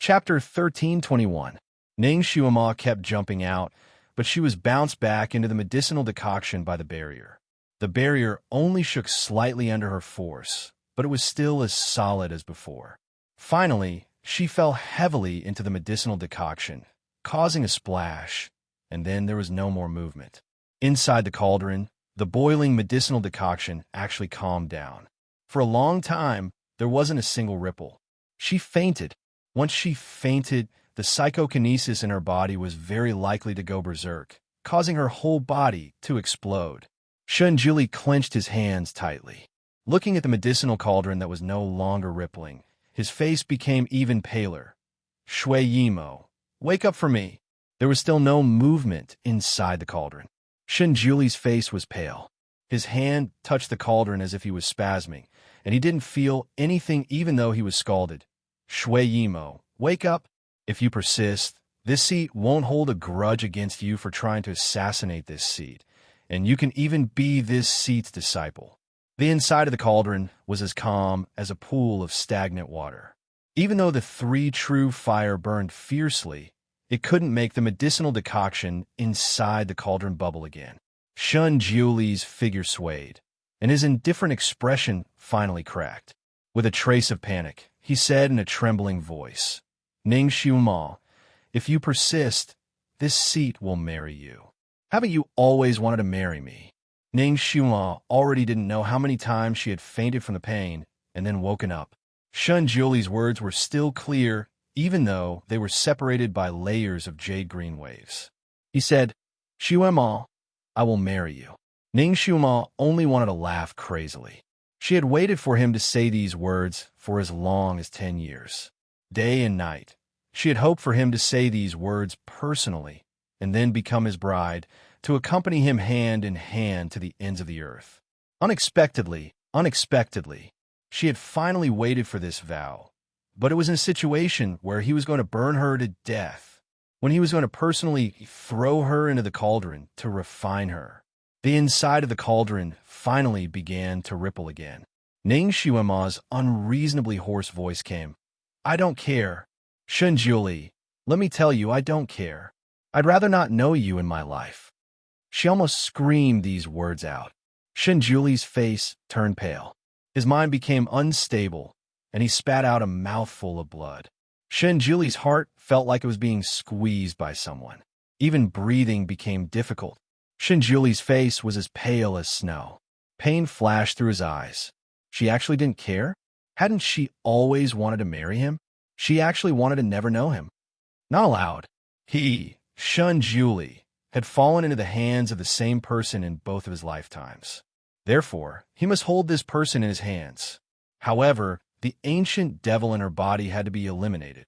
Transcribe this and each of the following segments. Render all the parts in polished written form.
Chapter 1321. Ning Shuama kept jumping out, but she was bounced back into the medicinal decoction by the barrier. The barrier only shook slightly under her force, but it was still as solid as before. Finally, she fell heavily into the medicinal decoction, causing a splash, and then there was no more movement. Inside the cauldron, the boiling medicinal decoction actually calmed down. For a long time, there wasn't a single ripple. She fainted. Once she fainted, the psychokinesis in her body was very likely to go berserk, causing her whole body to explode. Shunjuli clenched his hands tightly. Looking at the medicinal cauldron that was no longer rippling, his face became even paler. Shui Yimo, wake up for me. There was still no movement inside the cauldron. Shunjuli's face was pale. His hand touched the cauldron as if he was spasming, and he didn't feel anything even though he was scalded. Shui Yimo, wake up. If you persist, this seat won't hold a grudge against you for trying to assassinate this seat, and you can even be this seat's disciple. The inside of the cauldron was as calm as a pool of stagnant water. Even though the three true fire burned fiercely, it couldn't make the medicinal decoction inside the cauldron bubble again. Shunjuli's figure swayed, and his indifferent expression finally cracked. With a trace of panic, he said in a trembling voice, Ning Xiuma, if you persist, this seat will marry you. Haven't you always wanted to marry me? Ning Xiuma already didn't know how many times she had fainted from the pain and then woken up. Shunjuli's words were still clear, even though they were separated by layers of jade-green waves. He said, Xiuma, I will marry you. Ning Xiuma only wanted to laugh crazily. She had waited for him to say these words for as long as 10 years. Day and night, she had hoped for him to say these words personally and then become his bride, to accompany him hand in hand to the ends of the earth. Unexpectedly, she had finally waited for this vow, but it was in a situation where he was going to burn her to death, when he was going to personally throw her into the cauldron to refine her. The inside of the cauldron finally began to ripple again. Ning Xiuma's unreasonably hoarse voice came. I don't care. Shunjuli, let me tell you, I don't care. I'd rather not know you in my life. She almost screamed these words out. Shunjuli's face turned pale. His mind became unstable, and he spat out a mouthful of blood. Shunjuli's heart felt like it was being squeezed by someone. Even breathing became difficult. Shunjuli's face was as pale as snow. Pain flashed through his eyes. She actually didn't care? Hadn't she always wanted to marry him? She actually wanted to never know him. Not allowed. He, Shunjuli, had fallen into the hands of the same person in both of his lifetimes. Therefore, he must hold this person in his hands. However, the ancient devil in her body had to be eliminated.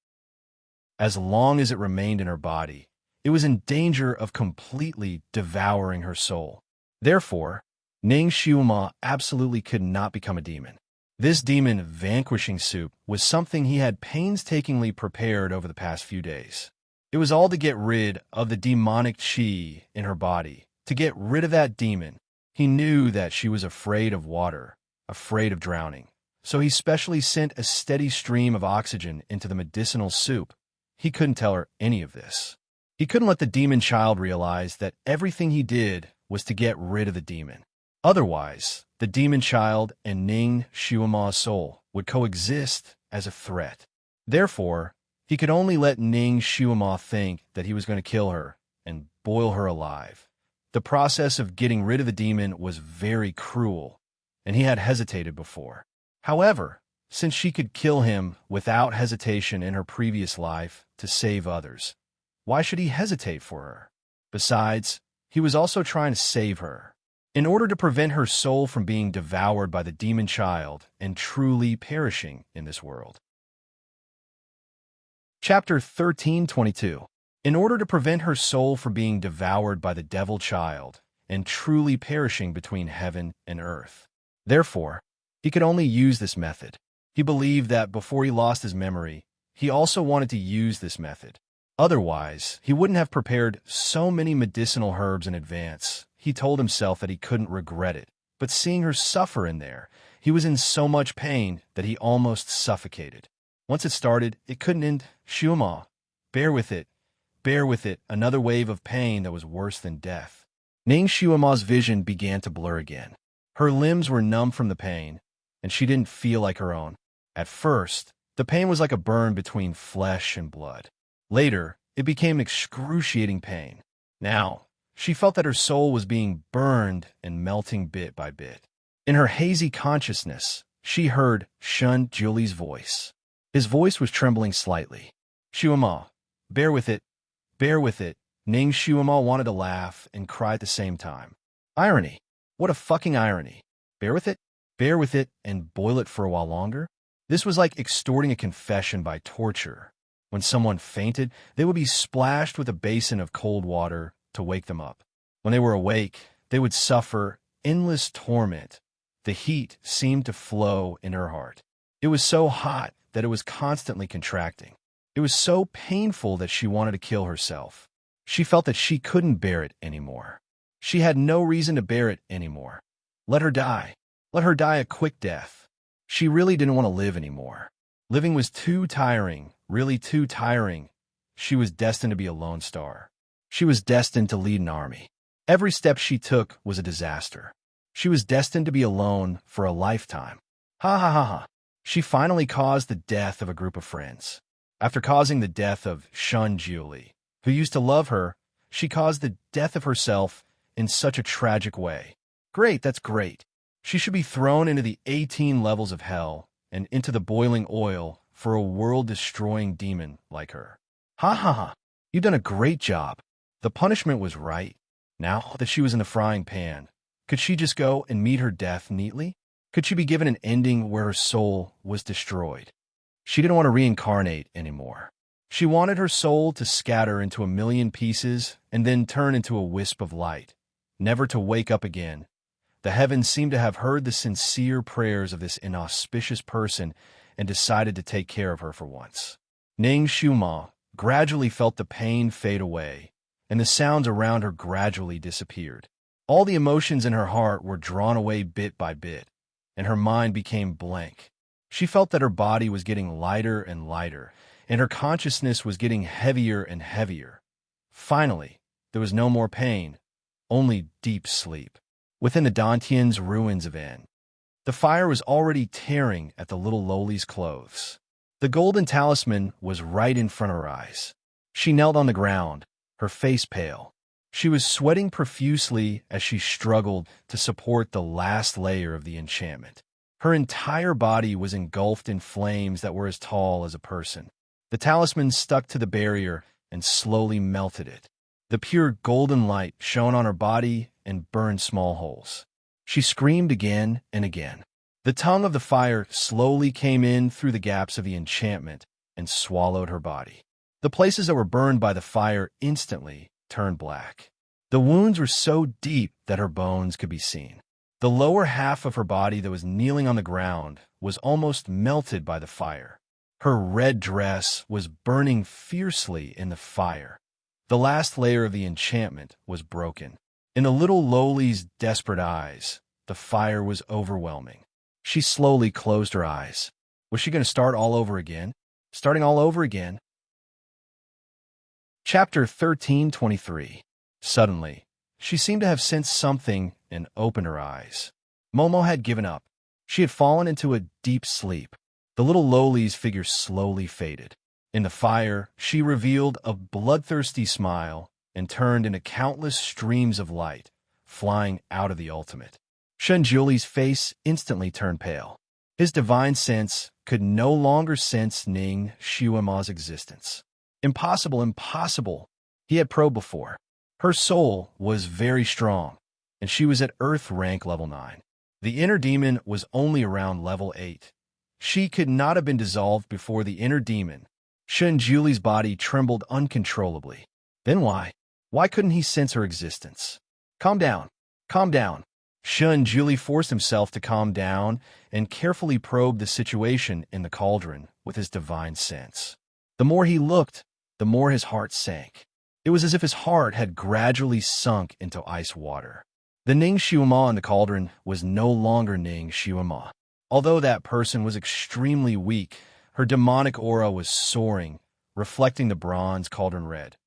As long as it remained in her body, it was in danger of completely devouring her soul. Therefore, Ning Xiuma absolutely could not become a demon. This demon vanquishing soup was something he had painstakingly prepared over the past few days. It was all to get rid of the demonic chi in her body, to get rid of that demon. He knew that she was afraid of water, afraid of drowning, so he specially sent a steady stream of oxygen into the medicinal soup. He couldn't tell her any of this. He couldn't let the demon child realize that everything he did was to get rid of the demon. Otherwise, the demon child and Ning Xiuma's soul would coexist as a threat. Therefore, he could only let Ning Xiuma think that he was going to kill her and boil her alive. The process of getting rid of the demon was very cruel, and he had hesitated before. However, since she could kill him without hesitation in her previous life to save others, why should he hesitate for her? Besides, he was also trying to save her. In order to prevent her soul from being devoured by the demon child and truly perishing in this world. Chapter 1322. In order to prevent her soul from being devoured by the devil child and truly perishing between heaven and earth. Therefore, he could only use this method. He believed that before he lost his memory, he also wanted to use this method. Otherwise, he wouldn't have prepared so many medicinal herbs in advance. He told himself that he couldn't regret it, but seeing her suffer in there, he was in so much pain that he almost suffocated. Once it started, it couldn't end. Shuama, bear with it. Bear with it. Another wave of pain that was worse than death. Ning Shuama's vision began to blur again. Her limbs were numb from the pain, and she didn't feel like her own. At first, the pain was like a burn between flesh and blood. Later, it became excruciating pain. Now, she felt that her soul was being burned and melting bit by bit. In her hazy consciousness, she heard Shun Julie's voice. His voice was trembling slightly. Shuama, bear with it. Bear with it. Ning Shuama wanted to laugh and cry at the same time. Irony. What a fucking irony. Bear with it? Bear with it and boil it for a while longer? This was like extorting a confession by torture. When someone fainted, they would be splashed with a basin of cold water to wake them up. When they were awake, they would suffer endless torment. The heat seemed to flow in her heart. It was so hot that it was constantly contracting. It was so painful that she wanted to kill herself. She felt that she couldn't bear it anymore. She had no reason to bear it anymore. Let her die. Let her die a quick death. She really didn't want to live anymore. Living was too tiring, really too tiring. She was destined to be a lone star. She was destined to lead an army. Every step she took was a disaster. She was destined to be alone for a lifetime. Ha ha ha ha. She finally caused the death of a group of friends. After causing the death of Shun Julie, who used to love her, she caused the death of herself in such a tragic way. Great, that's great. She should be thrown into the 18 levels of hell and into the boiling oil for a world-destroying demon like her. Ha ha ha. You've done a great job. The punishment was right. Now that she was in the frying pan, could she just go and meet her death neatly? Could she be given an ending where her soul was destroyed? She didn't want to reincarnate anymore. She wanted her soul to scatter into a million pieces and then turn into a wisp of light, never to wake up again. The heavens seemed to have heard the sincere prayers of this inauspicious person and decided to take care of her for once. Ning Shuama gradually felt the pain fade away, and the sounds around her gradually disappeared. All the emotions in her heart were drawn away bit by bit, and her mind became blank. She felt that her body was getting lighter and lighter, and her consciousness was getting heavier and heavier. Finally, there was no more pain, only deep sleep. Within the Dantian's ruins of N, the fire was already tearing at the little Loli's clothes. The golden talisman was right in front of her eyes. She knelt on the ground, her face pale. She was sweating profusely as she struggled to support the last layer of the enchantment. Her entire body was engulfed in flames that were as tall as a person. The talisman stuck to the barrier and slowly melted it. The pure golden light shone on her body and burned small holes. She screamed again and again. The tongue of the fire slowly came in through the gaps of the enchantment and swallowed her body. The places that were burned by the fire instantly turned black. The wounds were so deep that her bones could be seen. The lower half of her body that was kneeling on the ground was almost melted by the fire. Her red dress was burning fiercely in the fire. The last layer of the enchantment was broken. In the little Loli's desperate eyes, the fire was overwhelming. She slowly closed her eyes. Was she going to start all over again? Starting all over again? Chapter 13:23. Suddenly, she seemed to have sensed something and opened her eyes. Momo had given up. She had fallen into a deep sleep. The little Loli's figure slowly faded. In the fire, she revealed a bloodthirsty smile and turned into countless streams of light, flying out of the ultimate. Shunjuli's face instantly turned pale. His divine sense could no longer sense Ning Shuama's existence. Impossible, impossible. He had probed before. Her soul was very strong, and she was at Earth rank level 9. The inner demon was only around level 8. She could not have been dissolved before the inner demon. Shunjuli's body trembled uncontrollably. Then why? Why couldn't he sense her existence? Calm down. Calm down. Shunjuli forced himself to calm down and carefully probed the situation in the cauldron with his divine sense. The more he looked, the more his heart sank. It was as if his heart had gradually sunk into ice water. The Ning Shuama in the cauldron was no longer Ning Shuama. Although that person was extremely weak, Her demonic aura was soaring, reflecting the bronze cauldron red.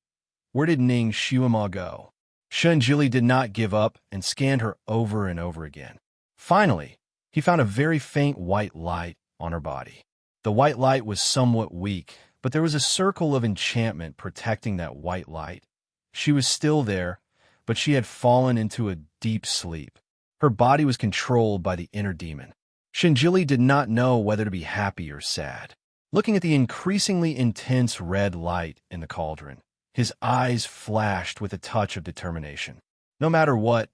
Where did Ning Shuima go? Shunjili did not give up and scanned her over and over again. Finally, he found a very faint white light on her body. The white light was somewhat weak, but there was a circle of enchantment protecting that white light. She was still there, but she had fallen into a deep sleep. Her body was controlled by the inner demon. Shunjili did not know whether to be happy or sad. Looking at the increasingly intense red light in the cauldron, his eyes flashed with a touch of determination. No matter what,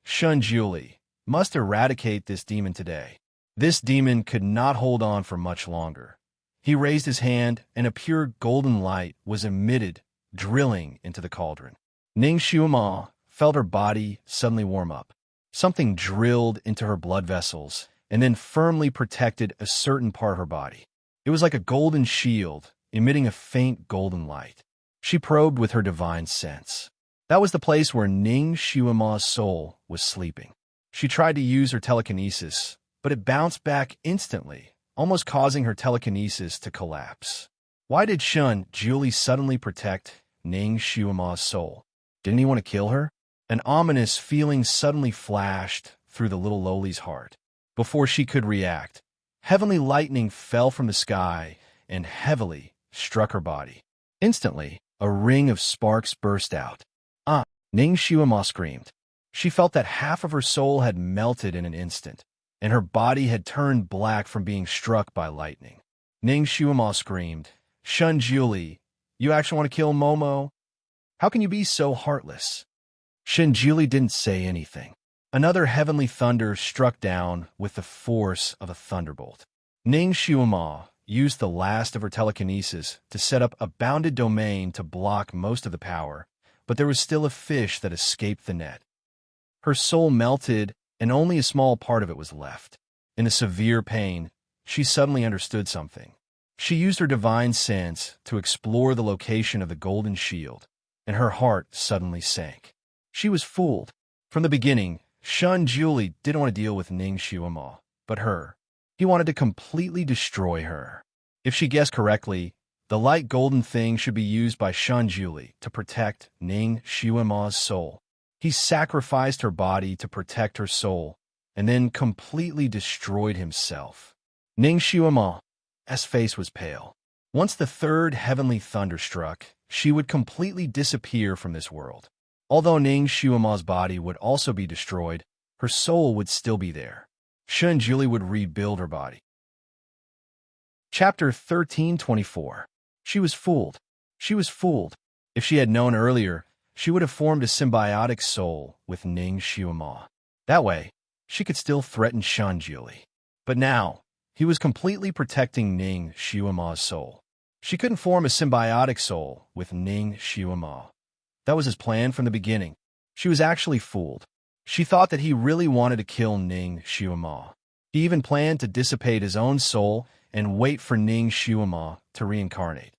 Shunjili, must eradicate this demon today. This demon could not hold on for much longer. He raised his hand, and a pure golden light was emitted, drilling into the cauldron. Ning Shuima felt her body suddenly warm up. Something drilled into her blood vessels and then firmly protected a certain part of her body. It was like a golden shield, emitting a faint golden light. She probed with her divine sense. That was the place where Ning Shuima's soul was sleeping. She tried to use her telekinesis, but it bounced back instantly, almost causing her telekinesis to collapse. Why did Shunjili suddenly protect Ning Shuima's soul? Didn't he want to kill her? An ominous feeling suddenly flashed through the little lowly's heart. Before she could react, heavenly lightning fell from the sky and heavily struck her body. Instantly, a ring of sparks burst out. "Ah!" Ning Shuima screamed. She felt that half of her soul had melted in an instant, and her body had turned black from being struck by lightning. Ning Shuima screamed, "Shunjili, you actually want to kill Momo? How can you be so heartless?" Shunjili didn't say anything. Another heavenly thunder struck down with the force of a thunderbolt. Ning Shuima used the last of her telekinesis to set up a bounded domain to block most of the power, but there was still a fish that escaped the net. Her soul melted, and only a small part of it was left. In the severe pain, she suddenly understood something. She used her divine sense to explore the location of the golden shield, and her heart suddenly sank. She was fooled. From the beginning, Shunjili didn't want to deal with Ning Shuima, but her. He wanted to completely destroy her. If she guessed correctly, the light golden thing should be used by Shunjili to protect Ning Shuima's soul. He sacrificed her body to protect her soul, and then completely destroyed himself. Ning Shuima's face was pale. Once the third heavenly thunder struck, she would completely disappear from this world. Although Ning Shuima's body would also be destroyed, her soul would still be there. Shunjili would rebuild her body. Chapter 1324. She was fooled. She was fooled. If she had known earlier, she would have formed a symbiotic soul with Ning Shuima. That way, she could still threaten Shunjili. But now, he was completely protecting Ning Shuima's soul. She couldn't form a symbiotic soul with Ning Shuima. That was his plan from the beginning. She was actually fooled. She thought that he really wanted to kill Ning Shuima. He even planned to dissipate his own soul and wait for Ning Shuima to reincarnate.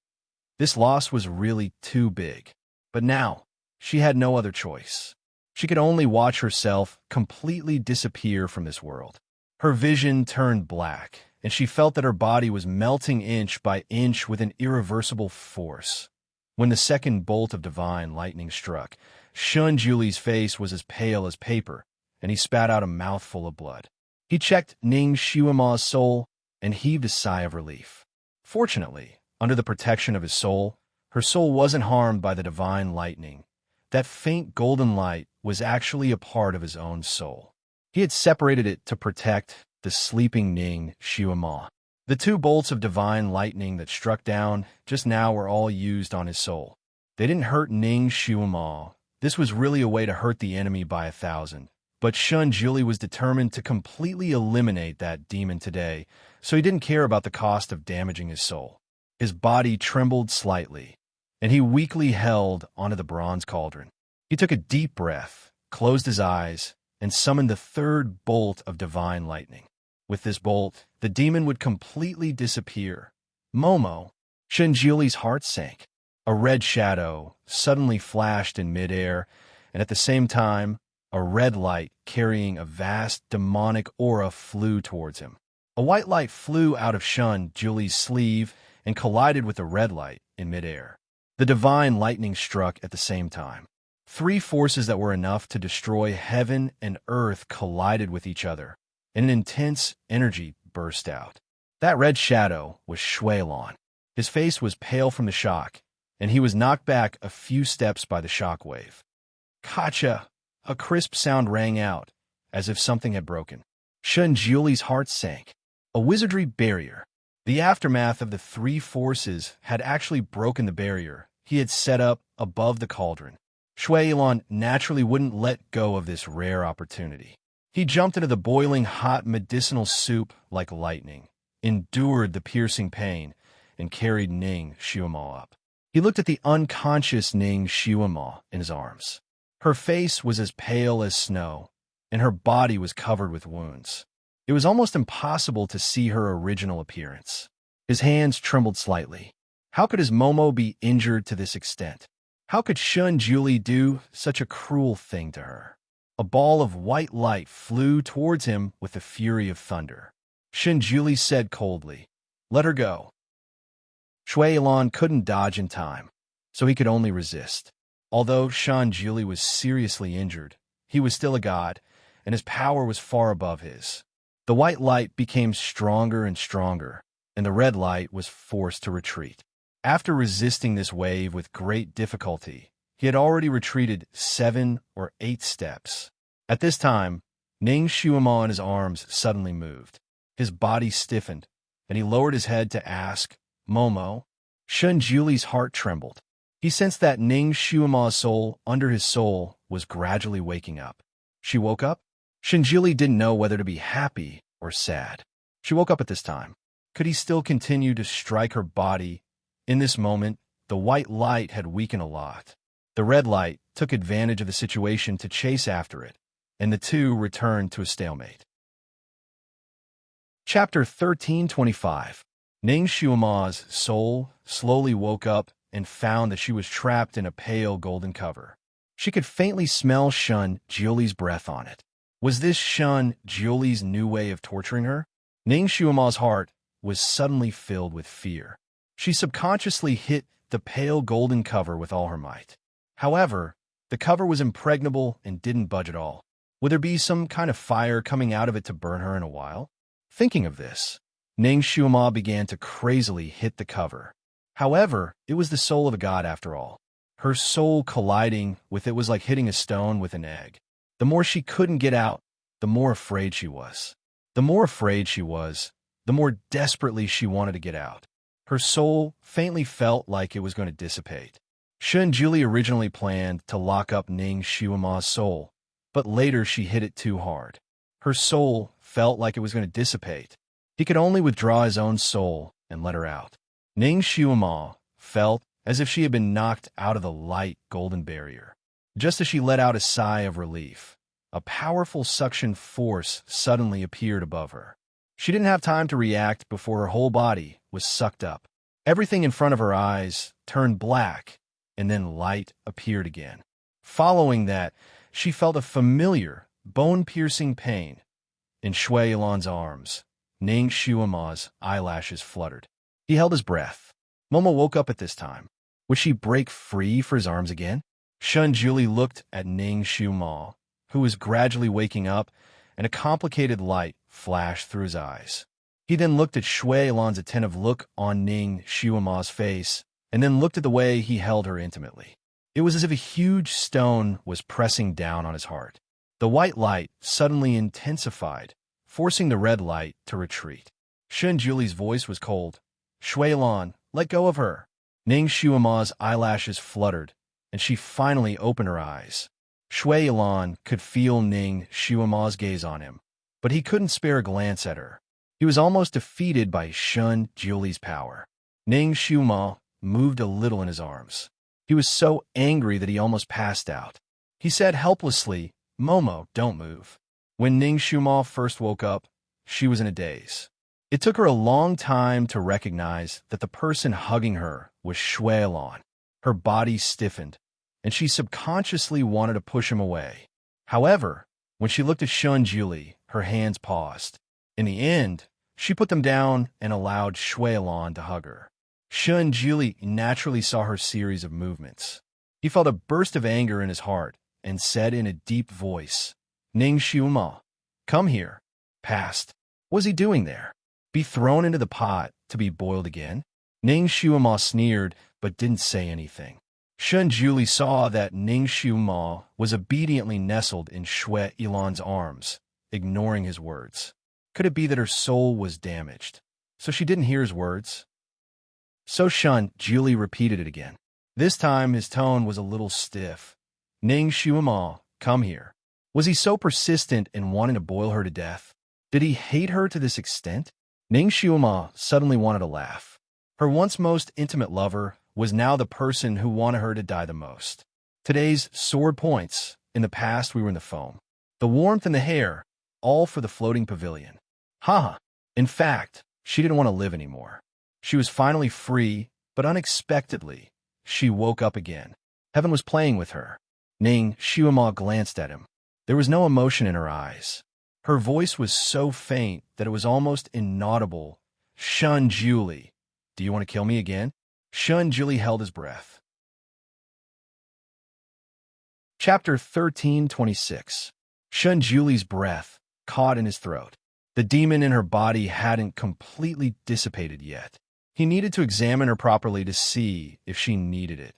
This loss was really too big. But now, she had no other choice. She could only watch herself completely disappear from this world. Her vision turned black, and she felt that her body was melting inch by inch with an irreversible force. When the second bolt of divine lightning struck, Shunjili's face was as pale as paper, and he spat out a mouthful of blood. He checked Ning Shuima's soul and heaved a sigh of relief. Fortunately, under the protection of his soul, her soul wasn't harmed by the divine lightning. That faint golden light was actually a part of his own soul. He had separated it to protect the sleeping Ning Shuima. The two bolts of divine lightning that struck down just now were all used on his soul. They didn't hurt Ning Shuima. This was really a way to hurt the enemy by 1,000. But Shunjili was determined to completely eliminate that demon today, so he didn't care about the cost of damaging his soul. His body trembled slightly, and he weakly held onto the bronze cauldron. He took a deep breath, closed his eyes, and summoned the third bolt of divine lightning. With this bolt, the demon would completely disappear. Momo, Shunjili's heart sank. A red shadow suddenly flashed in midair, and at the same time, a red light carrying a vast demonic aura flew towards him. A white light flew out of Shun Julie's sleeve and collided with a red light in midair. The divine lightning struck at the same time. Three forces that were enough to destroy heaven and earth collided with each other, and an intense energy burst out. That red shadow was Shuilon. His face was pale from the shock, and he was knocked back a few steps by the shockwave. Kacha! A crisp sound rang out, as if something had broken. Shun Julie's heart sank. A wizardry barrier. The aftermath of the three forces had actually broken the barrier he had set up above the cauldron. Shuilon naturally wouldn't let go of this rare opportunity. He jumped into the boiling hot medicinal soup like lightning, endured the piercing pain, and carried Ning Shuima up. He looked at the unconscious Ning Shuima in his arms. Her face was as pale as snow, and her body was covered with wounds. It was almost impossible to see her original appearance. His hands trembled slightly. How could his Momo be injured to this extent? How could Shun Julie do such a cruel thing to her? A ball of white light flew towards him with the fury of thunder. Shun Julie said coldly, "Let her go." Shuilon couldn't dodge in time, so he could only resist. Although Shun Julie was seriously injured, he was still a god, and his power was far above his. The white light became stronger and stronger, and the red light was forced to retreat. After resisting this wave with great difficulty, he had already retreated 7 or 8 steps. At this time, Ning Shuima in his arms suddenly moved. His body stiffened, and he lowered his head to ask, "Momo?" Shun Julie's heart trembled. He sensed that Ning Shuima's soul under his soul was gradually waking up. She woke up? Shun Julie didn't know whether to be happy or sad. She woke up at this time. Could he still continue to strike her body? In this moment, the white light had weakened a lot. The red light took advantage of the situation to chase after it, and the two returned to a stalemate. Chapter 1325. Ning Shuima's soul slowly woke up and found that she was trapped in a pale golden cover. She could faintly smell Shun Julie's breath on it. Was this Shun Julie's new way of torturing her? Ning Shuima's heart was suddenly filled with fear. She subconsciously hit the pale golden cover with all her might. However, the cover was impregnable and didn't budge at all. Would there be some kind of fire coming out of it to burn her in a while? Thinking of this, Ning Shuima began to crazily hit the cover. However, it was the soul of a god after all. Her soul colliding with it was like hitting a stone with an egg. The more she couldn't get out, the more afraid she was. The more afraid she was, the more desperately she wanted to get out. Her soul faintly felt like it was going to dissipate. Shun Julie originally planned to lock up Ning Shuima's soul, but later she hit it too hard. Her soul felt like it was going to dissipate. He could only withdraw his own soul and let her out. Ning Shuima felt as if she had been knocked out of the light golden barrier. Just as she let out a sigh of relief, a powerful suction force suddenly appeared above her. She didn't have time to react before her whole body was sucked up. Everything in front of her eyes turned black, and then light appeared again. Following that, she felt a familiar, bone-piercing pain. In Shuilon's arms, Ning Shuima's eyelashes fluttered. He held his breath. Momo woke up at this time. Would she break free for his arms again? Shun Julie looked at Ning Shuima, who was gradually waking up, and a complicated light flashed through his eyes. He then looked at Shuilon's attentive look on Ning Shuima's face, and then looked at the way he held her intimately. It was as if a huge stone was pressing down on his heart. The white light suddenly intensified, forcing the red light to retreat. Shun Julie's voice was cold. "Shuilon, let go of her." Ning Shuima's eyelashes fluttered, and she finally opened her eyes. Shuilon could feel Ning Shuima's gaze on him, but he couldn't spare a glance at her. He was almost defeated by Shun Julie's power. Ning Shuima moved a little in his arms. He was so angry that he almost passed out. He said helplessly, "Momo, don't move." When Ning Shuima first woke up, she was in a daze. It took her a long time to recognize that the person hugging her was Shuilon. Her body stiffened, and she subconsciously wanted to push him away. However, when she looked at Shun Julie, her hands paused. In the end, She put them down and allowed Shui Lan to hug her. Shun Juli naturally saw her series of movements. He felt a burst of anger in his heart and said in a deep voice, Ning Xiuma, come here. Past. What was he doing there? Be thrown into the pot to be boiled again? Ning Xiuma sneered but didn't say anything. Shun Juli saw that Ning Xiuma was obediently nestled in Shui Ilan's arms, ignoring his words. Could it be that her soul was damaged, so she didn't hear his words? So Shun Juli repeated it again. This time his tone was a little stiff. Ning Xiuma, come here. Was he so persistent in wanting to boil her to death? Did he hate her to this extent? Ning Xiuma suddenly wanted to laugh. Her once most intimate lover was now the person who wanted her to die the most. Today's sword points, in the past we were in the foam. The warmth in the hair, all for the floating pavilion. Haha. In fact, she didn't want to live anymore. She was finally free, but unexpectedly, she woke up again. Heaven was playing with her. Ning Xiuma glanced at him. There was no emotion in her eyes. Her voice was so faint that it was almost inaudible. Shun Juli, do you want to kill me again? Shun Juli held his breath. Chapter 13:26. Shun Juli's breath caught in his throat. The demon in her body hadn't completely dissipated yet. He needed to examine her properly to see if she needed it.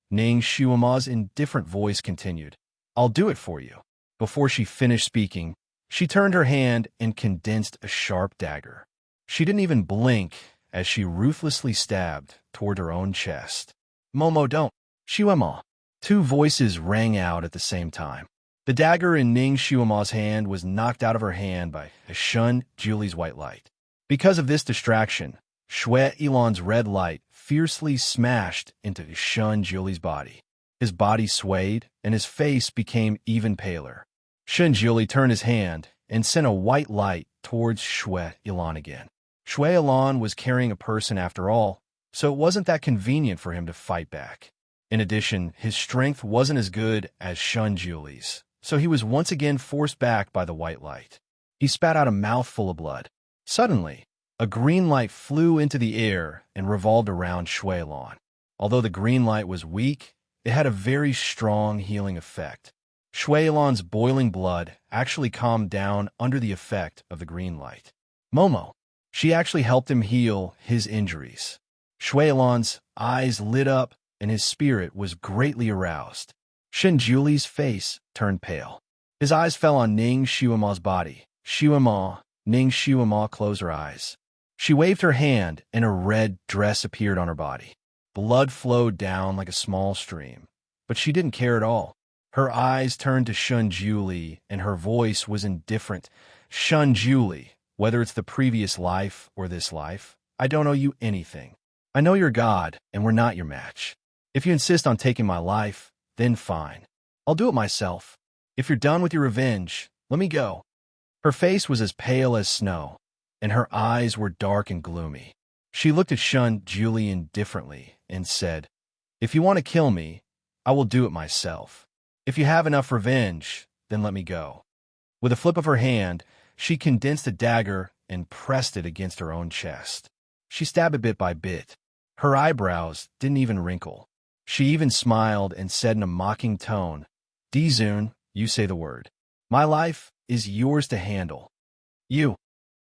Ning Xiuma's indifferent voice continued, I'll do it for you. Before she finished speaking, she turned her hand and condensed a sharp dagger. She didn't even blink as she ruthlessly stabbed toward her own chest. Momo, don't. Xiuma. Two voices rang out at the same time. The dagger in Ning Xiuma's hand was knocked out of her hand by Shun Juli's white light. Because of this distraction, Shui Ilan's red light fiercely smashed into Shun Juli's body. His body swayed, and his face became even paler. Shun Juli turned his hand and sent a white light towards Shui Ilan again. Shui Ilan was carrying a person after all, so it wasn't that convenient for him to fight back. In addition, his strength wasn't as good as Shun Juli's, so he was once again forced back by the white light. He spat out a mouthful of blood. Suddenly, a green light flew into the air and revolved around Shui Ilan. Although the green light was weak, it had a very strong healing effect. Shui Ilan's boiling blood actually calmed down under the effect of the green light. Momo. She actually helped him heal his injuries. Shui Ilan's eyes lit up and his spirit was greatly aroused. Shun Juli's face turned pale. His eyes fell on Ning Xiuma's body. Xiuma. Ning Xiuma closed her eyes. She waved her hand and a red dress appeared on her body. Blood flowed down like a small stream, but she didn't care at all. Her eyes turned to Shun Juli and her voice was indifferent. Shun Juli, whether it's the previous life or this life, I don't owe you anything. I know you're God and we're not your match. If you insist on taking my life, then fine. I'll do it myself. If you're done with your revenge, let me go. Her face was as pale as snow, and her eyes were dark and gloomy. She looked at Shun Juli indifferently and said, If you want to kill me, I will do it myself. If you have enough revenge, then let me go. With a flip of her hand, she condensed a dagger and pressed it against her own chest. She stabbed it bit by bit. Her eyebrows didn't even wrinkle. She even smiled and said in a mocking tone, Dizun, you say the word. My life is yours to handle. You.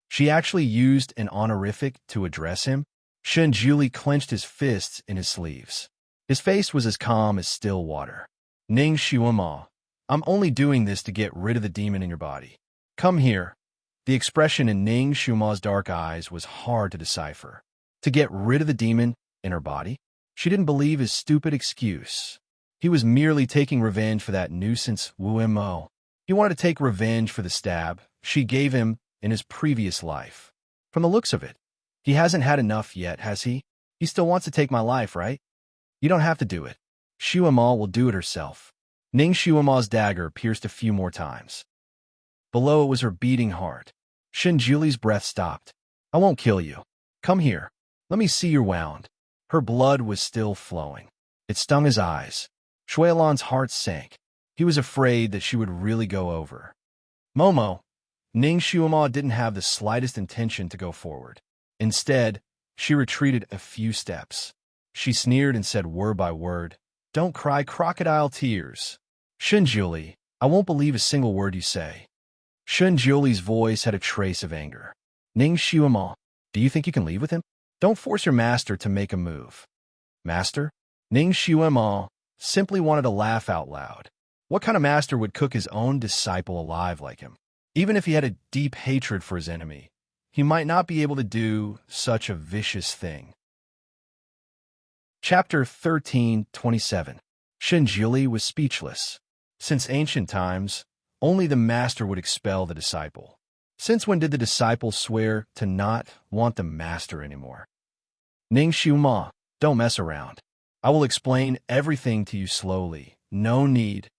She actually used an honorific to address him. Shun Juli clenched his fists in his sleeves. His face was as calm as still water. Ning Xiuma, I'm only doing this to get rid of the demon in your body. Come here. The expression in Ning Xiuma's dark eyes was hard to decipher. To get rid of the demon in her body? She didn't believe his stupid excuse. He was merely taking revenge for that nuisance Wu Mo. He wanted to take revenge for the stab she gave him in his previous life. From the looks of it, he hasn't had enough yet, has he? He still wants to take my life, right? You don't have to do it. Xiuma will do it herself. Ning Xiuma's dagger pierced a few more times. Below it was her beating heart. Shun Juli's breath stopped. I won't kill you. Come here. Let me see your wound. Her blood was still flowing. It stung his eyes. Shui Ilan's heart sank. He was afraid that she would really go over. Momo, Ning Shuama didn't have the slightest intention to go forward. Instead, she retreated a few steps. She sneered and said word by word, "Don't cry crocodile tears. Shunjuli, I won't believe a single word you say." Shunjuli's voice had a trace of anger. "Ning Shuama, do you think you can leave with him? Don't force your master to make a move." "Master?" Ning Shuama simply wanted to laugh out loud. What kind of master would cook his own disciple alive like him? Even if he had a deep hatred for his enemy, he might not be able to do such a vicious thing. Chapter 13:27. Shunjuli was speechless. Since ancient times, only the master would expel the disciple. Since when did the disciple swear to not want the master anymore? "Ning Shuama, don't mess around. I will explain everything to you slowly. No need."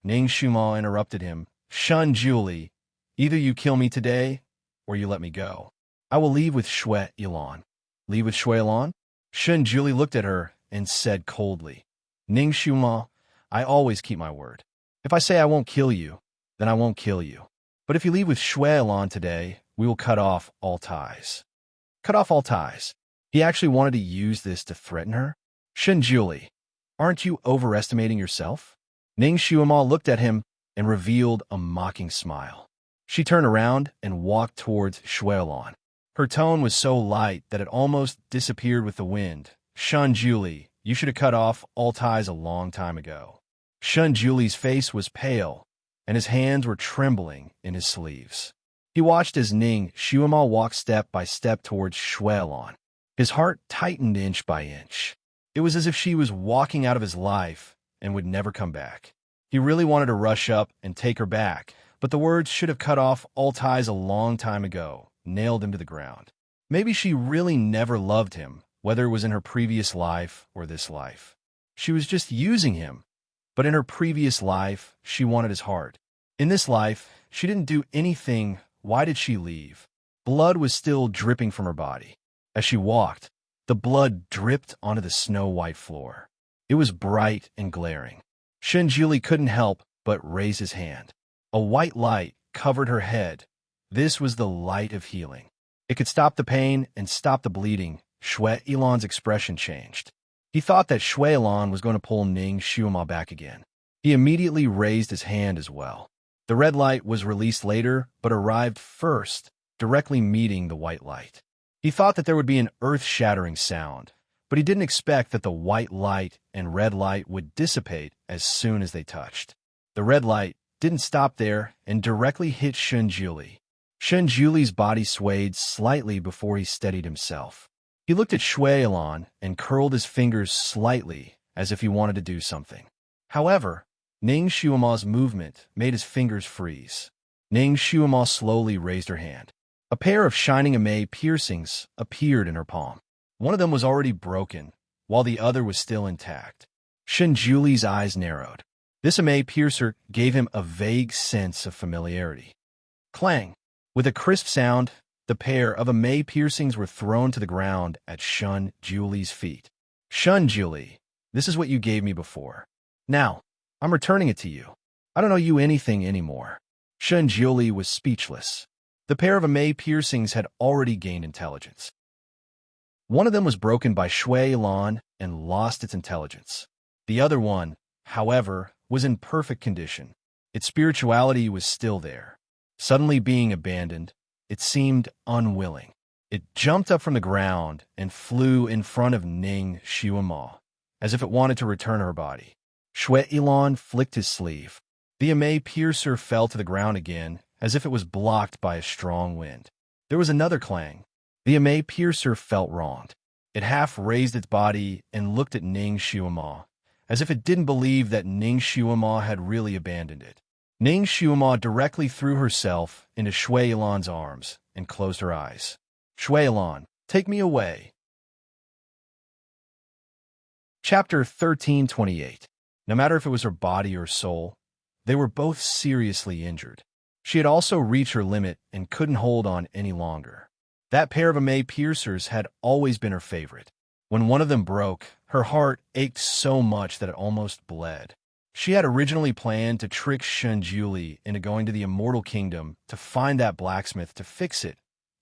Ning Shuama interrupted him. "Shunjuli, either you kill me today, or you let me go. I will leave with Shui Ilan." "Leave with Shui Ilan?" Shunjuli looked at her and said coldly, "Ning Shuama, I always keep my word. If I say I won't kill you, then I won't kill you. But if you leave with Shui Ilan today, we will cut off all ties." Cut off all ties. He actually wanted to use this to threaten her? "Shunjuli, aren't you overestimating yourself?" Ning Shuama looked at him and revealed a mocking smile. She turned around and walked towards Shui Ilan. Her tone was so light that it almost disappeared with the wind. "Shunjuli, you should have cut off all ties a long time ago." Shunjuli's face was pale, and his hands were trembling in his sleeves. He watched as Ning Shuama walked step by step towards Shui Ilan. His heart tightened inch by inch. It was as if she was walking out of his life and would never come back. He really wanted to rush up and take her back, but the words "should have cut off all ties a long time ago" nailed him to the ground. Maybe she really never loved him, whether it was in her previous life or this life. She was just using him, but in her previous life, she wanted his heart. In this life, she didn't do anything. Why did she leave? Blood was still dripping from her body. As she walked, the blood dripped onto the snow-white floor. It was bright and glaring. Shunjuli couldn't help but raise his hand. A white light covered her head. This was the light of healing. It could stop the pain and stop the bleeding. Shui Ilan's expression changed. He thought that Shui Ilan was going to pull Ning Shuama back again. He immediately raised his hand as well. The red light was released later, but arrived first, directly meeting the white light. He thought that there would be an earth-shattering sound, but he didn't expect that the white light and red light would dissipate as soon as they touched. The red light didn't stop there and directly hit Shunjuli. Shunjuli's body swayed slightly before he steadied himself. He looked at Shui Ilan and curled his fingers slightly as if he wanted to do something. However, Ning Shuama's movement made his fingers freeze. Ning Shuama slowly raised her hand. A pair of shining eme piercings appeared in her palm. One of them was already broken, while the other was still intact. Shunjuli's eyes narrowed. This eme piercer gave him a vague sense of familiarity. Clang! With a crisp sound, the pair of eme piercings were thrown to the ground at Shunjuli's feet. "Shunjuli, this is what you gave me before. Now, I'm returning it to you. I don't owe you anything anymore." Shunjuli was speechless. The pair of eme piercings had already gained intelligence. One of them was broken by Shui Ilan and lost its intelligence. The other one, however, was in perfect condition. Its spirituality was still there. Suddenly being abandoned, it seemed unwilling. It jumped up from the ground and flew in front of Ning Shuama, as if it wanted to return her body. Shui Ilan flicked his sleeve. The eme piercer fell to the ground again, as if it was blocked by a strong wind. There was another clang. The eme piercer felt wronged. It half raised its body and looked at Ning Shuama, as if it didn't believe that Ning Shuama had really abandoned it. Ning Shuama directly threw herself into Shui Ilan's arms and closed her eyes. "Shui Ilan, take me away." Chapter 13:28. No matter if it was her body or soul, they were both seriously injured. She had also reached her limit and couldn't hold on any longer. That pair of eme piercers had always been her favorite. When one of them broke, her heart ached so much that it almost bled. She had originally planned to trick Shunjuli into going to the Immortal Kingdom to find that blacksmith to fix it,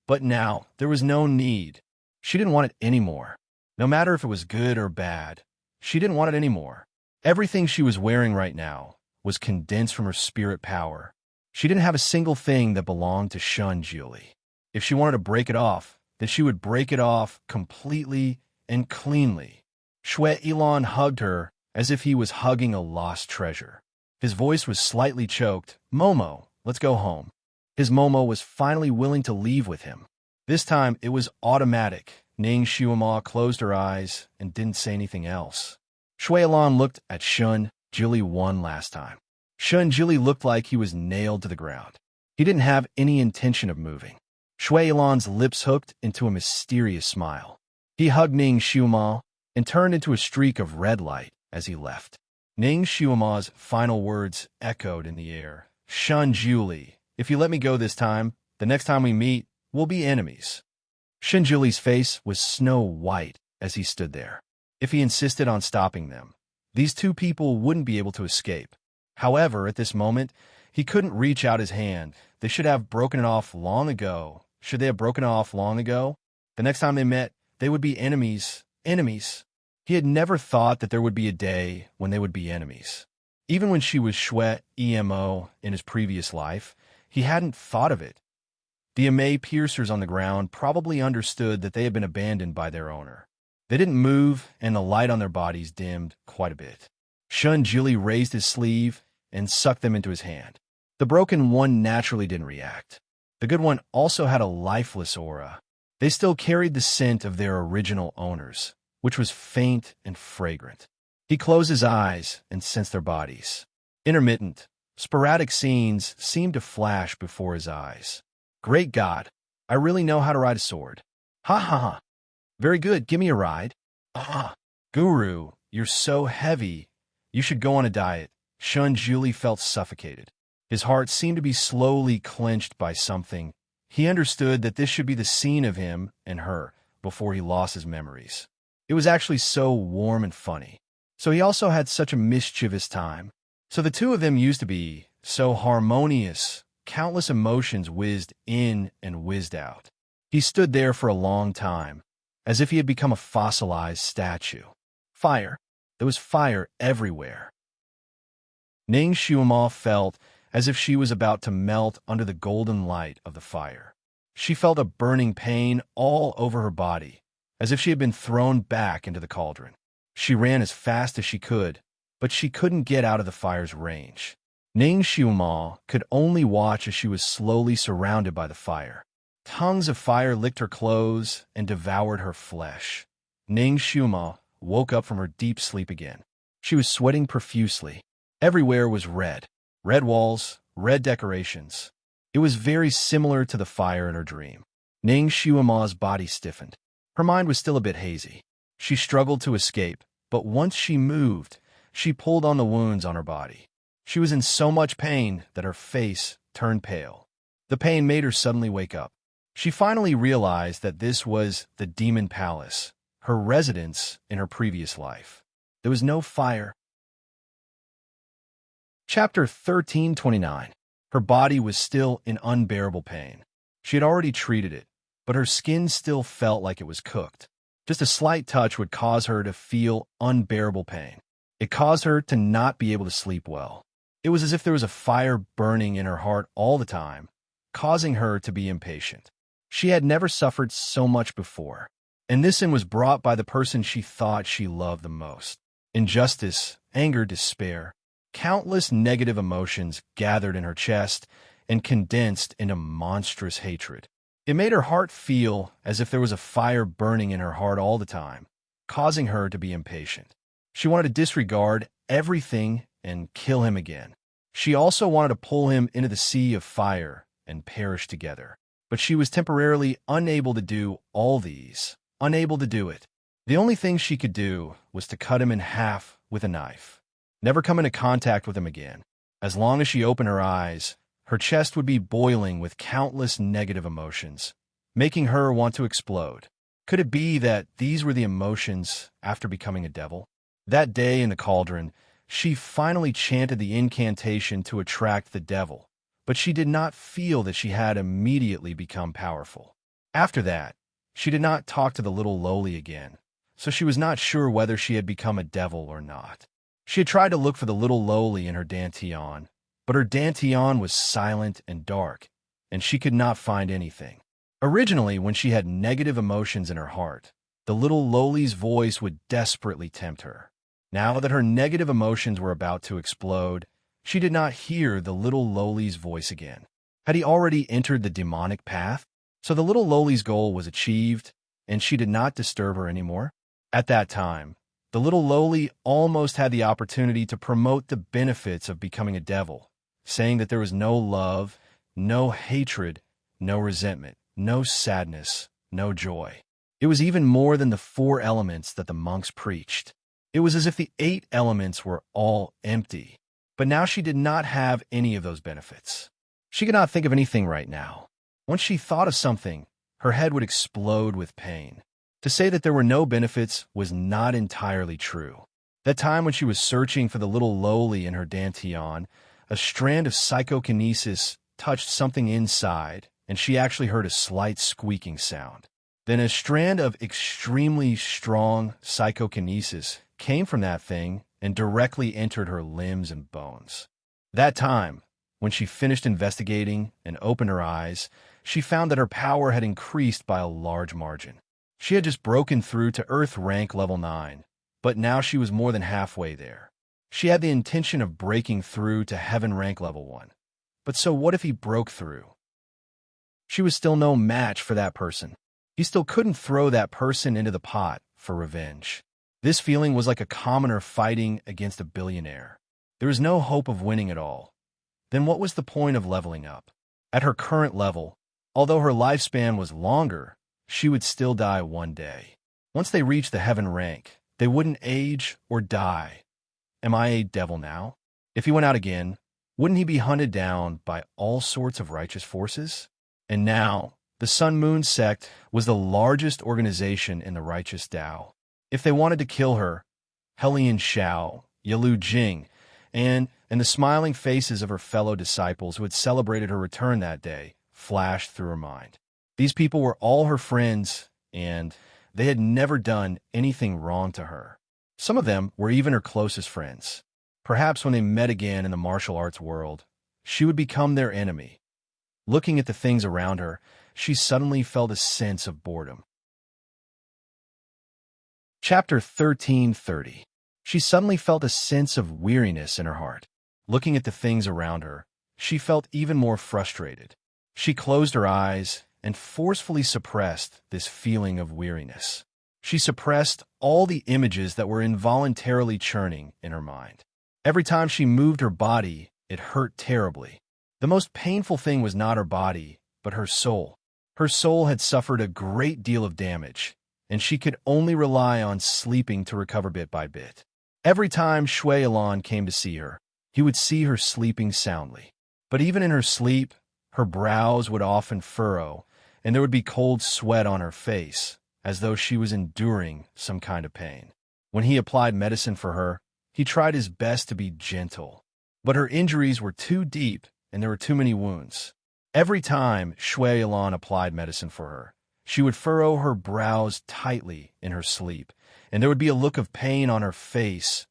but now there was no need. She didn't want it anymore. No matter if it was good or bad, she didn't want it anymore. Everything she was wearing right now was condensed from her spirit power. She didn't have a single thing that belonged to Shunjuli. If she wanted to break it off, then she would break it off completely and cleanly. Shui Ilan hugged her as if he was hugging a lost treasure. His voice was slightly choked. Momo, let's go home. His Momo was finally willing to leave with him. This time, it was automatic. Ning Shuama closed her eyes and didn't say anything else. Shui Ilan looked at Shun Jili one last time. Shun Jili looked like he was nailed to the ground. He didn't have any intention of moving. Shui Ilan's lips hooked into a mysterious smile. He hugged Ning Shuama and turned into a streak of red light as he left. Ning Shuama's final words echoed in the air. Shun Jili, if you let me go this time, the next time we meet, we'll be enemies. Shunjuli's face was snow white as he stood there. If he insisted on stopping them, these two people wouldn't be able to escape. However, at this moment, he couldn't reach out his hand. They should have broken it off long ago. Should they have broken it off long ago? The next time they met, they would be enemies. Enemies. He had never thought that there would be a day when they would be enemies. Even when she was Shui Emo in his previous life, he hadn't thought of it. The Amei piercers on the ground probably understood that they had been abandoned by their owner. They didn't move, and the light on their bodies dimmed quite a bit. Shun Jili raised his sleeve and sucked them into his hand. The broken one naturally didn't react. The good one also had a lifeless aura. They still carried the scent of their original owners, which was faint and fragrant. He closed his eyes and sensed their bodies. Intermittent, sporadic scenes seemed to flash before his eyes. Great God, I really know how to ride a sword. Ha ha ha. Very good, give me a ride. Ah, Guru, you're so heavy. You should go on a diet. Shun Jili felt suffocated. His heart seemed to be slowly clenched by something. He understood that this should be the scene of him and her before he lost his memories. It was actually so warm and funny. So he also had such a mischievous time. So the two of them used to be so harmonious. Countless emotions whizzed in and whizzed out. He stood there for a long time, as if he had become a fossilized statue. Fire. There was fire everywhere. Ning Shuama felt as if she was about to melt under the golden light of the fire. She felt a burning pain all over her body, as if she had been thrown back into the cauldron. She ran as fast as she could, but she couldn't get out of the fire's range. Ning Shuama could only watch as she was slowly surrounded by the fire. Tongues of fire licked her clothes and devoured her flesh. Ning Shuama woke up from her deep sleep again. She was sweating profusely. Everywhere was red. Red walls, red decorations. It was very similar to the fire in her dream. Ning Shuama's body stiffened. Her mind was still a bit hazy. She struggled to escape, but once she moved, she pulled on the wounds on her body. She was in so much pain that her face turned pale. The pain made her suddenly wake up. She finally realized that this was the Demon Palace, her residence in her previous life. There was no fire. Chapter 1329. Her body was still in unbearable pain. She had already treated it, but her skin still felt like it was cooked. Just a slight touch would cause her to feel unbearable pain. It caused her to not be able to sleep well. It was as if there was a fire burning in her heart all the time, causing her to be impatient. She had never suffered so much before, and this sin was brought by the person she thought she loved the most. Injustice, anger, despair, countless negative emotions gathered in her chest and condensed into monstrous hatred. It made her heart feel as if there was a fire burning in her heart all the time, causing her to be impatient. She wanted to disregard everything and kill him again. She also wanted to pull him into the sea of fire and perish together. But she was temporarily unable to do all these, unable to do it. The only thing she could do was to cut him in half with a knife. Never come into contact with him again. As long as she opened her eyes, her chest would be boiling with countless negative emotions, making her want to explode. Could it be that these were the emotions after becoming a devil? That day in the cauldron, She finally chanted the incantation to attract the devil, but she did not feel that she had immediately become powerful. After that, she did not talk to the little lowly again, so she was not sure whether she had become a devil or not. She had tried to look for the little lowly in her dantian, but her dantian was silent and dark, and she could not find anything. Originally, when she had negative emotions in her heart, the little lowly's voice would desperately tempt her. Now that her negative emotions were about to explode, she did not hear the little lowly's voice again. Had he already entered the demonic path? So the little lowly's goal was achieved, and she did not disturb her anymore? At that time, the little lowly almost had the opportunity to promote the benefits of becoming a devil, saying that there was no love, no hatred, no resentment, no sadness, no joy. It was even more than the 4 elements that the monks preached. It was as if the 8 elements were all empty. But now she did not have any of those benefits. She could not think of anything right now. Once she thought of something, her head would explode with pain. To say that there were no benefits was not entirely true. That time when she was searching for the little lowly in her dantian, a strand of psychokinesis touched something inside, and she actually heard a slight squeaking sound. Then a strand of extremely strong psychokinesis came from that thing and directly entered her limbs and bones. That time, when she finished investigating and opened her eyes, she found that her power had increased by a large margin. She had just broken through to Earth rank level 9, but now she was more than halfway there. She had the intention of breaking through to Heaven rank level 1. But so what if he broke through? She was still no match for that person. He still couldn't throw that person into the pot for revenge. This feeling was like a commoner fighting against a billionaire. There was no hope of winning at all. Then what was the point of leveling up? At her current level, although her lifespan was longer, she would still die one day. Once they reached the Heaven rank, they wouldn't age or die. Am I a devil now? If he went out again, wouldn't he be hunted down by all sorts of righteous forces? And now, the Sun Moon sect was the largest organization in the righteous Tao. If they wanted to kill her, Helian Shao, Yalu Jing, and the smiling faces of her fellow disciples who had celebrated her return that day flashed through her mind. These people were all her friends, and they had never done anything wrong to her. Some of them were even her closest friends. Perhaps when they met again in the martial arts world, she would become their enemy. Looking at the things around her, she suddenly felt a sense of boredom. Chapter 1330. She suddenly felt a sense of weariness in her heart. Looking at the things around her, she felt even more frustrated. She closed her eyes and forcefully suppressed this feeling of weariness. She suppressed all the images that were involuntarily churning in her mind. Every time she moved her body, it hurt terribly. The most painful thing was not her body, but her soul. Her soul had suffered a great deal of damage, and she could only rely on sleeping to recover bit by bit. Every time Shui Elan came to see her, he would see her sleeping soundly. But even in her sleep, her brows would often furrow, and there would be cold sweat on her face, as though she was enduring some kind of pain. When he applied medicine for her, he tried his best to be gentle. But her injuries were too deep, and there were too many wounds. Every time Shui Elan applied medicine for her, she would furrow her brows tightly in her sleep, and there would be a look of pain on her face.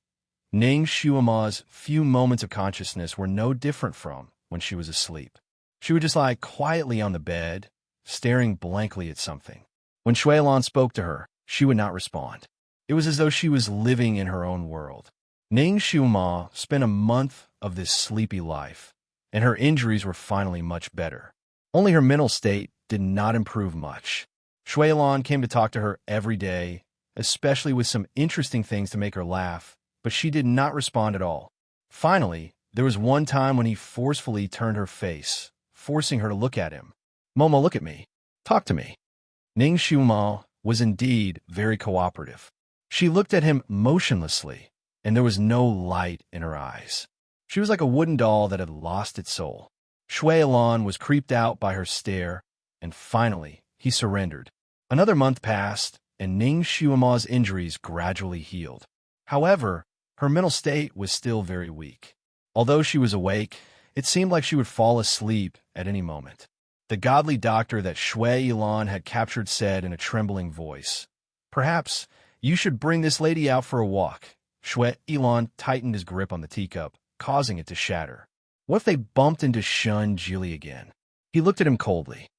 Ning Shuama's few moments of consciousness were no different from when she was asleep. She would just lie quietly on the bed, staring blankly at something. When Shui Elan spoke to her, she would not respond. It was as though she was living in her own world. Ning Shuama spent a month of this sleepy life, and her injuries were finally much better. Only her mental state did not improve much. Shui Elan came to talk to her every day, especially with some interesting things to make her laugh, but she did not respond at all. Finally, there was one time when he forcefully turned her face, forcing her to look at him. "Momo, look at me. Talk to me." Ning Shuama was indeed very cooperative. She looked at him motionlessly, and there was no light in her eyes. She was like a wooden doll that had lost its soul. Shui Elan was creeped out by her stare, and finally, he surrendered. Another month passed, and Ning Shuama's injuries gradually healed. However, Her mental state was still very weak. Although she was awake, it seemed like she would fall asleep at any moment. The godly doctor that Shui Ilan had captured said in a trembling voice, "Perhaps you should bring this lady out for a walk." Shui Ilan tightened his grip on the teacup, causing it to shatter. What if they bumped into Shun Jili again? He looked at him coldly.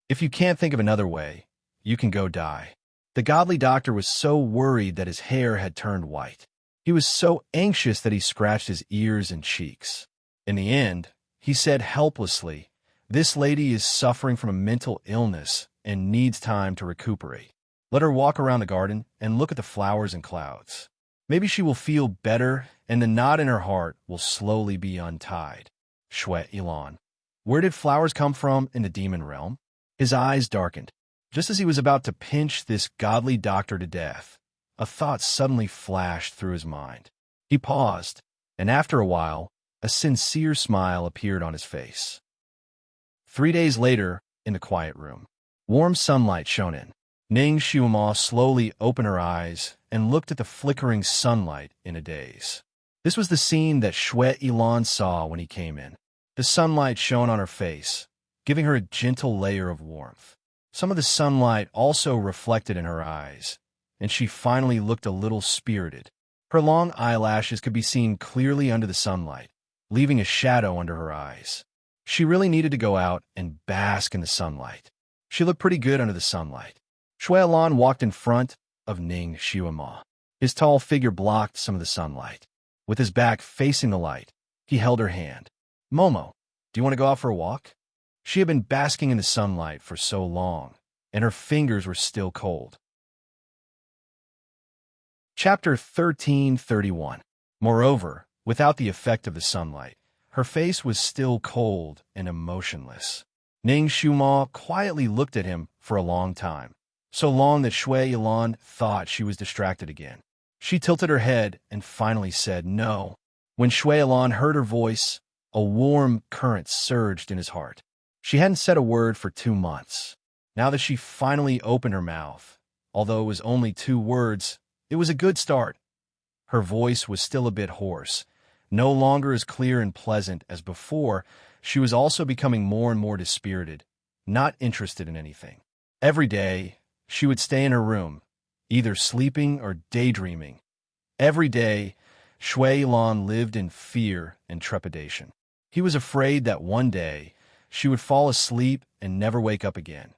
"If you can't think of another way, you can go die." The godly doctor was so worried that his hair had turned white. He was so anxious that he scratched his ears and cheeks. In the end, he said helplessly, "This lady is suffering from a mental illness and needs time to recuperate. Let her walk around the garden and look at the flowers and clouds. Maybe she will feel better and the knot in her heart will slowly be untied." Shui Ilan. Where did flowers come from in the demon realm? His eyes darkened. Just as he was about to pinch this godly doctor to death, a thought suddenly flashed through his mind. He paused, and after a while, a sincere smile appeared on his face. 3 days later, in the quiet room, warm sunlight shone in. Ning Xiuma slowly opened her eyes and looked at the flickering sunlight in a daze. This was the scene that Shui Ilan saw when he came in. The sunlight shone on her face, giving her a gentle layer of warmth. Some of the sunlight also reflected in her eyes, and she finally looked a little spirited. Her long eyelashes could be seen clearly under the sunlight, leaving a shadow under her eyes. She really needed to go out and bask in the sunlight. She looked pretty good under the sunlight. Shui Ilan walked in front of Ning Xiuma. His tall figure blocked some of the sunlight. With his back facing the light, he held her hand. "Momo, do you want to go out for a walk?" She had been basking in the sunlight for so long, and her fingers were still cold. Chapter 1331. Moreover, without the effect of the sunlight, her face was still cold and emotionless. Ning Xiuma quietly looked at him for a long time, so long that Shui Ilan thought she was distracted again. She tilted her head and finally said no. When Shui Ilan heard her voice, a warm current surged in his heart. She hadn't said a word for 2 months. Now that she finally opened her mouth, although it was only 2 words, it was a good start. Her voice was still a bit hoarse, no longer as clear and pleasant as before. She was also becoming more and more dispirited, not interested in anything. Every day, she would stay in her room, either sleeping or daydreaming. Every day, Shui Ilan lived in fear and trepidation. He was afraid that one day, she would fall asleep and never wake up again.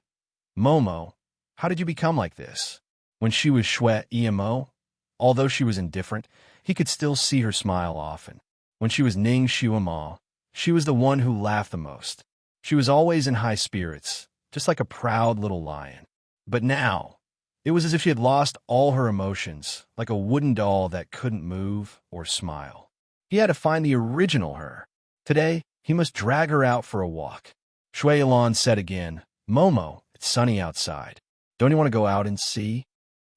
"Momo, how did you become like this?" When she was Shui Imo, although she was indifferent, he could still see her smile often. When she was Ning Xiuma, she was the one who laughed the most. She was always in high spirits, just like a proud little lion. But now, it was as if she had lost all her emotions, like a wooden doll that couldn't move or smile. He had to find the original her. Today, he must drag her out for a walk. Shui Ilan said again, "Momo, it's sunny outside. Don't you want to go out and see?"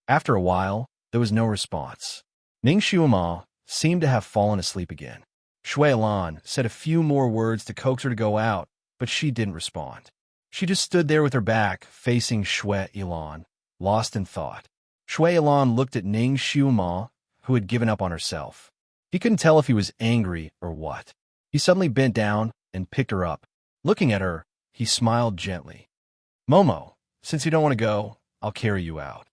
After a while, there was no response. Ning Xiuma seemed to have fallen asleep again. Shui Ilan said a few more words to coax her to go out, but she didn't respond. She just stood there with her back facing Shui Ilan, lost in thought. Shui Ilan looked at Ning Xiuma, who had given up on herself. He couldn't tell if he was angry or what. He suddenly bent down and picked her up. Looking at her, he smiled gently. "Momo, since you don't want to go, I'll carry you out."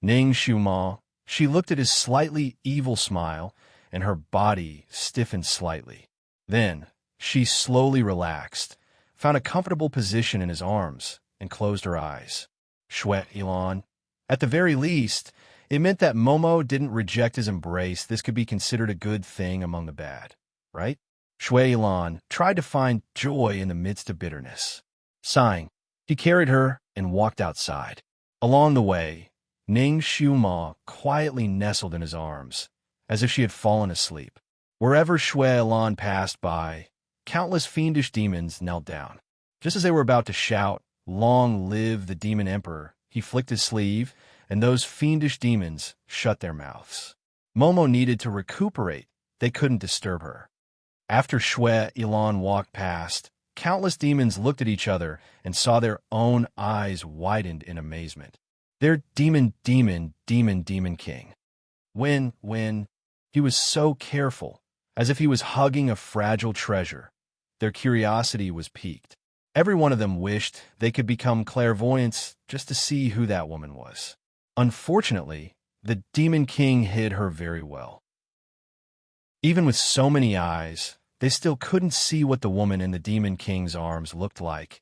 Ning Xiuma, she looked at his slightly evil smile, and her body stiffened slightly. Then, she slowly relaxed, found a comfortable position in his arms, and closed her eyes. Shui Ilan. At the very least, it meant that Momo didn't reject his embrace. This could be considered a good thing among the bad, right? Shui Ilan tried to find joy in the midst of bitterness. Sighing, he carried her and walked outside. Along the way, Ning Xiuma quietly nestled in his arms, as if she had fallen asleep. Wherever Shui Ilan passed by, countless fiendish demons knelt down. Just as they were about to shout, "Long live the demon emperor," he flicked his sleeve, and those fiendish demons shut their mouths. Momo needed to recuperate. They couldn't disturb her. After Shui Ilan walked past, countless demons looked at each other and saw their own eyes widened in amazement. Their demon king. When, he He was so careful, as if he was hugging a fragile treasure. Their curiosity was piqued. Every one of them wished they could become clairvoyants just to see who that woman was. Unfortunately, the Demon King hid her very well. Even with so many eyes, they still couldn't see what the woman in the Demon King's arms looked like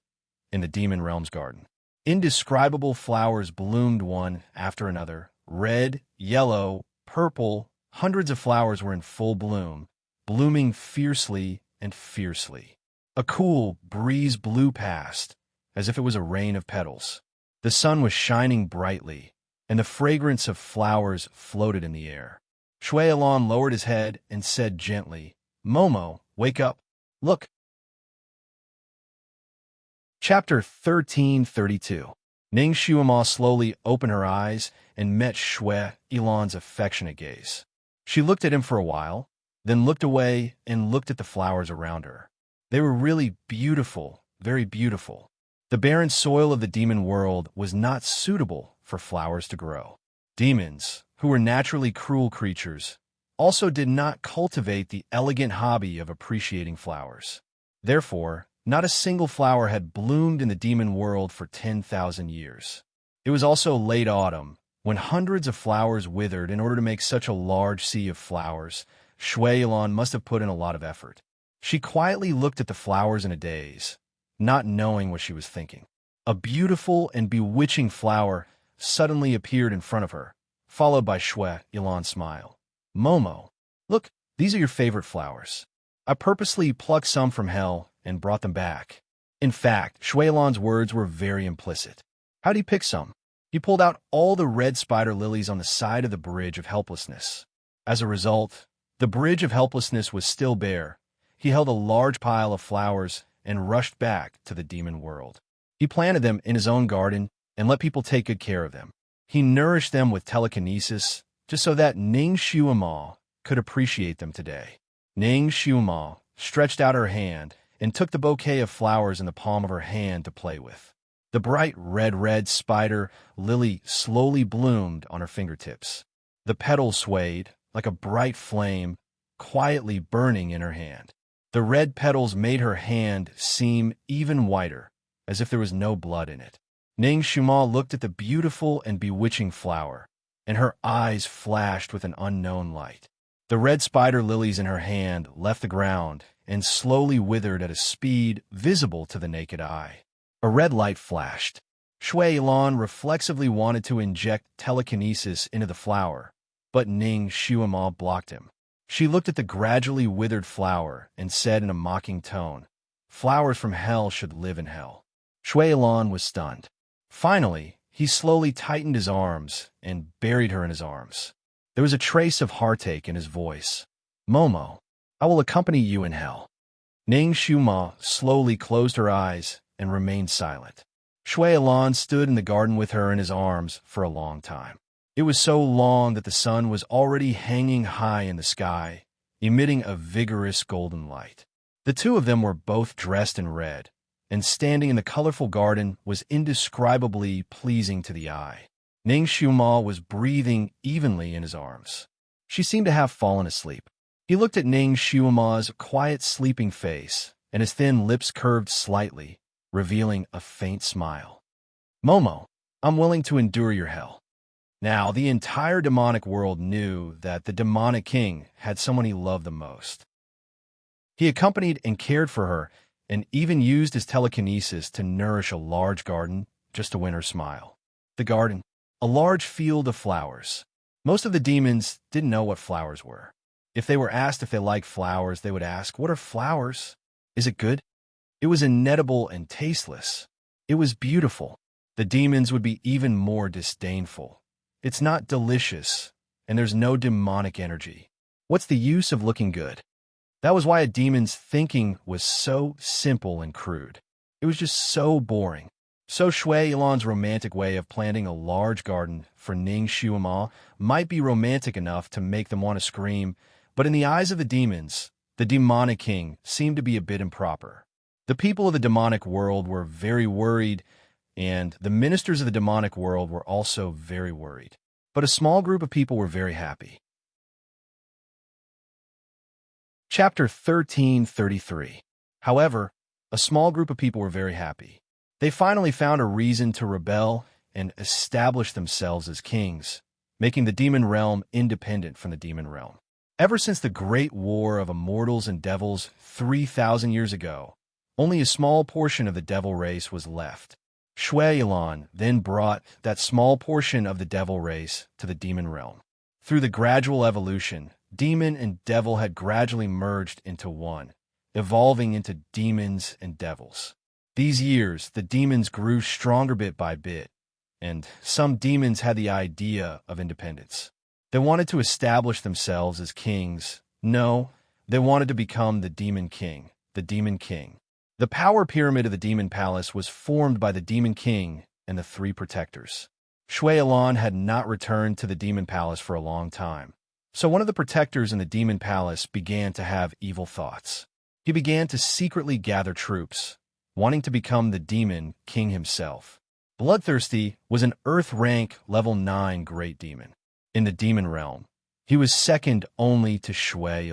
in the Demon Realm's garden. Indescribable flowers bloomed one after another. Red, yellow, purple, hundreds of flowers were in full bloom, blooming fiercely and fiercely. A cool breeze blew past, as if it was a rain of petals. The sun was shining brightly, and the fragrance of flowers floated in the air. Shui Alon lowered his head and said gently, "Momo, wake up. Look." Chapter 1332. Ning Xuema slowly opened her eyes and met Shui Alon's affectionate gaze. She looked at him for a while, then looked away and looked at the flowers around her. They were really beautiful, very beautiful. The barren soil of the demon world was not suitable for flowers to grow. Demons, who were naturally cruel creatures, also did not cultivate the elegant hobby of appreciating flowers. Therefore, not a single flower had bloomed in the demon world for 10,000 years. It was also late autumn, when hundreds of flowers withered. In order to make such a large sea of flowers, Shui Alon must have put in a lot of effort. She quietly looked at the flowers in a daze, not knowing what she was thinking. A beautiful and bewitching flower suddenly appeared in front of her, followed by Shui Alon's smile. "Momo, look, these are your favorite flowers. I purposely plucked some from hell and brought them back." In fact, Shui Alon's words were very implicit. How'd he pick some? He pulled out all the red spider lilies on the side of the Bridge of Helplessness. As a result, the Bridge of Helplessness was still bare. He held a large pile of flowers and rushed back to the demon world. He planted them in his own garden and let people take good care of them. He nourished them with telekinesis, just so that Ning Xuema could appreciate them today. Ning Xuema stretched out her hand and took the bouquet of flowers in the palm of her hand to play with. The bright red spider lily slowly bloomed on her fingertips. The petals swayed like a bright flame, quietly burning in her hand. The red petals made her hand seem even whiter, as if there was no blood in it. Ning Xuema looked at the beautiful and bewitching flower, and her eyes flashed with an unknown light. The red spider lilies in her hand left the ground and slowly withered at a speed visible to the naked eye. A red light flashed. Shui Alon reflexively wanted to inject telekinesis into the flower, but Ning Xuema blocked him. She looked at the gradually withered flower and said in a mocking tone, "Flowers from hell should live in hell." Shui Alon was stunned. Finally, he slowly tightened his arms and buried her in his arms. There was a trace of heartache in his voice. "Momo, I will accompany you in hell." Ning Xuema slowly closed her eyes and remained silent. Shui Alon stood in the garden with her in his arms for a long time. It was so long that the sun was already hanging high in the sky, emitting a vigorous golden light. The two of them were both dressed in red, and standing in the colorful garden was indescribably pleasing to the eye. Ning Xuema was breathing evenly in his arms. She seemed to have fallen asleep. He looked at Ning Xuema's quiet sleeping face, and his thin lips curved slightly, revealing a faint smile. "Momo, I'm willing to endure your hell." Now, the entire demonic world knew that the demonic king had someone he loved the most. He accompanied and cared for her, and even used his telekinesis to nourish a large garden just to win her smile. The garden, a large field of flowers. Most of the demons didn't know what flowers were. If they were asked if they liked flowers, they would ask, "What are flowers? Is it good?" It was inedible and tasteless. It was beautiful. The demons would be even more disdainful. "It's not delicious, and there's no demonic energy. What's the use of looking good?" That was why a demon's thinking was so simple and crude. It was just so boring. So Shui Alon's romantic way of planting a large garden for Ning Xuema might be romantic enough to make them want to scream, but in the eyes of the demons, the demonic king seemed to be a bit improper. The people of the demonic world were very worried, and the ministers of the demonic world were also very worried. But a small group of people were very happy. Chapter 1333. However, a small group of people were very happy. They finally found a reason to rebel and establish themselves as kings, making the demon realm independent from the demon realm. Ever since the great war of immortals and devils 3,000 years ago, only a small portion of the devil race was left. Shui then brought that small portion of the devil race to the demon realm. Through the gradual evolution, demon and devil had gradually merged into one, evolving into demons and devils. These years, the demons grew stronger bit by bit, and some demons had the idea of independence. They wanted to establish themselves as kings. No, they wanted to become the demon king, the demon king. The power pyramid of the demon palace was formed by the demon king and the three protectors. Shui had not returned to the demon palace for a long time, so one of the protectors in the demon palace began to have evil thoughts. He began to secretly gather troops, wanting to become the demon king himself. Bloodthirsty was an Earth rank level 9 great demon. In the demon realm, he was second only to Shui.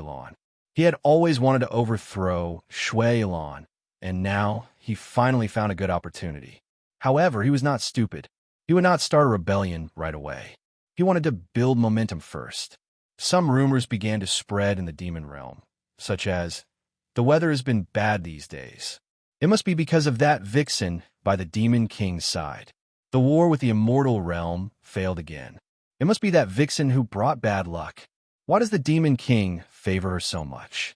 He had always wanted to overthrow Shui, and now he finally found a good opportunity. However, he was not stupid. He would not start a rebellion right away. He wanted to build momentum first. Some rumors began to spread in the demon realm, such as, "The weather has been bad these days. It must be because of that vixen by the demon king's side. The war with the immortal realm failed again. It must be that vixen who brought bad luck. Why does the demon king favor her so much?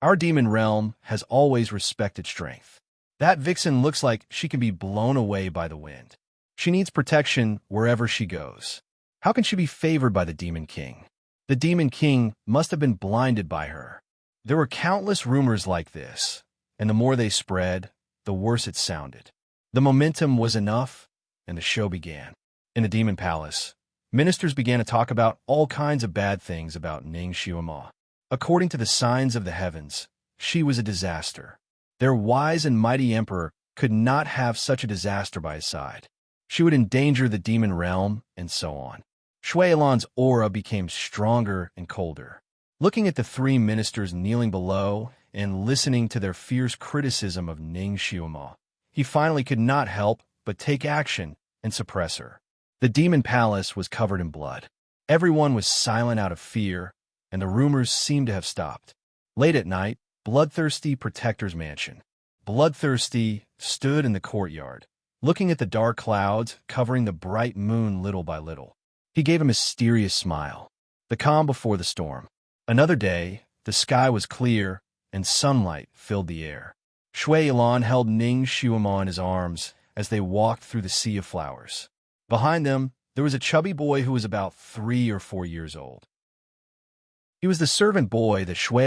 Our demon realm has always respected strength. That vixen looks like she can be blown away by the wind. She needs protection wherever she goes. How can she be favored by the demon king? The demon king must have been blinded by her." There were countless rumors like this, and the more they spread, the worse it sounded. The momentum was enough, and the show began. In the demon palace, ministers began to talk about all kinds of bad things about Ning Xiuma. According to the signs of the heavens, she was a disaster. Their wise and mighty emperor could not have such a disaster by his side. She would endanger the demon realm, and so on. Shui aura became stronger and colder. Looking at the three ministers kneeling below and listening to their fierce criticism of Ning Xiuma, he finally could not help but take action and suppress her. The demon palace was covered in blood. Everyone was silent out of fear, and the rumors seemed to have stopped. Late at night, Bloodthirsty Protector's mansion. Bloodthirsty stood in the courtyard, looking at the dark clouds covering the bright moon little by little. He gave a mysterious smile. The calm before the storm. Another day, the sky was clear, and sunlight filled the air. Shui held Ning Xiuma in his arms as they walked through the sea of flowers. Behind them, there was a chubby boy who was about 3 or 4 years old. He was the servant boy that Shui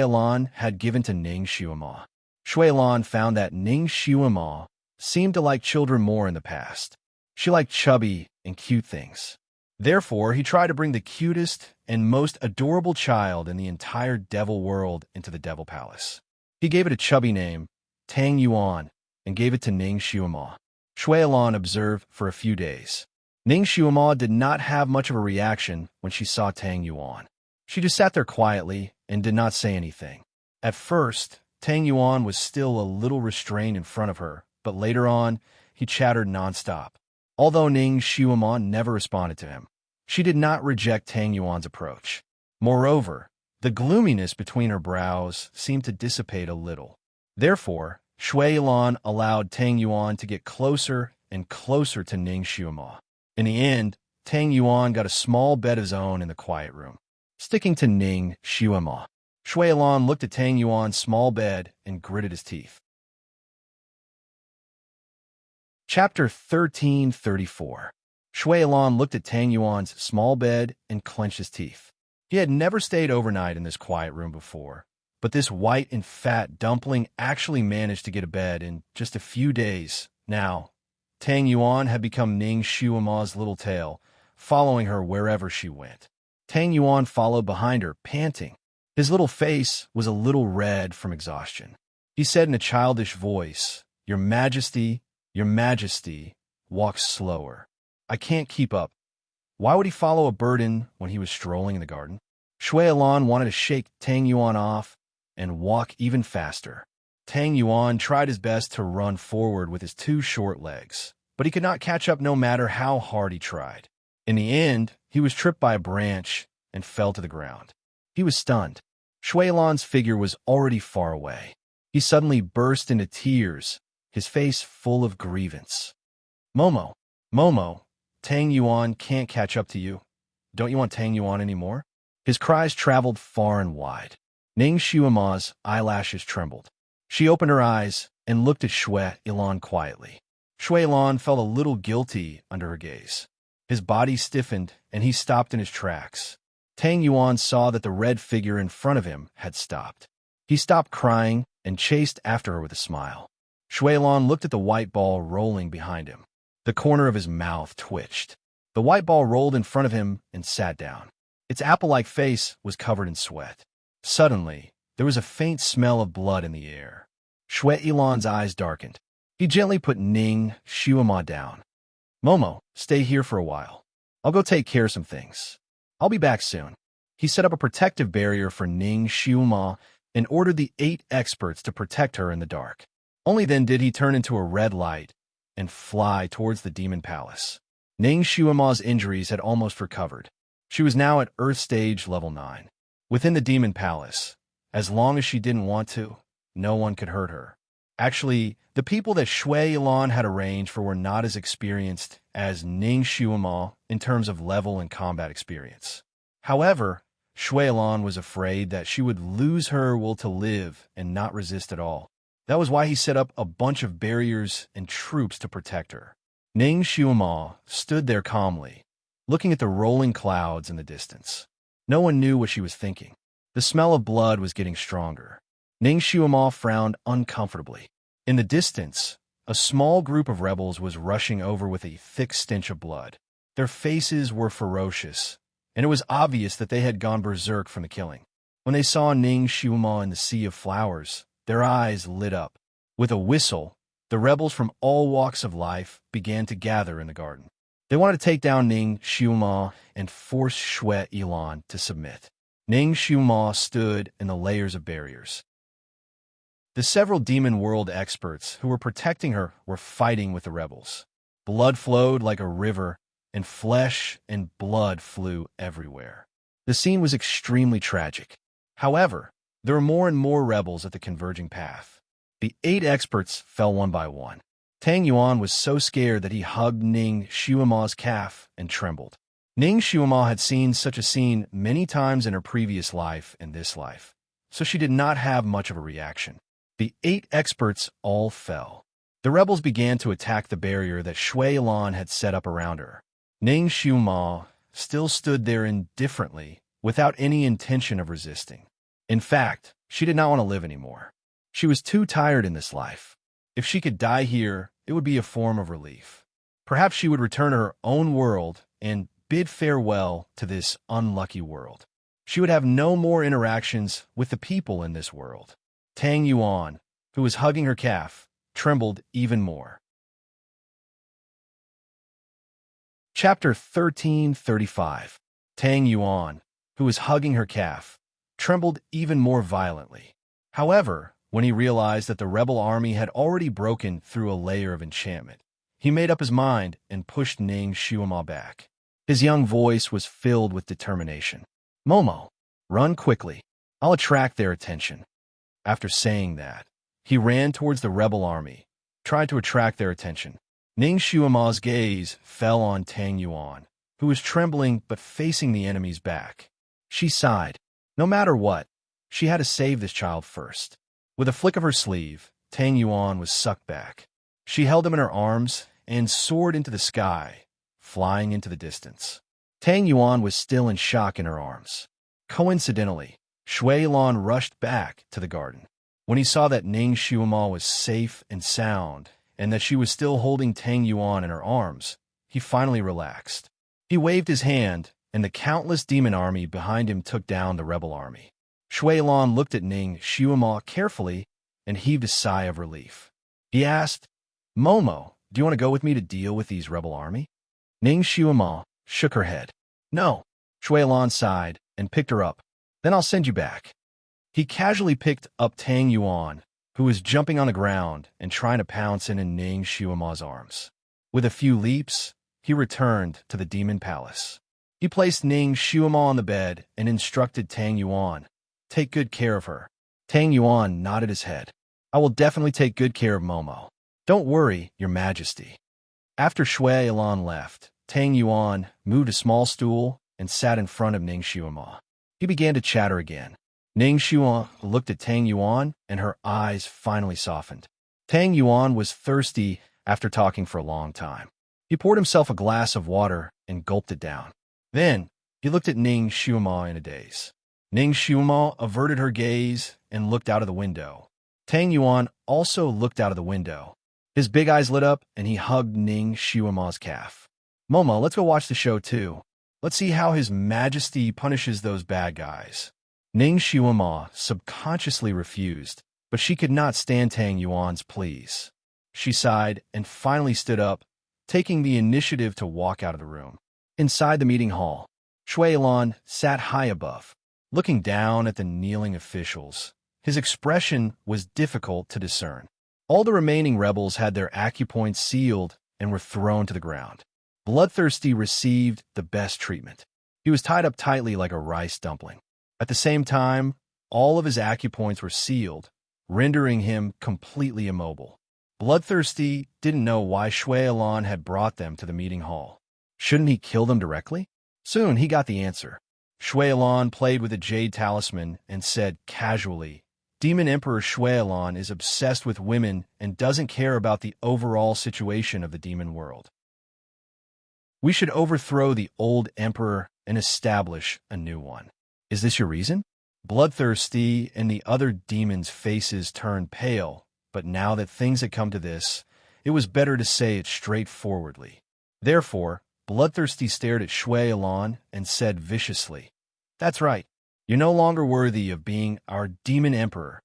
had given to Ning Xiuma. Shui found that Ning Xiuma seemed to like children more in the past. She liked chubby and cute things. Therefore, he tried to bring the cutest and most adorable child in the entire devil world into the devil palace. He gave it a chubby name, Tang Yuan, and gave it to Ning Xiuma. Shui observed for a few days. Ning Xiuma did not have much of a reaction when she saw Tang Yuan. She just sat there quietly and did not say anything. At first, Tang Yuan was still a little restrained in front of her, but later on, he chattered nonstop. Although Ning Xiuma never responded to him, she did not reject Tang Yuan's approach. Moreover, the gloominess between her brows seemed to dissipate a little. Therefore, Shui allowed Tang Yuan to get closer and closer to Ning Xiuma. In the end, Tang Yuan got a small bed of his own in the quiet room. Sticking to Ning Xiuma, Shui looked at Tang Yuan's small bed and gritted his teeth. Chapter 1334. Shui looked at Tang Yuan's small bed and clenched his teeth. He had never stayed overnight in this quiet room before, but this white and fat dumpling actually managed to get a bed in just a few days. Now, Tang Yuan had become Ning Xiuma's little tail, following her wherever she went. Tang Yuan followed behind her, panting. His little face was a little red from exhaustion. He said in a childish voice, Your Majesty, walk slower. I can't keep up. Why would he follow a burden when he was strolling in the garden? Shui wanted to shake Tang Yuan off, and walk even faster. Tang Yuan tried his best to run forward with his two short legs, but he could not catch up no matter how hard he tried. In the end, he was tripped by a branch and fell to the ground. He was stunned. Shui Lan's figure was already far away. He suddenly burst into tears, his face full of grievance. Momo, Momo, Tang Yuan can't catch up to you. Don't you want Tang Yuan anymore? His cries traveled far and wide. Ning Shuima's eyelashes trembled. She opened her eyes and looked at Shui Ilan quietly. Shui Ilan felt a little guilty under her gaze. His body stiffened, and he stopped in his tracks. Tang Yuan saw that the red figure in front of him had stopped. He stopped crying and chased after her with a smile. Shui Ilan looked at the white ball rolling behind him. The corner of his mouth twitched. The white ball rolled in front of him and sat down. Its apple-like face was covered in sweat. Suddenly, there was a faint smell of blood in the air. Shui Ilan's eyes darkened. He gently put Ning Shuima down. Momo, stay here for a while. I'll go take care of some things. I'll be back soon. He set up a protective barrier for Ning Shuima and ordered the 8 experts to protect her in the dark. Only then did he turn into a red light and fly towards the demon palace. Ning Shuima's injuries had almost recovered. She was now at Earth Stage Level 9. Within the demon palace, as long as she didn't want to, no one could hurt her. Actually, the people that Shui Ilan had arranged for were not as experienced as Ning Shuima in terms of level and combat experience. However, Shui Ilan was afraid that she would lose her will to live and not resist at all. That was why he set up a bunch of barriers and troops to protect her. Ning Shuima stood there calmly, looking at the rolling clouds in the distance. No one knew what she was thinking. The smell of blood was getting stronger. Ning Shuima frowned uncomfortably. In the distance, a small group of rebels was rushing over with a thick stench of blood. Their faces were ferocious, and it was obvious that they had gone berserk from the killing. When they saw Ning Shuima in the sea of flowers, their eyes lit up. With a whistle, the rebels from all walks of life began to gather in the garden. They wanted to take down Ning Shuima and force Shui Ilan to submit. Ning Shuima stood in the layers of barriers. The several demon world experts who were protecting her were fighting with the rebels. Blood flowed like a river, and flesh and blood flew everywhere. The scene was extremely tragic. However, there were more and more rebels at the converging path. The 8 experts fell one by one. Tang Yuan was so scared that he hugged Ning Shuima's calf and trembled. Ning Shuima had seen such a scene many times in her previous life and this life, so she did not have much of a reaction. The 8 experts all fell. The rebels began to attack the barrier that Shui Ilan had set up around her. Ning Shuima still stood there indifferently, without any intention of resisting. In fact, she did not want to live anymore. She was too tired in this life. If she could die here, it would be a form of relief. Perhaps she would return to her own world and bid farewell to this unlucky world. She would have no more interactions with the people in this world. Tang Yuan, who was hugging her calf, trembled even more. Chapter 1335. Tang Yuan, who was hugging her calf, trembled even more violently. However, when he realized that the rebel army had already broken through a layer of enchantment, he made up his mind and pushed Ning Shuima back. His young voice was filled with determination. Momo, run quickly. I'll attract their attention. After saying that, he ran towards the rebel army, tried to attract their attention. Ning Shuima's gaze fell on Tang Yuan, who was trembling but facing the enemy's back. She sighed. No matter what, she had to save this child first. With a flick of her sleeve, Tang Yuan was sucked back. She held him in her arms and soared into the sky, flying into the distance. Tang Yuan was still in shock in her arms. Coincidentally, Shui Ilan rushed back to the garden. When he saw that Ning Shuima was safe and sound, and that she was still holding Tang Yuan in her arms, he finally relaxed. He waved his hand, and the countless demon army behind him took down the rebel army. Shui Ilan looked at Ning Shuima carefully and heaved a sigh of relief. He asked, Momo, do you want to go with me to deal with these rebel army? Ning Shuima shook her head. No. Shui Ilan sighed and picked her up. Then I'll send you back. He casually picked up Tang Yuan, who was jumping on the ground and trying to pounce in Ning Shuima's arms. With a few leaps, he returned to the demon palace. He placed Ning Shuima on the bed and instructed Tang Yuan, "Take good care of her." Tang Yuan nodded his head. "I will definitely take good care of Momo. Don't worry, Your Majesty." After Shui Ilan left, Tang Yuan moved a small stool and sat in front of Ning Shuima. He began to chatter again. Ning Shuima looked at Tang Yuan, and her eyes finally softened. Tang Yuan was thirsty after talking for a long time. He poured himself a glass of water and gulped it down. Then, he looked at Ning Shuima in a daze. Ning Shuima averted her gaze and looked out of the window. Tang Yuan also looked out of the window. His big eyes lit up, and he hugged Ning Shuima's calf. "Momo, let's go watch the show too. Let's see how His Majesty punishes those bad guys." Ning Shuima subconsciously refused, but she could not stand Tang Yuan's pleas. She sighed and finally stood up, taking the initiative to walk out of the room. Inside the meeting hall, Shui Ilan sat high above, looking down at the kneeling officials. His expression was difficult to discern. All the remaining rebels had their acupoints sealed and were thrown to the ground. Bloodthirsty received the best treatment. He was tied up tightly like a rice dumpling. At the same time, all of his acupoints were sealed, rendering him completely immobile. Bloodthirsty didn't know why Shui Ilan had brought them to the meeting hall. Shouldn't he kill them directly? Soon he got the answer. Shui Ilan played with a jade talisman and said casually, "Demon Emperor Shui Ilan is obsessed with women and doesn't care about the overall situation of the demon world. We should overthrow the old emperor and establish a new one. Is this your reason?" Bloodthirsty and the other demons' faces turned pale, but now that things had come to this, it was better to say it straightforwardly. Therefore, Bloodthirsty stared at Shui Ilan and said viciously, "That's right. You're no longer worthy of being our demon emperor."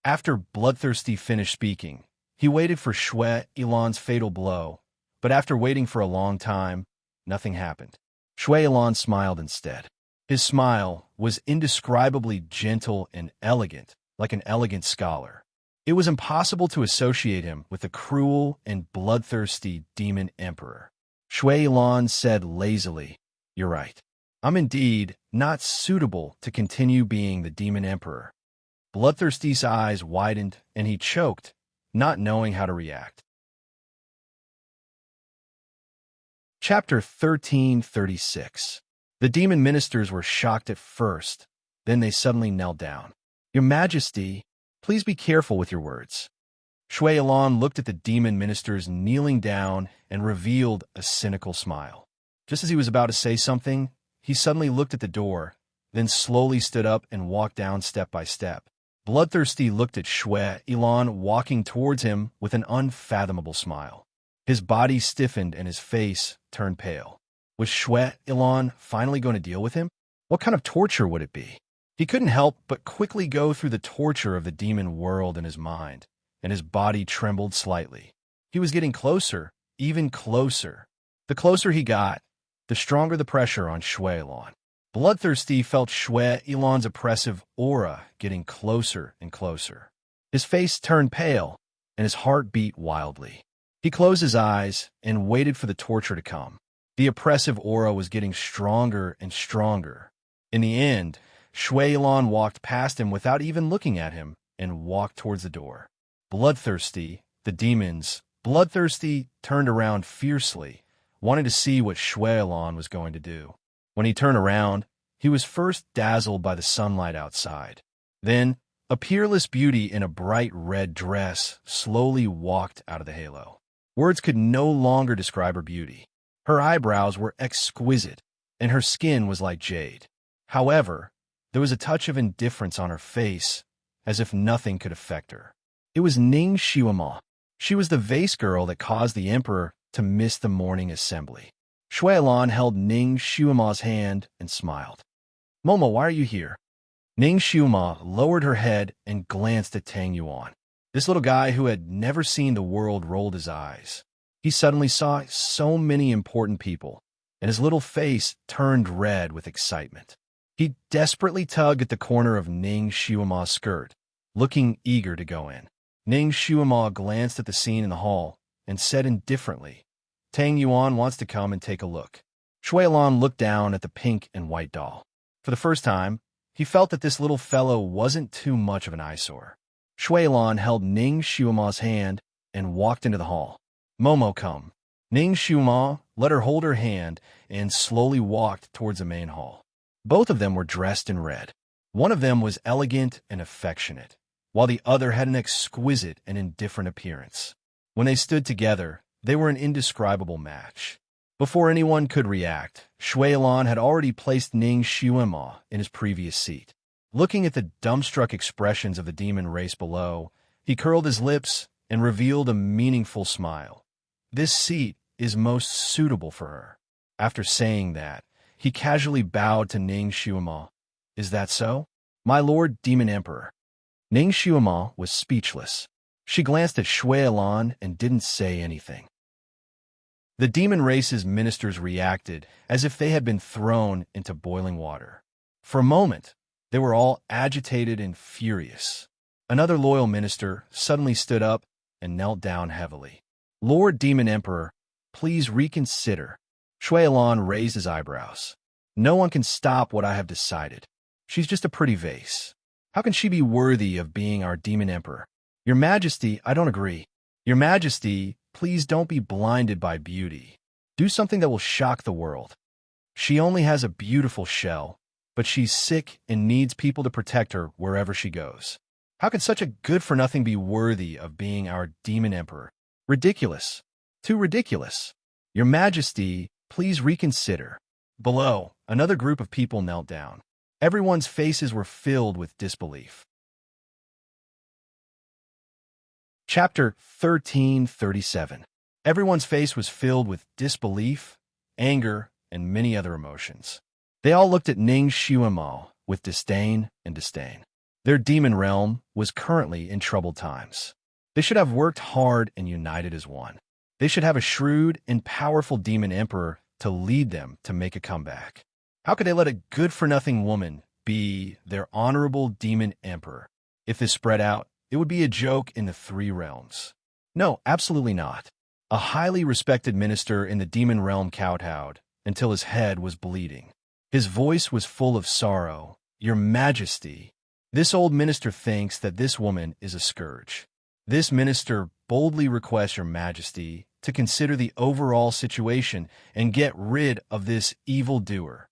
After Bloodthirsty finished speaking, he waited for Shui Ilan's fatal blow, but after waiting for a long time, nothing happened. Shui Ilan smiled instead. His smile was indescribably gentle and elegant, like an elegant scholar. It was impossible to associate him with the cruel and bloodthirsty demon emperor. Shui Ilan said lazily, "You're right. I'm indeed not suitable to continue being the demon emperor." Bloodthirsty's eyes widened, and he choked, not knowing how to react. Chapter 1336. The demon ministers were shocked at first, then they suddenly knelt down. "Your Majesty, please be careful with your words." Shui Ilan looked at the demon ministers kneeling down and revealed a cynical smile. Just as he was about to say something, he suddenly looked at the door, then slowly stood up and walked down step by step. Bloodthirsty looked at Shui Ilan walking towards him with an unfathomable smile. His body stiffened and his face turned pale. Was Shui Ilan finally going to deal with him? What kind of torture would it be? He couldn't help but quickly go through the torture of the demon world in his mind, and his body trembled slightly. He was getting closer, even closer. The closer he got, the stronger the pressure on Shui Ilan. Bloodthirsty felt Shui Ilan's oppressive aura getting closer and closer. His face turned pale, and his heart beat wildly. He closed his eyes and waited for the torture to come. The oppressive aura was getting stronger and stronger. In the end, Shui Ilan walked past him without even looking at him and walked towards the door. Bloodthirsty, the demons, Bloodthirsty turned around fiercely, wanting to see what Shui Ilan was going to do. When he turned around, he was first dazzled by the sunlight outside. Then, a peerless beauty in a bright red dress slowly walked out of the halo. Words could no longer describe her beauty. Her eyebrows were exquisite, and her skin was like jade. However, there was a touch of indifference on her face, as if nothing could affect her. It was Ning Shuima. She was the vase girl that caused the emperor to miss the morning assembly. Shui Ilan held Ning Shuima's hand and smiled. "Momo, why are you here?" Ning Shuima lowered her head and glanced at Tang Yuan. This little guy who had never seen the world rolled his eyes. He suddenly saw so many important people, and his little face turned red with excitement. He desperately tugged at the corner of Ning Shuima's skirt, looking eager to go in. Ning Shuima glanced at the scene in the hall and said indifferently, "Tang Yuan wants to come and take a look." Shuilan looked down at the pink and white doll. For the first time, he felt that this little fellow wasn't too much of an eyesore. Shuilan held Ning Shuima's hand and walked into the hall. "Momo, come." Ning Shuima let her hold her hand and slowly walked towards the main hall. Both of them were dressed in red. One of them was elegant and affectionate, while the other had an exquisite and indifferent appearance. When they stood together, they were an indescribable match. Before anyone could react, Shuilan had already placed Ning Shuima in his previous seat. Looking at the dumbstruck expressions of the demon race below, he curled his lips and revealed a meaningful smile. This seat is most suitable for her. After saying that, he casually bowed to Ning Shuima. "Is that so, my Lord Demon Emperor?" Ning Shuima was speechless. She glanced at Shuilan and didn't say anything. The demon race's ministers reacted as if they had been thrown into boiling water. For a moment, they were all agitated and furious. Another loyal minister suddenly stood up and knelt down heavily. "Lord Demon Emperor, please reconsider." Shuilan raised his eyebrows. "No one can stop what I have decided. She's just a pretty vase. How can she be worthy of being our Demon Emperor? Your Majesty, I don't agree. Your Majesty, please don't be blinded by beauty. Do something that will shock the world. She only has a beautiful shell, but she's sick and needs people to protect her wherever she goes. How can such a good-for-nothing be worthy of being our Demon Emperor? Ridiculous. Too ridiculous. Your Majesty, please reconsider." Below, another group of people knelt down. Everyone's faces were filled with disbelief. Chapter 1337. Everyone's face was filled with disbelief, anger, and many other emotions. They all looked at Ning Shuima with disdain and disdain. Their demon realm was currently in troubled times. They should have worked hard and united as one. They should have a shrewd and powerful demon emperor to lead them to make a comeback. How could they let a good-for-nothing woman be their honorable demon emperor? If this spread out, it would be a joke in the three realms. No, absolutely not. A highly respected minister in the demon realm kowtowed until his head was bleeding. His voice was full of sorrow. "Your Majesty, this old minister thinks that this woman is a scourge. This minister boldly requests Your Majesty to consider the overall situation and get rid of this evildoer.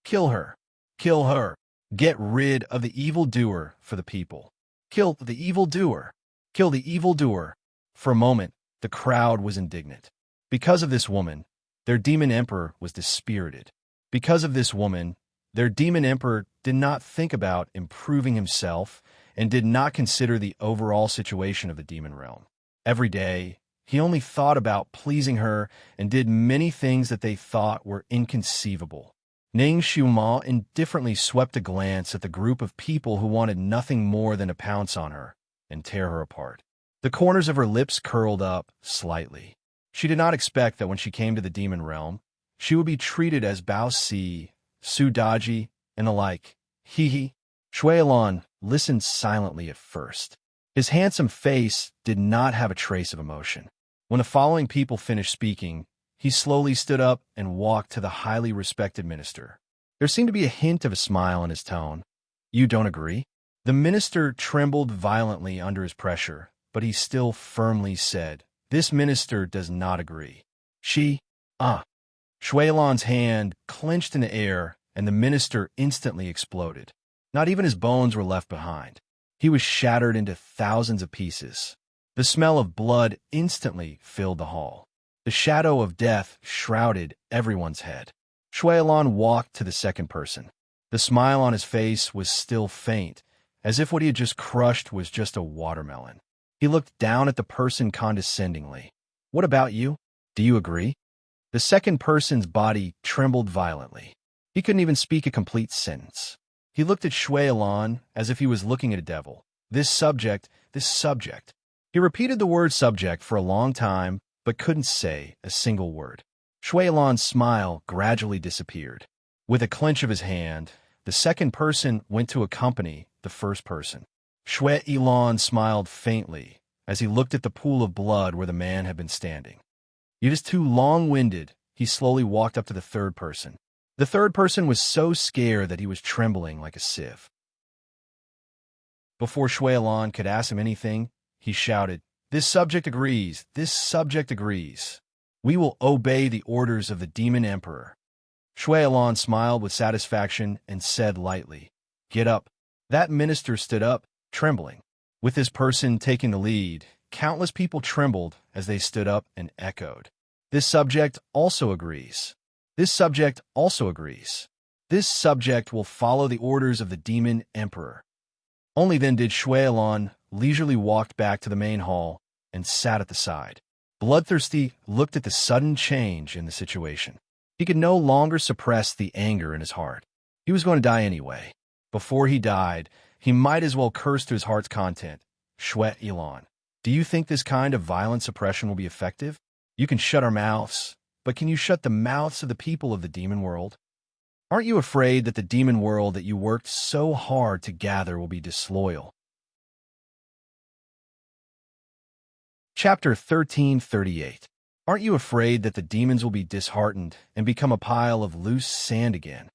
Kill her. Kill her. Get rid of the evildoer for the people. Kill the evildoer. Kill the evildoer." For a moment, the crowd was indignant. Because of this woman, their demon emperor was dispirited. Because of this woman, their demon emperor did not think about improving himself and did not consider the overall situation of the demon realm. Every day, he only thought about pleasing her and did many things that they thought were inconceivable. Ning Shuima indifferently swept a glance at the group of people who wanted nothing more than to pounce on her and tear her apart. The corners of her lips curled up slightly. She did not expect that when she came to the demon realm, she would be treated as Bao Si, Su Daji, and the like. Hee. Shuilan listened silently at first. His handsome face did not have a trace of emotion. When the following people finished speaking, he slowly stood up and walked to the highly respected minister. There seemed to be a hint of a smile in his tone. "You don't agree?" The minister trembled violently under his pressure, but he still firmly said, "This minister does not agree." Shuilan's hand clenched in the air, and the minister instantly exploded. Not even his bones were left behind. He was shattered into thousands of pieces. The smell of blood instantly filled the hall. The shadow of death shrouded everyone's head. Shuilan walked to the second person. The smile on his face was still faint, as if what he had just crushed was just a watermelon. He looked down at the person condescendingly. "What about you? Do you agree?" The second person's body trembled violently. He couldn't even speak a complete sentence. He looked at Shuilan as if he was looking at a devil. This subject. He repeated the word subject for a long time, but couldn't say a single word. Shuilan's smile gradually disappeared. With a clench of his hand, The second person went to accompany the first person. Shui Ilan smiled faintly as he looked at the pool of blood where the man had been standing. It is too long-winded. He slowly walked up to the third person. The third person was so scared that he was trembling like a sieve. Before Shui Ilan could ask him anything, he shouted, "This subject agrees. This subject agrees. We will obey the orders of the Demon Emperor." Shui Ilan smiled with satisfaction and said lightly, "Get up." That minister stood up, trembling. With this person taking the lead, countless people trembled as they stood up and echoed, "This subject also agrees. This subject also agrees. This subject will follow the orders of the Demon Emperor." Only then did Shui Ilan leisurely walk back to the main hall and sat at the side. Bloodthirsty looked at the sudden change in the situation. He could no longer suppress the anger in his heart. He was going to die anyway. Before he died, he might as well curse to his heart's content. "Shui Ilan, do you think this kind of violent suppression will be effective? You can shut our mouths, but can you shut the mouths of the people of the demon world? Aren't you afraid that the demon world that you worked so hard to gather will be disloyal?" Chapter 1338. Aren't you afraid that the demons will be disheartened and become a pile of loose sand again?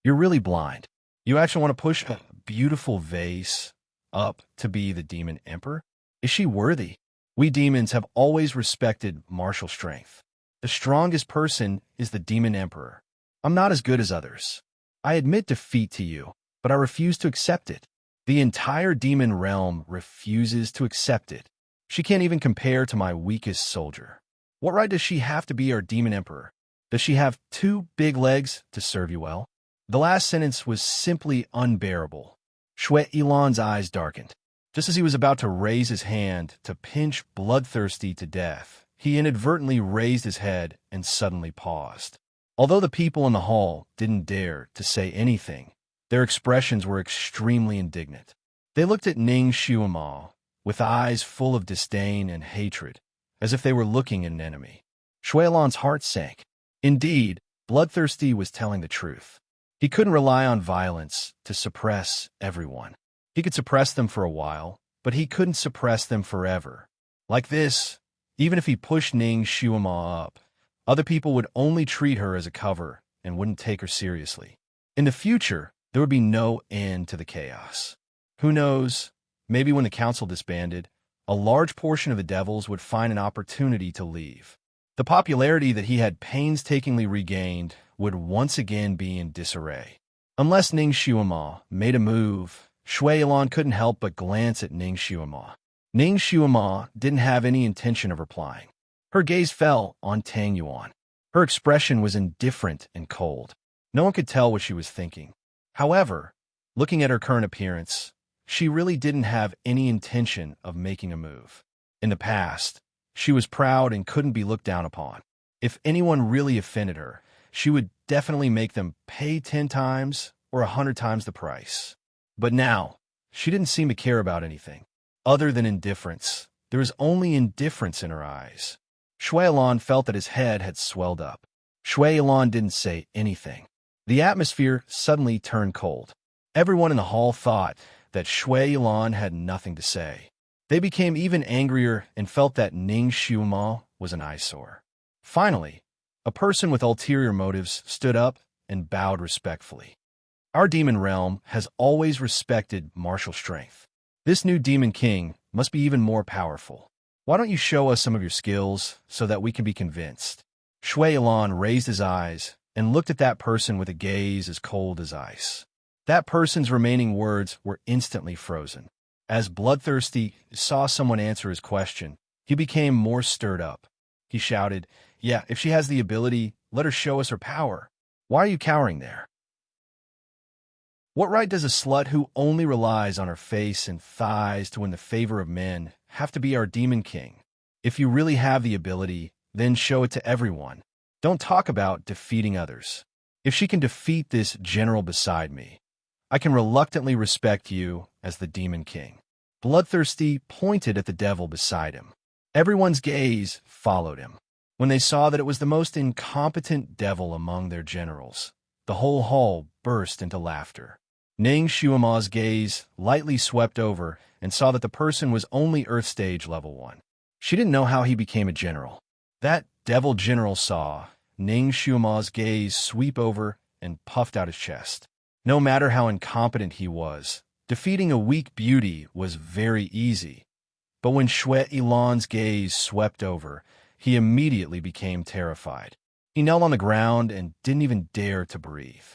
You're really blind. You actually want to push a beautiful vase up to be the demon emperor? Is she worthy? We demons have always respected martial strength. The strongest person is the demon emperor. I'm not as good as others. I admit defeat to you, but I refuse to accept it. The entire demon realm refuses to accept it. She can't even compare to my weakest soldier. What right does she have to be our demon emperor? Does she have 2 big legs to serve you well? The last sentence was simply unbearable. Shui Ilan's eyes darkened. Just as he was about to raise his hand to pinch Bloodthirsty to death, he inadvertently raised his head and suddenly paused. Although the people in the hall didn't dare to say anything, their expressions were extremely indignant. They looked at Ning Xuema with eyes full of disdain and hatred, as if they were looking at an enemy. Shui Ilan's heart sank. Indeed, Bloodthirsty was telling the truth. He couldn't rely on violence to suppress everyone. He could suppress them for a while, but he couldn't suppress them forever. Like this, even if he pushed Ning Xuema up, other people would only treat her as a cover and wouldn't take her seriously. In the future, there would be no end to the chaos. Who knows, maybe when the council disbanded, a large portion of the devils would find an opportunity to leave. The popularity that he had painstakingly regained would once again be in disarray. Unless Ning Xuema made a move, Shui Ilan couldn't help but glance at Ning Xuema. Ning Xuema didn't have any intention of replying. Her gaze fell on Tang Yuan. Her expression was indifferent and cold. No one could tell what she was thinking. However, looking at her current appearance, she really didn't have any intention of making a move. In the past, she was proud and couldn't be looked down upon. If anyone really offended her, she would definitely make them pay 10 times or 100 times the price. But now, she didn't seem to care about anything. Other than indifference, there was only indifference in her eyes. Shui Ilan felt that his head had swelled up. Shui Ilan didn't say anything. The atmosphere suddenly turned cold. Everyone in the hall thought that Shui Ilan had nothing to say. They became even angrier and felt that Ning Xuema was an eyesore. Finally, a person with ulterior motives stood up and bowed respectfully. Our demon realm has always respected martial strength. This new demon king must be even more powerful. Why don't you show us some of your skills so that we can be convinced? Shui Ilan raised his eyes and looked at that person with a gaze as cold as ice. That person's remaining words were instantly frozen. As Bloodthirsty saw someone answer his question, he became more stirred up. He shouted, "Yeah, if she has the ability, let her show us her power. Why are you cowering there? What right does a slut who only relies on her face and thighs to win the favor of men have to be our demon king? If you really have the ability, then show it to everyone. Don't talk about defeating others. If she can defeat this general beside me, I can reluctantly respect you as the demon king." Bloodthirsty pointed at the devil beside him. Everyone's gaze followed him. When they saw that it was the most incompetent devil among their generals, the whole hall burst into laughter. Ning Shuama's gaze lightly swept over and saw that the person was only Earth Stage Level 1. She didn't know how he became a general. That devil general saw Ning Shuama's gaze sweep over and puffed out his chest. No matter how incompetent he was, defeating a weak beauty was very easy. But when Shui Ilan's gaze swept over, he immediately became terrified. He knelt on the ground and didn't even dare to breathe.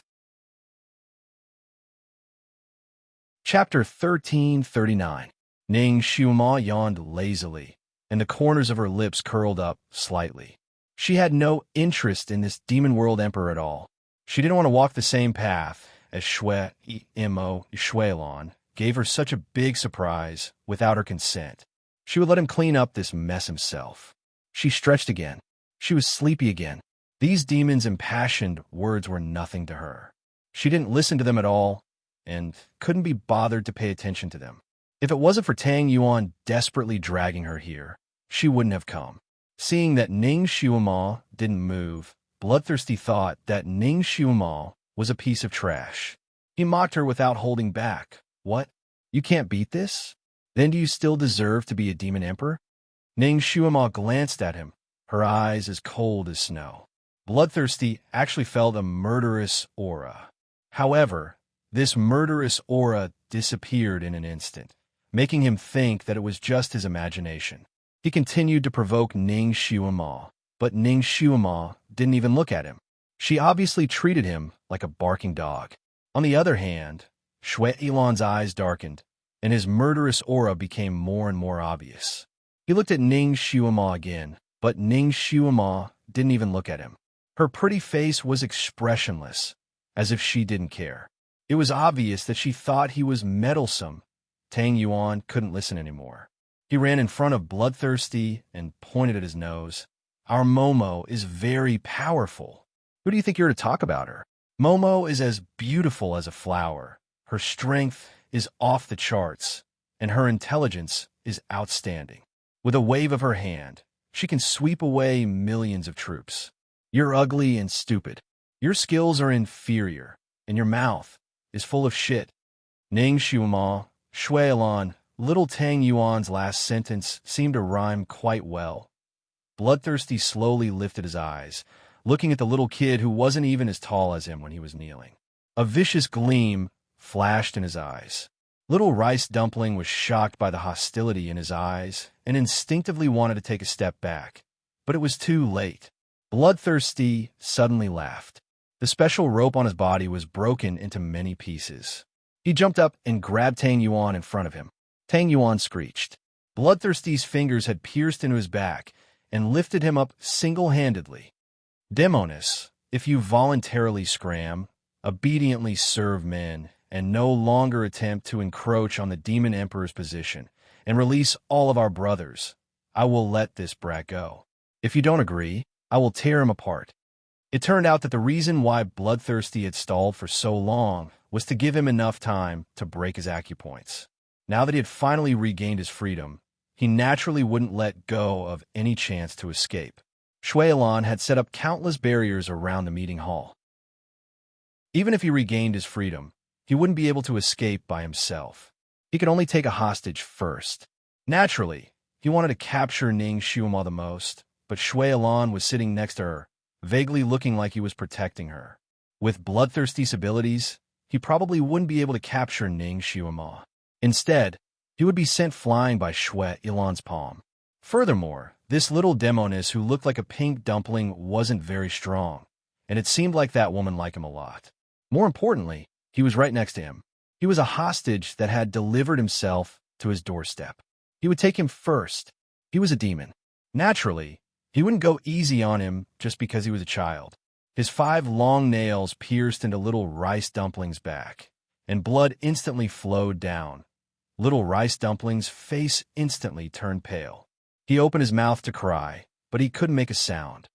Chapter 1339. Ning Shuama yawned lazily, and the corners of her lips curled up slightly. She had no interest in this demon world emperor at all. She didn't want to walk the same path as Shui Ilan gave her such a big surprise without her consent. She would let him clean up this mess himself. She stretched again. She was sleepy again. These demons' impassioned words were nothing to her. She didn't listen to them at all and couldn't be bothered to pay attention to them. If it wasn't for Tang Yuan desperately dragging her here, she wouldn't have come. Seeing that Ning Shuama didn't move, Bloodthirsty thought that Ning Shuama was a piece of trash. He mocked her without holding back. What? You can't beat this? Then do you still deserve to be a demon emperor? Ning Shuama glanced at him, her eyes as cold as snow. Bloodthirsty actually felt a murderous aura. However, this murderous aura disappeared in an instant, making him think that it was just his imagination. He continued to provoke Ning Shuama, but Ning Shuama didn't even look at him. She obviously treated him like a barking dog. On the other hand, Shui Ilan's eyes darkened, and his murderous aura became more and more obvious. He looked at Ning Shuama again, but Ning Shuama didn't even look at him. Her pretty face was expressionless, as if she didn't care. It was obvious that she thought he was meddlesome. Tang Yuan couldn't listen anymore. He ran in front of Bloodthirsty and pointed at his nose. Our Momo is very powerful. Who do you think you're to talk about her? Momo is as beautiful as a flower. Her strength is off the charts, and her intelligence is outstanding. With a wave of her hand, she can sweep away millions of troops. You're ugly and stupid. Your skills are inferior, and your mouth is full of shit. Ning Shuama, Shui Ilan, little Tang Yuan's last sentence seemed to rhyme quite well. Bloodthirsty slowly lifted his eyes, looking at the little kid who wasn't even as tall as him when he was kneeling. A vicious gleam flashed in his eyes. Little Rice Dumpling was shocked by the hostility in his eyes and instinctively wanted to take a step back, but it was too late. Bloodthirsty suddenly laughed. The special rope on his body was broken into many pieces. He jumped up and grabbed Tang Yuan in front of him. Tang Yuan screeched. Bloodthirsty's fingers had pierced into his back and lifted him up single-handedly. Demonis, if you voluntarily scram, obediently serve men, and no longer attempt to encroach on the Demon Emperor's position, and release all of our brothers, I will let this brat go. If you don't agree, I will tear him apart. It turned out that the reason why Bloodthirsty had stalled for so long was to give him enough time to break his acupoints. Now that he had finally regained his freedom, he naturally wouldn't let go of any chance to escape. Shui Ilan had set up countless barriers around the meeting hall. Even if he regained his freedom, he wouldn't be able to escape by himself. He could only take a hostage first. Naturally, he wanted to capture Ning Shuama the most, but Shui Ilan was sitting next to her, vaguely looking like he was protecting her. With Bloodthirsty's abilities, he probably wouldn't be able to capture Ning Shuama. Instead, he would be sent flying by Shui Ilan's palm. Furthermore, this little demonis who looked like a pink dumpling wasn't very strong, and it seemed like that woman liked him a lot. More importantly, he was right next to him. He was a hostage that had delivered himself to his doorstep. He would take him first. He was a demon. Naturally, he wouldn't go easy on him just because he was a child. His 5 long nails pierced into little Rice Dumpling's back, and blood instantly flowed down. Little Rice Dumpling's face instantly turned pale. He opened his mouth to cry, but he couldn't make a sound.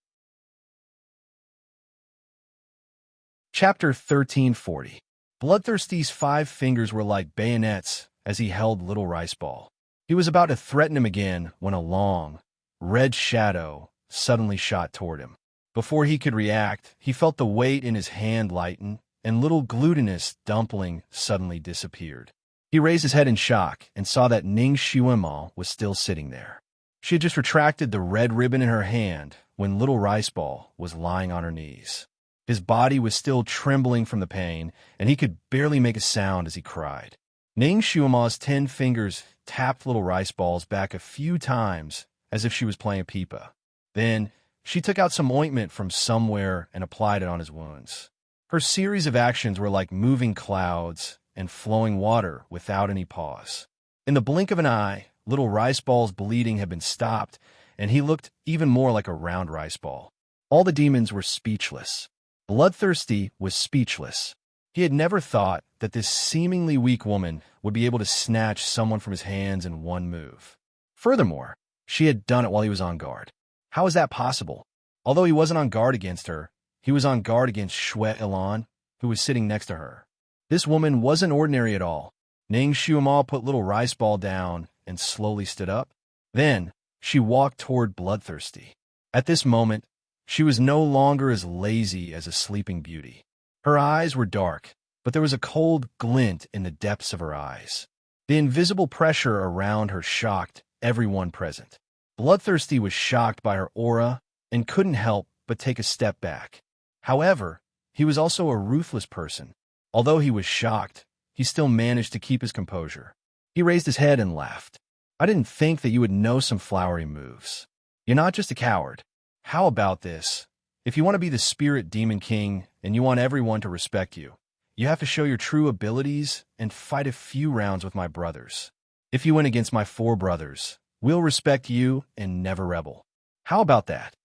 Chapter 1340. Bloodthirsty's 5 fingers were like bayonets as he held Little Rice Ball. He was about to threaten him again when a long, red shadow suddenly shot toward him. Before he could react, he felt the weight in his hand lighten, and little glutinous dumpling suddenly disappeared. He raised his head in shock and saw that Ning Xuema was still sitting there. She had just retracted the red ribbon in her hand when little rice ball was lying on her knees. His body was still trembling from the pain, and he could barely make a sound as he cried. Ning Xuema's 10 fingers tapped little rice balls back a few times as if she was playing a pipa. Then she took out some ointment from somewhere and applied it on his wounds. Her series of actions were like moving clouds and flowing water without any pause. In the blink of an eye, little rice ball's bleeding had been stopped, and he looked even more like a round rice ball. All the demons were speechless. Bloodthirsty was speechless. He had never thought that this seemingly weak woman would be able to snatch someone from his hands in one move. Furthermore, she had done it while he was on guard. How was that possible? Although he wasn't on guard against her, he was on guard against Shui Ilan, who was sitting next to her. This woman wasn't ordinary at all. Ning Xuema put little rice ball down and slowly stood up. Then she walked toward Bloodthirsty. At this moment, she was no longer as lazy as a sleeping beauty. Her eyes were dark, but there was a cold glint in the depths of her eyes. The invisible pressure around her shocked everyone present. Bloodthirsty was shocked by her aura and couldn't help but take a step back. However, he was also a ruthless person. Although he was shocked, he still managed to keep his composure. He raised his head and laughed. I didn't think that you would know some flowery moves. You're not just a coward. How about this? If you want to be the spirit demon king and you want everyone to respect you, you have to show your true abilities and fight a few rounds with my brothers. If you win against my 4 brothers, we'll respect you and never rebel. How about that?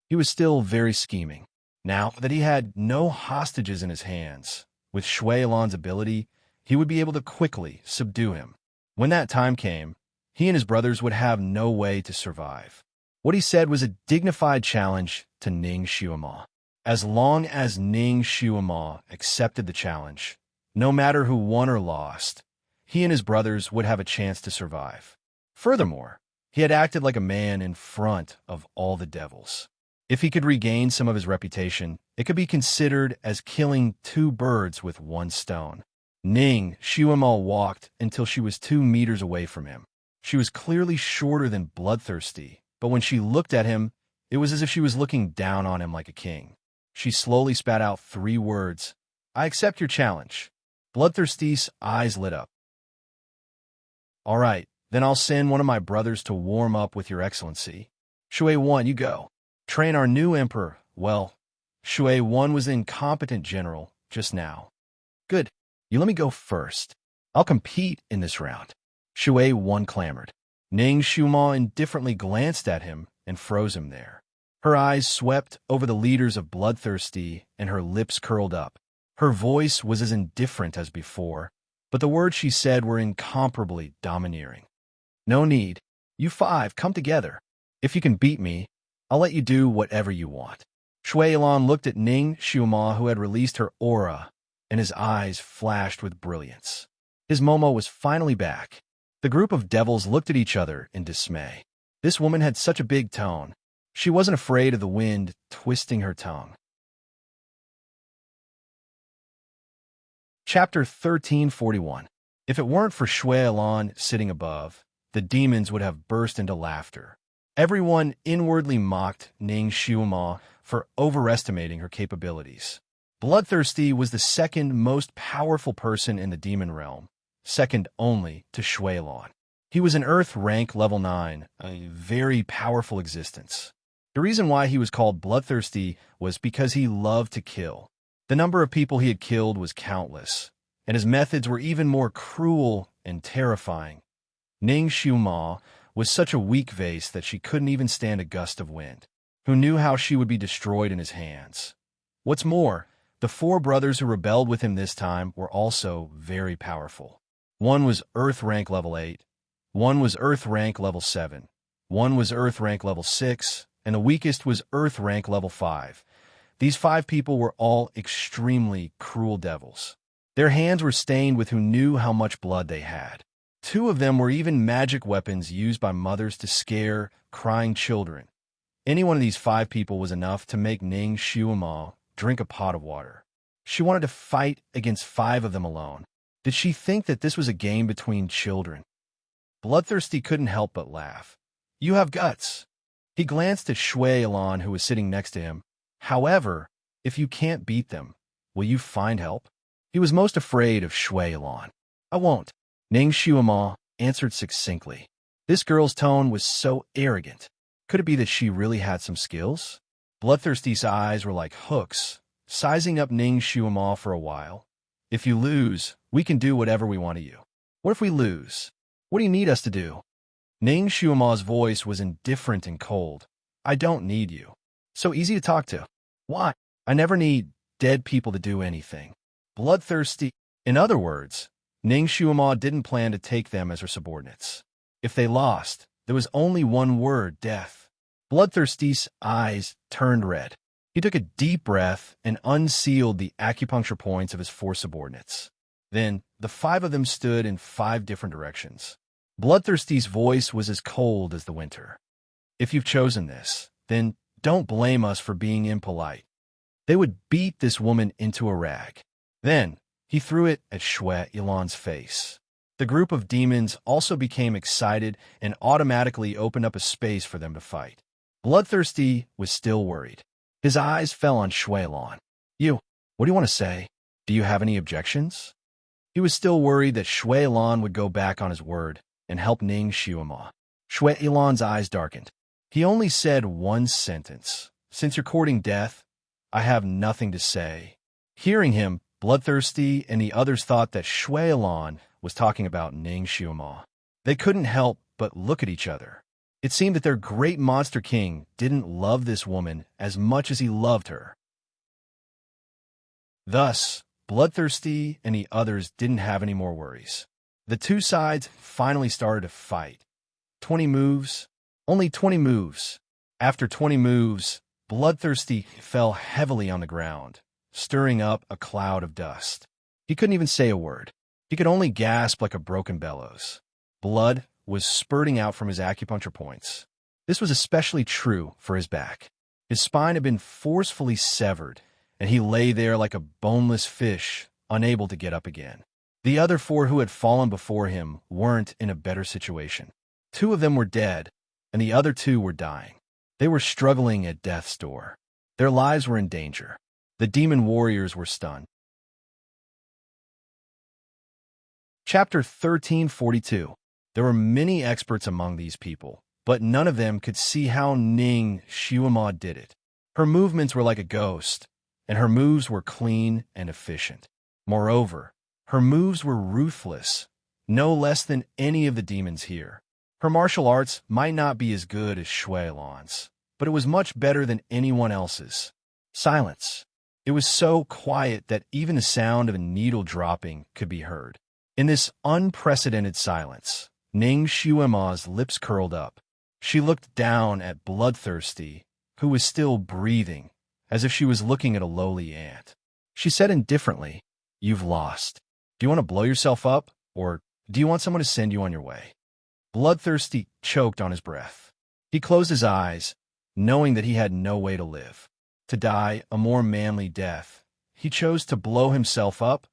He was still very scheming. Now that he had no hostages in his hands, with Shui Ilan's ability, he would be able to quickly subdue him. When that time came, he and his brothers would have no way to survive. What he said was a dignified challenge to Ning Xuema. As long as Ning Xuema accepted the challenge, no matter who won or lost, he and his brothers would have a chance to survive. Furthermore, he had acted like a man in front of all the devils. If he could regain some of his reputation, it could be considered as killing 2 birds with 1 stone. Ning Xuema walked until she was 2 meters away from him. She was clearly shorter than Bloodthirsty, but when she looked at him, it was as if she was looking down on him like a king. She slowly spat out 3 words. I accept your challenge. Bloodthirsty's eyes lit up. All right, then I'll send one of my brothers to warm up with your excellency. Shui 1, you go. Train our new emperor. Well, Shui 1 was the incompetent general just now. Good. You let me go first. I'll compete in this round. Shui 1 clamored. Ning Xuema indifferently glanced at him and froze him there. Her eyes swept over the leaders of Bloodthirsty and her lips curled up. Her voice was as indifferent as before, but the words she said were incomparably domineering. No need. You 5, come together. If you can beat me, I'll let you do whatever you want. Shui Ilan looked at Ning Xuema, who had released her aura, and his eyes flashed with brilliance. His Momo was finally back. The group of devils looked at each other in dismay. This woman had such a big tone. She wasn't afraid of the wind twisting her tongue. Chapter 1341. If it weren't for Shui Ilan sitting above, the demons would have burst into laughter. Everyone inwardly mocked Ning Xuema for overestimating her capabilities. Bloodthirsty was the second most powerful person in the demon realm, second only to Shui Ilan. He was an Earth rank level 9, a very powerful existence. The reason why he was called Bloodthirsty was because he loved to kill. The number of people he had killed was countless, and his methods were even more cruel and terrifying. Ning Xuema was such a weak vase that she couldn't even stand a gust of wind. Who knew how she would be destroyed in his hands? What's more, the 4 brothers who rebelled with him this time were also very powerful. One was Earth rank level 8, one was Earth rank level 7, one was Earth rank level 6, and the weakest was Earth rank level 5. These 5 people were all extremely cruel devils. Their hands were stained with who knew how much blood they had. 2 of them were even magic weapons used by mothers to scare crying children. Any one of these 5 people was enough to make Ning Xuema drink a pot of water. She wanted to fight against 5 of them alone. Did she think that this was a game between children? Bloodthirsty couldn't help but laugh. You have guts. He glanced at Shui Ilan, who was sitting next to him. However, if you can't beat them, will you find help? He was most afraid of Shui Ilan. I won't, Ning Shuama answered succinctly. This girl's tone was so arrogant. Could it be that she really had some skills? Bloodthirsty's eyes were like hooks, sizing up Ning Shuama for a while. If you lose, we can do whatever we want to you. What if we lose? What do you need us to do? Ning Shuama's voice was indifferent and cold. I don't need you. So easy to talk to. Why? I never need dead people to do anything. Bloodthirsty. In other words, Ning Shuama didn't plan to take them as her subordinates. If they lost, there was only one word, death. Bloodthirsty's eyes turned red. He took a deep breath and unsealed the acupuncture points of his 4 subordinates. Then, the 5 of them stood in 5 different directions. Bloodthirsty's voice was as cold as the winter. If you've chosen this, then don't blame us for being impolite. They would beat this woman into a rag. Then, he threw it at Shui Ilan's face. The group of demons also became excited and automatically opened up a space for them to fight. Bloodthirsty was still worried. His eyes fell on Shui Ilan. What do you want to say? Do you have any objections? He was still worried that Shui Ilan would go back on his word and help Ning Shuama. Shui Ilan's eyes darkened. He only said one sentence. Since you're courting death, I have nothing to say. Hearing him, Bloodthirsty and the others thought that Shui Ilan was talking about Ning Shuama. They couldn't help but look at each other. It seemed that their great monster king didn't love this woman as much as he loved her. Thus, Bloodthirsty and the others didn't have any more worries. The 2 sides finally started to fight. 20 moves, only 20 moves. After 20 moves, Bloodthirsty fell heavily on the ground, stirring up a cloud of dust. He couldn't even say a word. He could only gasp like a broken bellows. Blood was spurting out from his acupuncture points. This was especially true for his back. His spine had been forcefully severed, and he lay there like a boneless fish, unable to get up again. The other 4 who had fallen before him weren't in a better situation. 2 of them were dead, and the other 2 were dying. They were struggling at death's door. Their lives were in danger. The demon warriors were stunned. Chapter 1342. There were many experts among these people, but none of them could see how Ning Shuama did it. Her movements were like a ghost, and her moves were clean and efficient. Moreover, her moves were ruthless, no less than any of the demons here. Her martial arts might not be as good as Shui Ilan's, but it was much better than anyone else's. Silence. It was so quiet that even the sound of a needle dropping could be heard. In this unprecedented silence, Ning Shuama's lips curled up. She looked down at Bloodthirsty, who was still breathing, as if she was looking at a lowly ant. She said indifferently, "You've lost. Do you want to blow yourself up, or do you want someone to send you on your way?" Bloodthirsty choked on his breath. He closed his eyes, knowing that he had no way to live. To die a more manly death, he chose to blow himself up.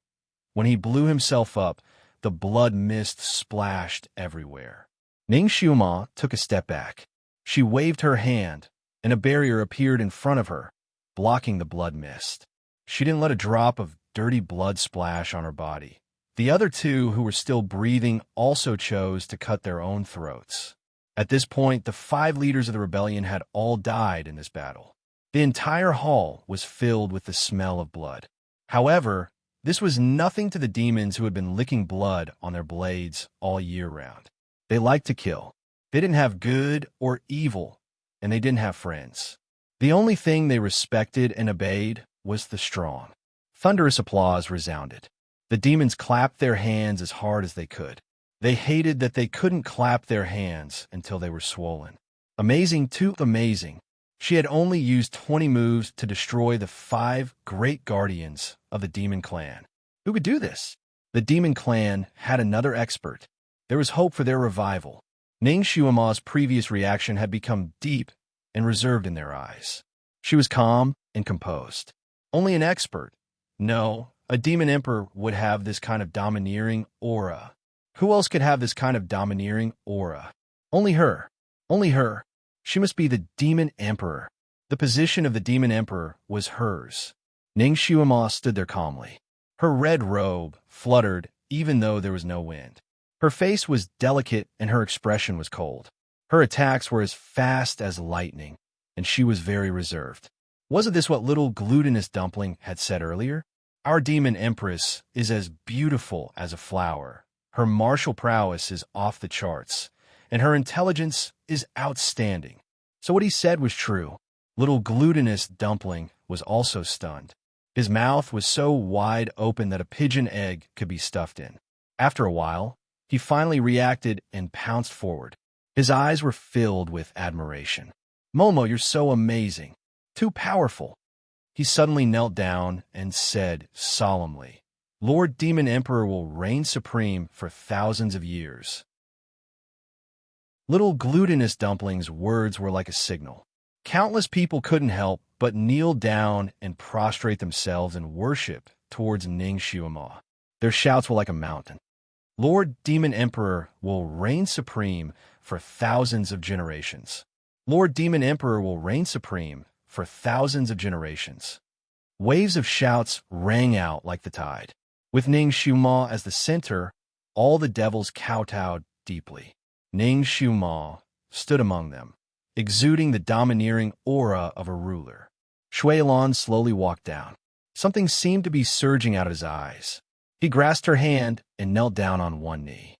When he blew himself up, the blood mist splashed everywhere. Ning Shuama took a step back. She waved her hand, and a barrier appeared in front of her, blocking the blood mist. She didn't let a drop of dirty blood splash on her body. The other 2 who were still breathing also chose to cut their own throats. At this point, the 5 leaders of the rebellion had all died in this battle. The entire hall was filled with the smell of blood. However, this was nothing to the demons who had been licking blood on their blades all year round. They liked to kill. They didn't have good or evil, and they didn't have friends. The only thing they respected and obeyed was the strong. Thunderous applause resounded. The demons clapped their hands as hard as they could. They hated that they couldn't clap their hands until they were swollen. Amazing too amazing. She had only used 20 moves to destroy the 5 great guardians of the demon clan. Who could do this? The demon clan had another expert. There was hope for their revival. Ning Shuama's previous reaction had become deep and reserved in their eyes. She was calm and composed. Only an expert, No, a demon emperor would have this kind of domineering aura. Who else could have this kind of domineering aura? Only her. Only her. She must be the demon emperor. The position of the demon emperor was hers. Ning Xuema stood there calmly. Her red robe fluttered even though there was no wind. Her face was delicate and her expression was cold. Her attacks were as fast as lightning, and she was very reserved. Wasn't this what little glutinous dumpling had said earlier? Our demon empress is as beautiful as a flower. Her martial prowess is off the charts, and her intelligence is outstanding. So what he said was true. Little glutinous dumpling was also stunned. His mouth was so wide open that a pigeon egg could be stuffed in. After a while, he finally reacted and pounced forward. His eyes were filled with admiration. Momo, you're so amazing. Too powerful. He suddenly knelt down and said solemnly, Lord Demon Emperor will reign supreme for thousands of years. Little glutinous dumpling's words were like a signal. Countless people couldn't help but kneel down and prostrate themselves in worship towards Ning Xuema. Their shouts were like a mountain. Lord Demon Emperor will reign supreme for thousands of generations. Lord Demon Emperor will reign supreme for thousands of generations. Waves of shouts rang out like the tide. With Ning Xuema as the center, all the devils kowtowed deeply. Ning Xuema stood among them, exuding the domineering aura of a ruler. Shuilan slowly walked down. Something seemed to be surging out of his eyes. He grasped her hand and knelt down on one knee.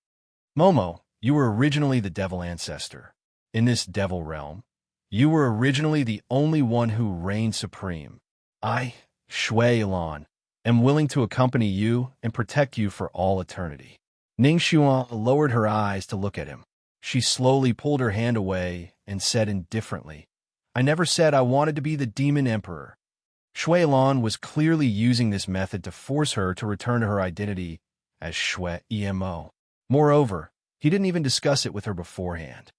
Momo, you were originally the devil ancestor. In this devil realm, you were originally the only one who reigned supreme. I, Shuilan, am willing to accompany you and protect you for all eternity. Ning Xuan lowered her eyes to look at him. She slowly pulled her hand away and said indifferently, I never said I wanted to be the demon emperor. Shuilan was clearly using this method to force her to return to her identity as Shui Emo. Moreover, he didn't even discuss it with her beforehand.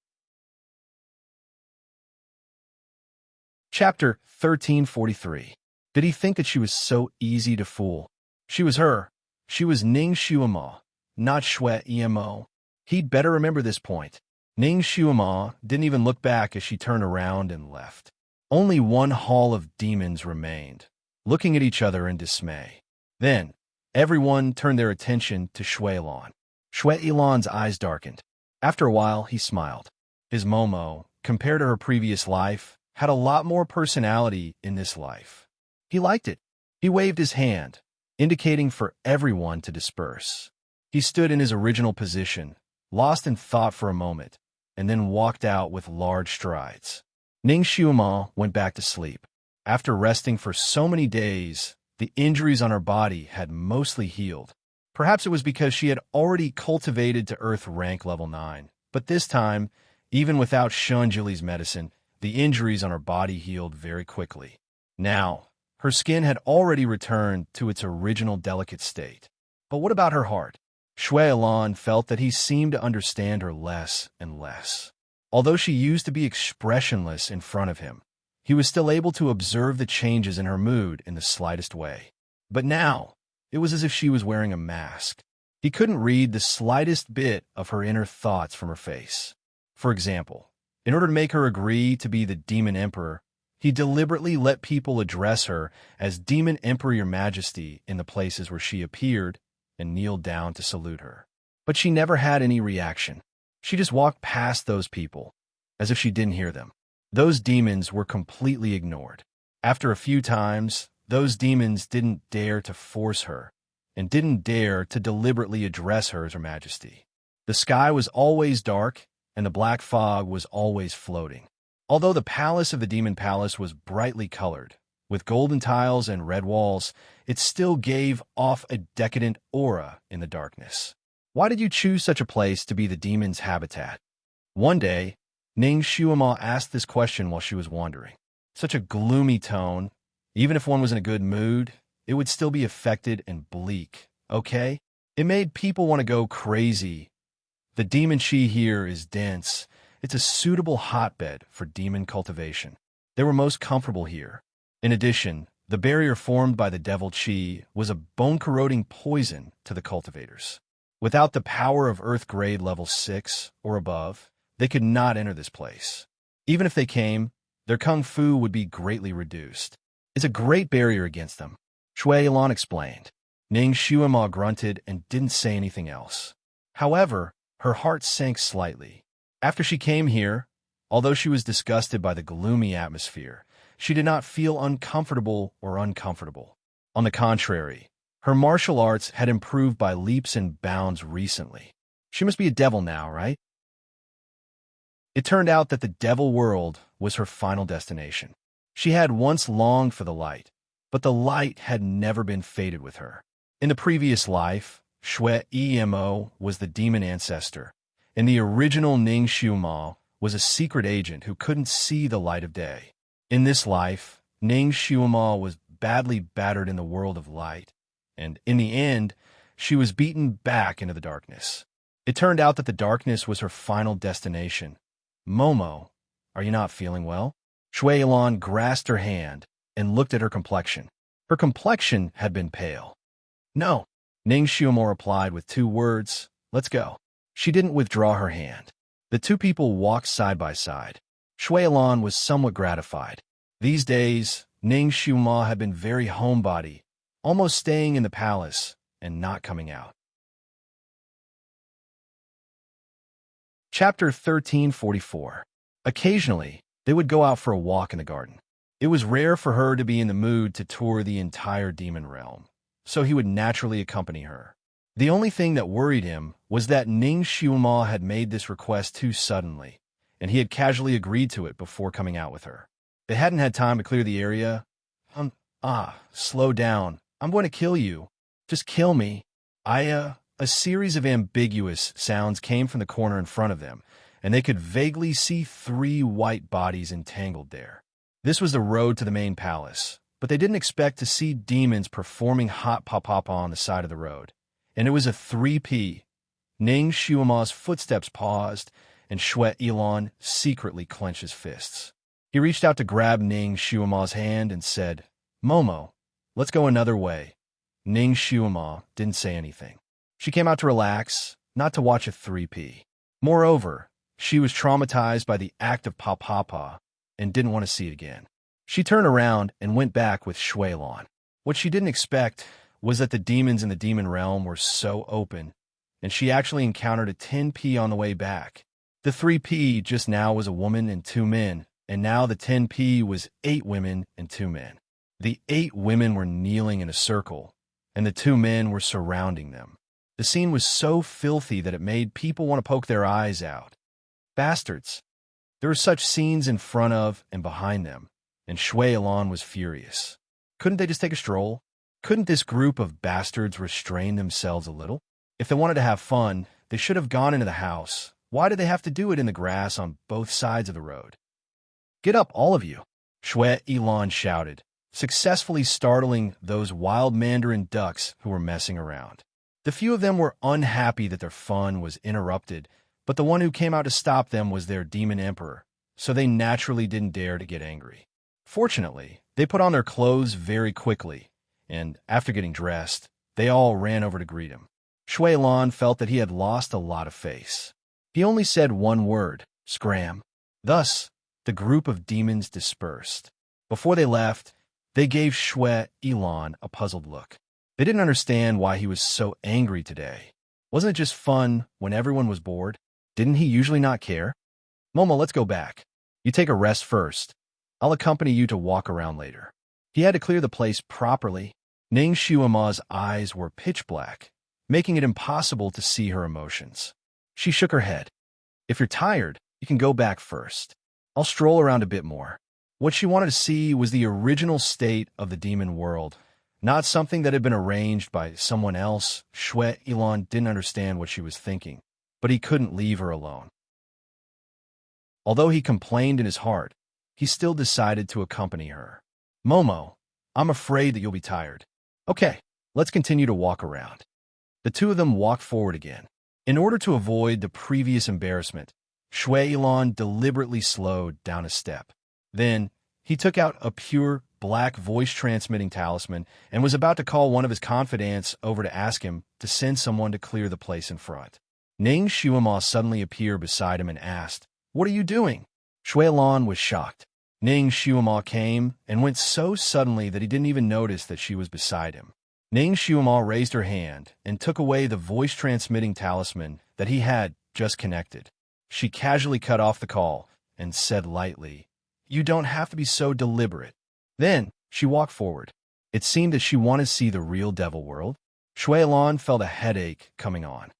Chapter 1343. Did he think that she was so easy to fool? She was her. She was Ning Xuema, not Shui Emo. He'd better remember this point. Ning Xuema didn't even look back as she turned around and left. Only one hall of demons remained, looking at each other in dismay. Then, everyone turned their attention to Shuilan. Shuilan's eyes darkened. After a while, he smiled. His Momo, compared to her previous life, had a lot more personality in this life. He liked it. He waved his hand, indicating for everyone to disperse. He stood in his original position, lost in thought for a moment, and then walked out with large strides. Ning Xuema went back to sleep. After resting for so many days, the injuries on her body had mostly healed. Perhaps it was because she had already cultivated to Earth rank level 9. But this time, even without Shunjili's medicine, the injuries on her body healed very quickly. Now, her skin had already returned to its original delicate state. But what about her heart? Shuilan felt that he seemed to understand her less and less. Although she used to be expressionless in front of him, he was still able to observe the changes in her mood in the slightest way. But now, it was as if she was wearing a mask. He couldn't read the slightest bit of her inner thoughts from her face. For example, in order to make her agree to be the Demon Emperor, he deliberately let people address her as Demon Emperor Your Majesty in the places where she appeared and kneeled down to salute her. But she never had any reaction. She just walked past those people, as if she didn't hear them. Those demons were completely ignored. After a few times, those demons didn't dare to force her, and didn't dare to deliberately address her as Her Majesty. The sky was always dark, and the black fog was always floating. Although the palace of the Demon Palace was brightly colored, with golden tiles and red walls, it still gave off a decadent aura in the darkness. Why did you choose such a place to be the demon's habitat? One day, Ning Xuema asked this question while she was wandering. Such a gloomy tone. Even if one was in a good mood, it would still be affected and bleak, okay? It made people want to go crazy. The demon chi here is dense. It's a suitable hotbed for demon cultivation. They were most comfortable here. In addition, The barrier formed by the devil chi was a bone-corroding poison to the cultivators. Without the power of Earth grade level 6 or above, they could not enter this place. Even if they came, their kung fu would be greatly reduced. It's a great barrier against them, Shui Ilan explained. Ning Shuima grunted and didn't say anything else. However, her heart sank slightly. After she came here, although she was disgusted by the gloomy atmosphere, she did not feel uncomfortable or uncomfortable. On the contrary, her martial arts had improved by leaps and bounds recently. She must be a devil now, right? It turned out that the devil world was her final destination. She had once longed for the light, but the light had never been fated with her. In the previous life, Shui Emo was the demon ancestor, and the original Ning Xiuma was a secret agent who couldn't see the light of day. In this life, Ning Xiuma was badly battered in the world of light, and in the end, she was beaten back into the darkness. It turned out that the darkness was her final destination. Momo, are you not feeling well? Shui Ilan grasped her hand and looked at her complexion. Her complexion had been pale. No, Ning Xiuma replied with 2 words, let's go. She didn't withdraw her hand. The 2 people walked side by side. Shui Ilan was somewhat gratified. These days, Ning Xiuma had been very homebody, almost staying in the palace and not coming out. Chapter 1344. Occasionally, they would go out for a walk in the garden. It was rare for her to be in the mood to tour the entire demon realm, so he would naturally accompany her. The only thing that worried him was that Ning Xiuma had made this request too suddenly, and he had casually agreed to it before coming out with her. They hadn't had time to clear the area. Slow down. I'm going to kill you. Just kill me. A series of ambiguous sounds came from the corner in front of them, and they could vaguely see 3 white bodies entangled there. This was the road to the main palace, but they didn't expect to see demons performing hot pop-pop on the side of the road. And it was a 3P. Ning Xiuma's footsteps paused, and Shui Ilan secretly clenched his fists. He reached out to grab Ning Xiuma's hand and said, Momo, let's go another way. Ning Xiuma didn't say anything. She came out to relax, not to watch a 3P. Moreover, she was traumatized by the act of papa and didn't want to see it again. She turned around and went back with Shui Ilan. What she didn't expect was that the demons in the demon realm were so open, and she actually encountered a 10P on the way back. The 3P just now was a woman and 2 men, and now the 10P was 8 women and 2 men. The 8 women were kneeling in a circle, and the 2 men were surrounding them. The scene was so filthy that it made people want to poke their eyes out. Bastards. There were such scenes in front of and behind them, and Shui Ilan was furious. Couldn't they just take a stroll? Couldn't this group of bastards restrain themselves a little? If they wanted to have fun, they should have gone into the house. Why did they have to do it in the grass on both sides of the road? Get up, all of you, Shui Ilan shouted, successfully startling those wild mandarin ducks who were messing around. The few of them were unhappy that their fun was interrupted, but the one who came out to stop them was their demon emperor, so they naturally didn't dare to get angry. Fortunately, they put on their clothes very quickly, and after getting dressed, they all ran over to greet him. Shui Ilan felt that he had lost a lot of face. He only said 1 word, scram. Thus, the group of demons dispersed. Before they left, they gave Shui Ilan a puzzled look. They didn't understand why he was so angry today. Wasn't it just fun when everyone was bored? Didn't he usually not care? Momo, let's go back. You take a rest first. I'll accompany you to walk around later. He had to clear the place properly. Ning Xiuma's eyes were pitch black, making it impossible to see her emotions. She shook her head. If you're tired, you can go back first. I'll stroll around a bit more. What she wanted to see was the original state of the demon world, not something that had been arranged by someone else. Shui Ilan didn't understand what she was thinking, but he couldn't leave her alone. Although he complained in his heart, he still decided to accompany her. Momo, I'm afraid that you'll be tired. Okay, let's continue to walk around. The 2 of them walked forward again. In order to avoid the previous embarrassment, Shui Ilan deliberately slowed down a step. Then, he took out a pure black voice-transmitting talisman and was about to call one of his confidants over to ask him to send someone to clear the place in front. Ning Shuima suddenly appeared beside him and asked, "What are you doing?" Shuilan was shocked. Ning Shuima came and went so suddenly that he didn't even notice that she was beside him. Ning Shuima raised her hand and took away the voice-transmitting talisman that he had just connected. She casually cut off the call and said lightly, "You don't have to be so deliberate." Then she walked forward. It seemed that she wanted to see the real devil world. Shuilan felt a headache coming on.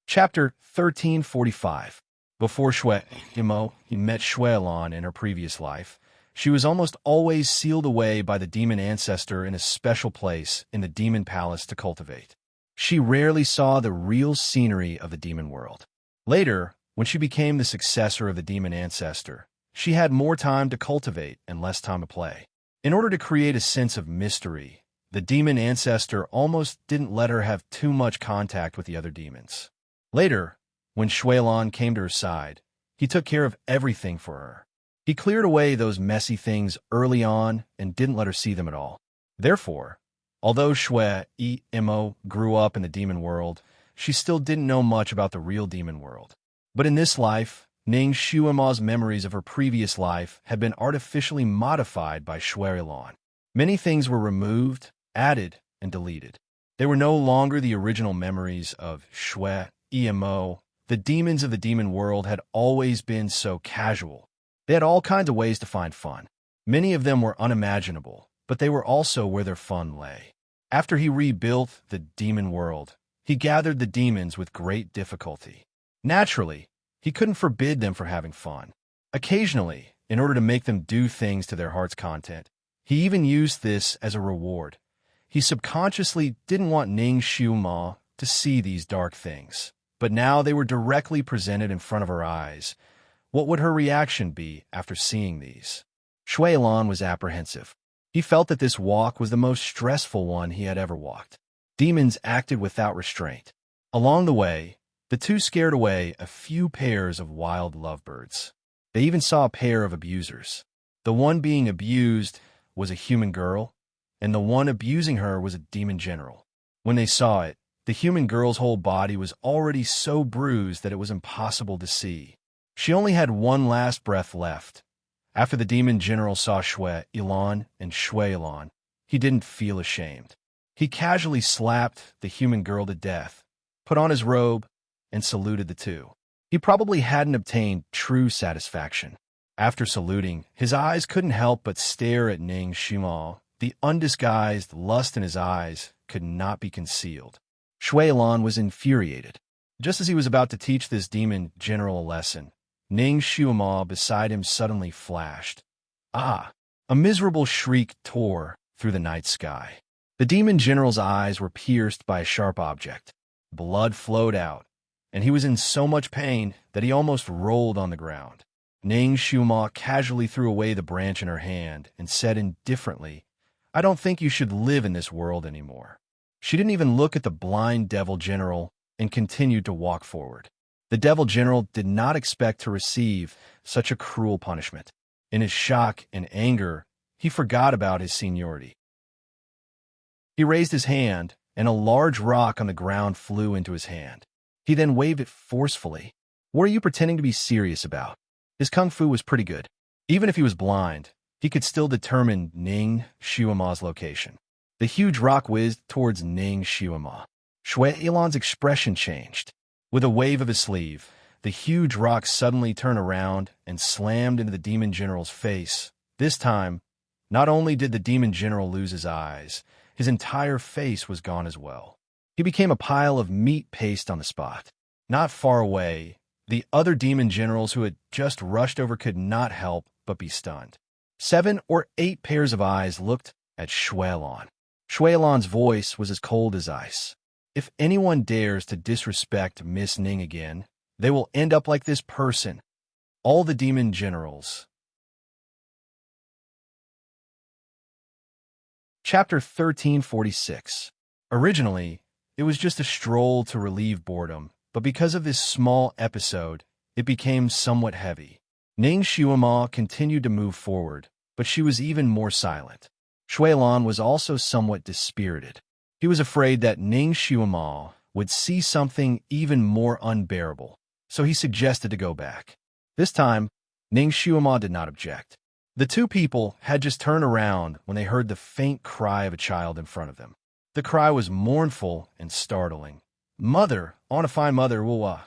Chapter 1345. Before Shuimo met Shuilan in her previous life, she was almost always sealed away by the demon ancestor in a special place in the demon palace to cultivate. She rarely saw the real scenery of the demon world. Later, when she became the successor of the demon ancestor, she had more time to cultivate and less time to play. In order to create a sense of mystery, the demon ancestor almost didn't let her have too much contact with the other demons. Later, when Shuilan came to her side, he took care of everything for her. He cleared away those messy things early on and didn't let her see them at all. Therefore, although Shuimo grew up in the demon world, she still didn't know much about the real demon world. But in this life, Ning Shuima's memories of her previous life had been artificially modified by Shuilan. Many things were removed, added, and deleted. They were no longer the original memories of Shuimo. The demons of the demon world had always been so casual. They had all kinds of ways to find fun. Many of them were unimaginable, but they were also where their fun lay. After he rebuilt the demon world, he gathered the demons with great difficulty. Naturally, he couldn't forbid them from having fun. Occasionally, in order to make them do things to their heart's content, he even used this as a reward. He subconsciously didn't want Ning Shuima to see these dark things, but now they were directly presented in front of her eyes. What would her reaction be after seeing these? Shuilan was apprehensive. He felt that this walk was the most stressful one he had ever walked. Demons acted without restraint. Along the way, the two scared away a few pairs of wild lovebirds. They even saw a pair of abusers. The one being abused was a human girl, and the one abusing her was a demon general. When they saw it, the human girl's whole body was already so bruised that it was impossible to see. She only had one last breath left. After the demon general saw Shuilan and Shuilan, he didn't feel ashamed. He casually slapped the human girl to death, put on his robe, and saluted the two. He probably hadn't obtained true satisfaction. After saluting, his eyes couldn't help but stare at Ning Shuima. The undisguised lust in his eyes could not be concealed. Shuilan was infuriated. Just as he was about to teach this demon general a lesson, Ning Shuima beside him suddenly flashed. Ah! A miserable shriek tore through the night sky. The demon general's eyes were pierced by a sharp object. Blood flowed out, and he was in so much pain that he almost rolled on the ground. Ning Shuima casually threw away the branch in her hand and said indifferently, "I don't think you should live in this world anymore." She didn't even look at the blind devil general and continued to walk forward. The devil general did not expect to receive such a cruel punishment. In his shock and anger, he forgot about his seniority. He raised his hand, and a large rock on the ground flew into his hand. He then waved it forcefully. "What are you pretending to be serious about?" His kung fu was pretty good. Even if he was blind, he could still determine Ning Shuima's location. The huge rock whizzed towards Ning Shuima. Shuilan's expression changed. With a wave of his sleeve, the huge rock suddenly turned around and slammed into the demon general's face. This time, not only did the demon general lose his eyes, his entire face was gone as well. He became a pile of meat paste on the spot. Not far away, the other demon generals who had just rushed over could not help but be stunned. 7 or 8 pairs of eyes looked at Shuilan. Shuilan's voice was as cold as ice. "If anyone dares to disrespect Miss Ning again, they will end up like this person." All the demon generals. Chapter 1346. Originally, it was just a stroll to relieve boredom, but because of this small episode, it became somewhat heavy. Ning Shuama continued to move forward, but she was even more silent. Shuilan was also somewhat dispirited. He was afraid that Ning Shuama would see something even more unbearable, so he suggested to go back. This time, Ning Shuama did not object. The two people had just turned around when they heard the faint cry of a child in front of them. The cry was mournful and startling. "Mother, I want to find Mother, woo-wah."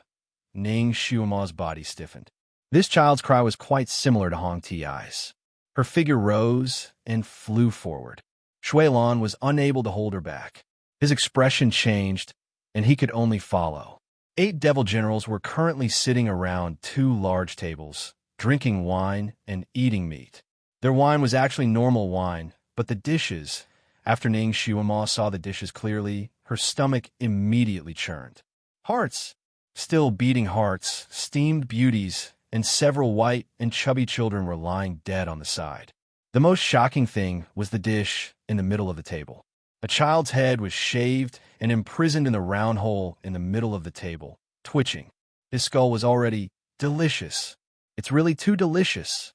Ning Shuama's body stiffened. This child's cry was quite similar to Hong Ti's. Her figure rose and flew forward. Shuilan was unable to hold her back. His expression changed, and he could only follow. 8 devil generals were currently sitting around 2 large tables, drinking wine and eating meat. Their wine was actually normal wine, but the dishes, after Ning Shuama saw the dishes clearly, her stomach immediately churned. Hearts, still beating hearts, steamed beauties, and several white and chubby children were lying dead on the side. The most shocking thing was the dish in the middle of the table. A child's head was shaved and imprisoned in the round hole in the middle of the table, twitching. His skull was already delicious. "It's really too delicious,"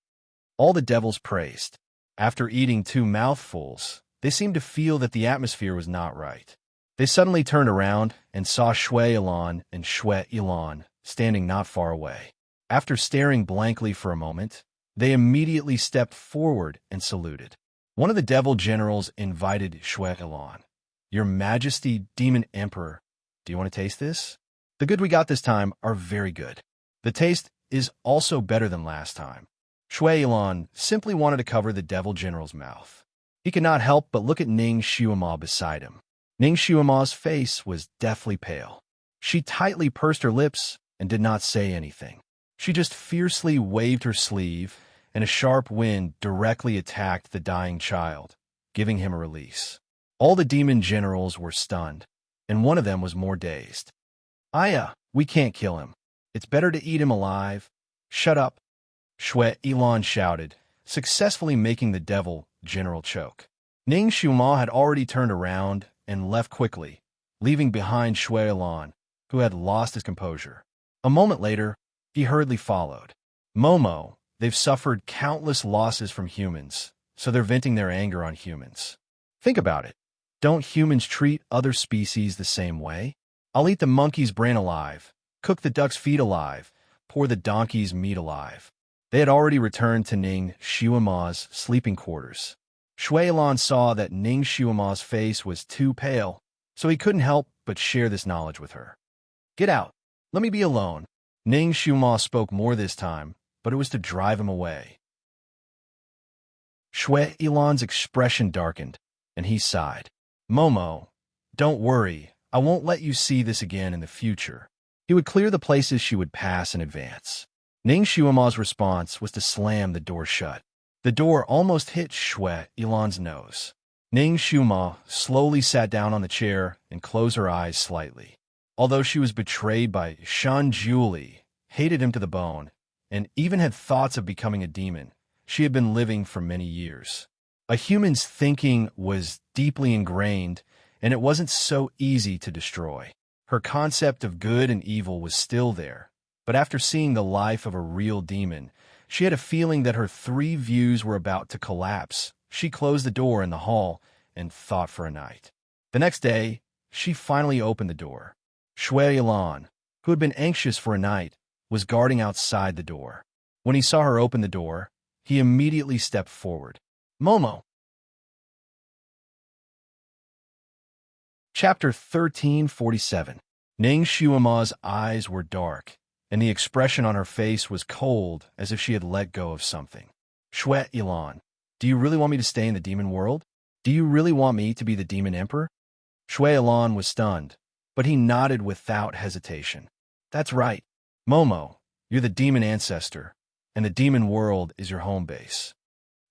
all the devils praised. After eating 2 mouthfuls, they seemed to feel that the atmosphere was not right. They suddenly turned around and saw Shui Ilan and Shui Ilan standing not far away. After staring blankly for a moment, they immediately stepped forward and saluted. One of the devil generals invited Shui Ilan. "Your Majesty, Demon Emperor, do you want to taste this? The good we got this time are very good. The taste is also better than last time." Shui Ilan simply wanted to cover the devil general's mouth. He could not help but look at Ning Shuama beside him. Ning Shuama's face was deathly pale. She tightly pursed her lips and did not say anything. She just fiercely waved her sleeve, and a sharp wind directly attacked the dying child, giving him a release. All the demon generals were stunned, and one of them was more dazed. "Aya, we can't kill him. It's better to eat him alive." "Shut up," Shui Ilan shouted, successfully making the devil general choke. Ning Shuama had already turned around and left quickly, leaving behind Shui Ilan, who had lost his composure. A moment later, he hurriedly followed. "Momo, they've suffered countless losses from humans, so they're venting their anger on humans. Think about it. Don't humans treat other species the same way? I'll eat the monkey's brain alive, cook the duck's feet alive, pour the donkey's meat alive." They had already returned to Ning Shuama's sleeping quarters. Shui Ilan saw that Ning Shuama's face was too pale, so he couldn't help but share this knowledge with her. "Get out. Let me be alone." Ning Shuama spoke more this time, but it was to drive him away. Shui Ilan's expression darkened, and he sighed. "Momo, don't worry. I won't let you see this again in the future." He would clear the places she would pass in advance. Ning Shuama's response was to slam the door shut. The door almost hit Shui Ilan's nose. Ning Shuama slowly sat down on the chair and closed her eyes slightly. Although she was betrayed by Shan Julie, hated him to the bone, and even had thoughts of becoming a demon, she had been living for many years. A human's thinking was deeply ingrained, and it wasn't so easy to destroy. Her concept of good and evil was still there, but after seeing the life of a real demon, she had a feeling that her 3 views were about to collapse. She closed the door in the hall and thought for a night. The next day, she finally opened the door. Shui Ilan, who had been anxious for a night, was guarding outside the door. When he saw her open the door, he immediately stepped forward. "Momo." Chapter 1347. Ning Shuama's eyes were dark, and the expression on her face was cold, as if she had let go of something. "Shui Ilan, do you really want me to stay in the demon world? Do you really want me to be the demon emperor?" Shui Ilan was stunned, but he nodded without hesitation. "That's right. Momo, you're the demon ancestor, and the demon world is your home base."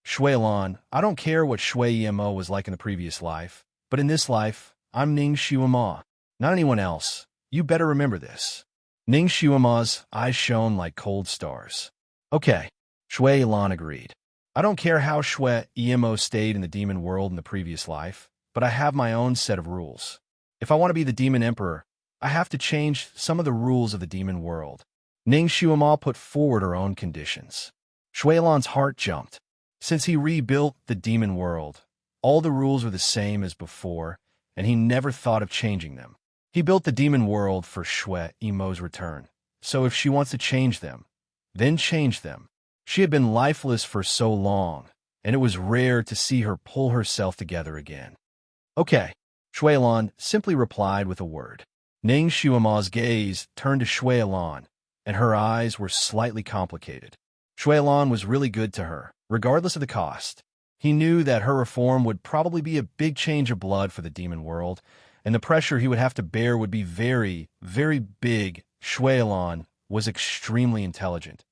"Shui Ilan, I don't care what Shui Emo was like in the previous life, but in this life, I'm Ning Shuama, not anyone else. You better remember this." Ning Shuama's eyes shone like cold stars. "Okay," Shui Ilan agreed. "I don't care how Shui Emo stayed in the demon world in the previous life, but I have my own set of rules. If I want to be the demon emperor, I have to change some of the rules of the demon world." Ning Xuema put forward her own conditions. Shuilan's heart jumped. Since he rebuilt the demon world, all the rules were the same as before, and he never thought of changing them. He built the demon world for Shui Emo's return, so if she wants to change them, then change them. She had been lifeless for so long, and it was rare to see her pull herself together again. Okay, Shuilan simply replied with a word. Ning Xuema's gaze turned to Shuilan, and her eyes were slightly complicated. Shuilan was really good to her, regardless of the cost. He knew that her reform would probably be a big change of blood for the demon world, and the pressure he would have to bear would be very, very big. Shuilan was extremely intelligent,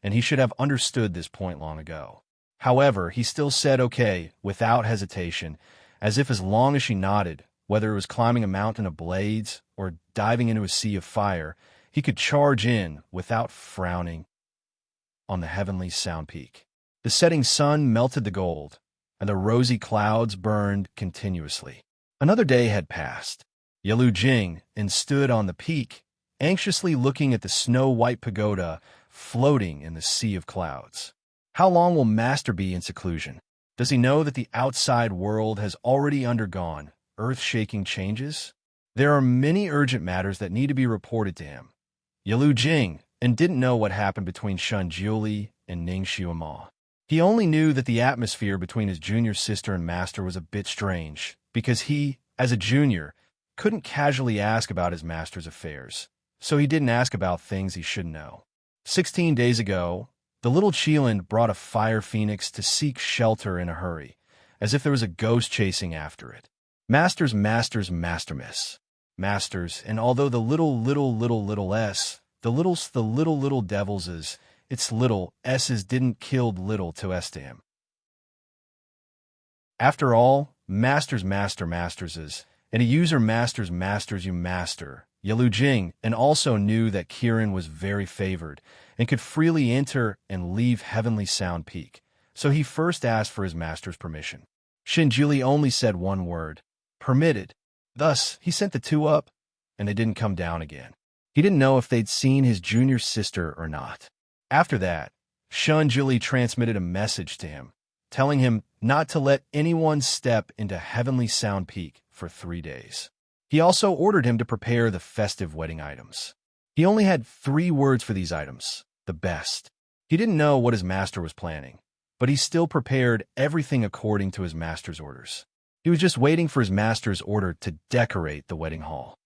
and he should have understood this point long ago. However, he still said okay, without hesitation, as if as long as she nodded, whether it was climbing a mountain of blades or diving into a sea of fire, he could charge in without frowning on the heavenly sound peak. The setting sun melted the gold, and the rosy clouds burned continuously. Another day had passed. Yalu Jing stood on the peak, anxiously looking at the snow-white pagoda floating in the sea of clouds. How long will Master be in seclusion? Does he know that the outside world has already undergone earth-shaking changes? There are many urgent matters that need to be reported to him. Yalu Jing didn't know what happened between Shun Jiuli and Ning Xuema. He only knew that the atmosphere between his junior sister and master was a bit strange, because he, as a junior, couldn't casually ask about his master's affairs, so he didn't ask about things he shouldn't know. 16 days ago, the little Qilin brought a fire phoenix to seek shelter in a hurry, as if there was a ghost chasing after it. Masters, mastermiss. Masters, and although the little s, the little devils its little s's didn't killed little to s to him. After all, masters and a user masters you master. Yalu Jing also knew that Kirin was very favored and could freely enter and leave Heavenly Sound Peak, so he first asked for his master's permission. Shinjuli only said one word, permitted. Thus, he sent the two up, and they didn't come down again. He didn't know if they'd seen his junior sister or not. After that, Shinjuli transmitted a message to him, telling him not to let anyone step into Heavenly Sound Peak for 3 days. He also ordered him to prepare the festive wedding items. He only had 3 words for these items, the best. He didn't know what his master was planning, but he still prepared everything according to his master's orders. He was just waiting for his master's order to decorate the wedding hall.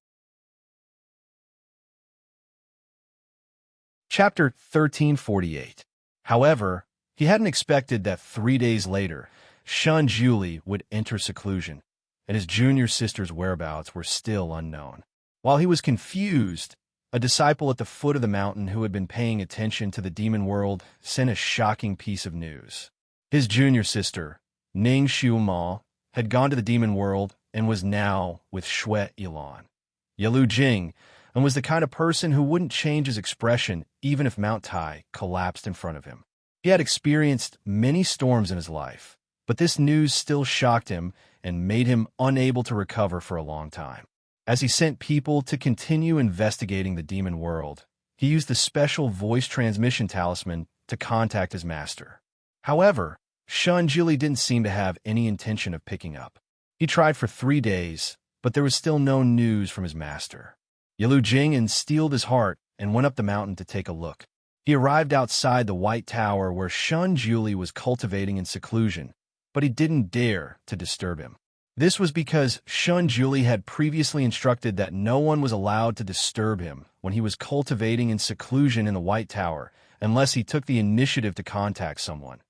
Chapter 1348. However, he hadn't expected that 3 days later, Shun Jiuli would enter seclusion, and his junior sister's whereabouts were still unknown. While he was confused, a disciple at the foot of the mountain who had been paying attention to the demon world sent a shocking piece of news. His junior sister, Ning Xuema, had gone to the demon world and was now with Shui Ilan. Yalu Jing was the kind of person who wouldn't change his expression even if Mount Tai collapsed in front of him. He had experienced many storms in his life, but this news still shocked him and made him unable to recover for a long time. As he sent people to continue investigating the demon world, he used the special voice transmission talisman to contact his master. However, Shun Jili didn't seem to have any intention of picking up. He tried for 3 days, but there was still no news from his master. Yalu Jing steeled his heart and went up the mountain to take a look. He arrived outside the White Tower where Shun Jili was cultivating in seclusion, but he didn't dare to disturb him. This was because Shun Jili had previously instructed that no one was allowed to disturb him when he was cultivating in seclusion in the White Tower unless he took the initiative to contact someone.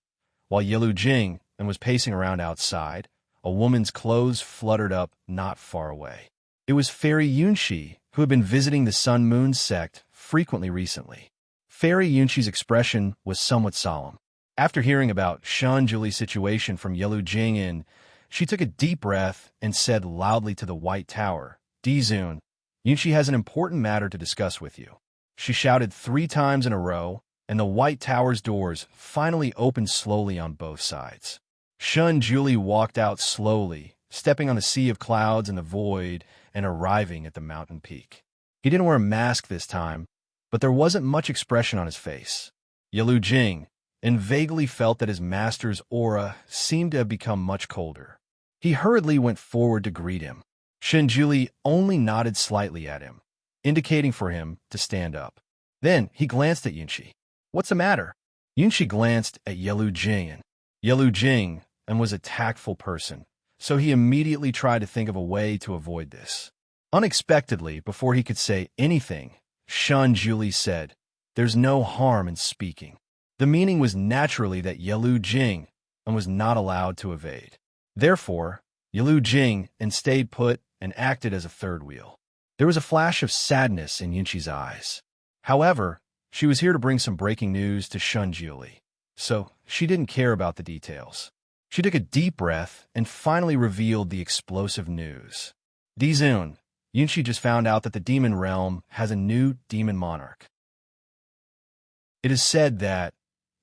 While Yalu Jing was pacing around outside, a woman's clothes fluttered up not far away. It was Fairy Yunxi, who had been visiting the Sun Moon sect frequently recently. Fairy Yunxi's expression was somewhat solemn. After hearing about Shun Jili's situation from Yalu Jing she took a deep breath and said loudly to the White Tower, Dizun, Yunxi has an important matter to discuss with you. She shouted 3 times in a row, and the White Tower's doors finally opened slowly on both sides. Shun Jili walked out slowly, stepping on the sea of clouds in the void and arriving at the mountain peak. He didn't wear a mask this time, but there wasn't much expression on his face. Yalu Jing, and vaguely felt that his master's aura seemed to have become much colder. He hurriedly went forward to greet him. Shenjuli only nodded slightly at him, indicating for him to stand up. Then he glanced at Yunqi. "What's the matter?" Yunqi glanced at Yalu Jing. Yalu Jing was a tactful person, so he immediately tried to think of a way to avoid this. Unexpectedly, before he could say anything, Shenjuli said, "There's no harm in speaking." The meaning was naturally that Yalu Jing was not allowed to evade. Therefore, Yalu Jing stayed put and acted as a third wheel. There was a flash of sadness in Yunqi's eyes. However, she was here to bring some breaking news to Shenjuli, so she didn't care about the details. She took a deep breath and finally revealed the explosive news. Dizun, Yunqi just found out that the demon realm has a new demon monarch. It is said that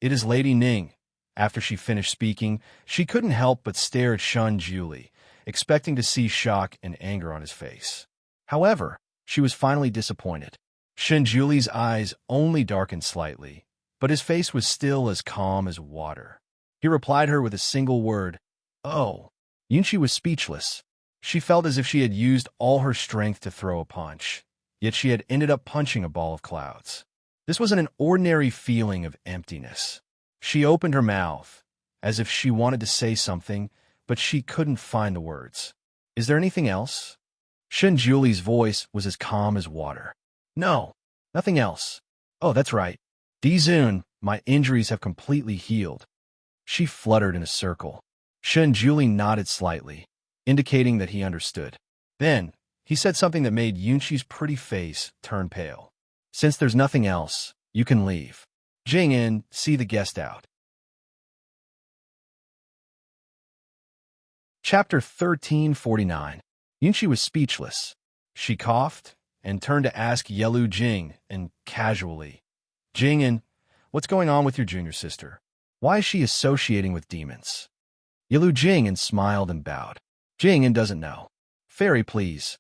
it is Lady Ning. After she finished speaking, she couldn't help but stare at Shenjuli, expecting to see shock and anger on his face. However, she was finally disappointed. Shenjuli's eyes only darkened slightly, but his face was still as calm as water. He replied her with a single word, "Oh." Yunqi was speechless. She felt as if she had used all her strength to throw a punch, yet she had ended up punching a ball of clouds. This wasn't an ordinary feeling of emptiness. She opened her mouth, as if she wanted to say something, but she couldn't find the words. "Is there anything else?" Shenjuli's voice was as calm as water. "No, nothing else. Oh, that's right. Dizun, my injuries have completely healed." She fluttered in a circle. Shenjuli nodded slightly, indicating that he understood. Then, he said something that made Yunqi's pretty face turn pale. "Since there's nothing else, you can leave. Jing, see the guest out." Chapter 1349. Yunqi was speechless. She coughed and turned to ask Yalu Jing, and casually, "Jing, what's going on with your junior sister? Why is she associating with demons?" Yalu Jing smiled and bowed. "Jing doesn't know. Fairy, please."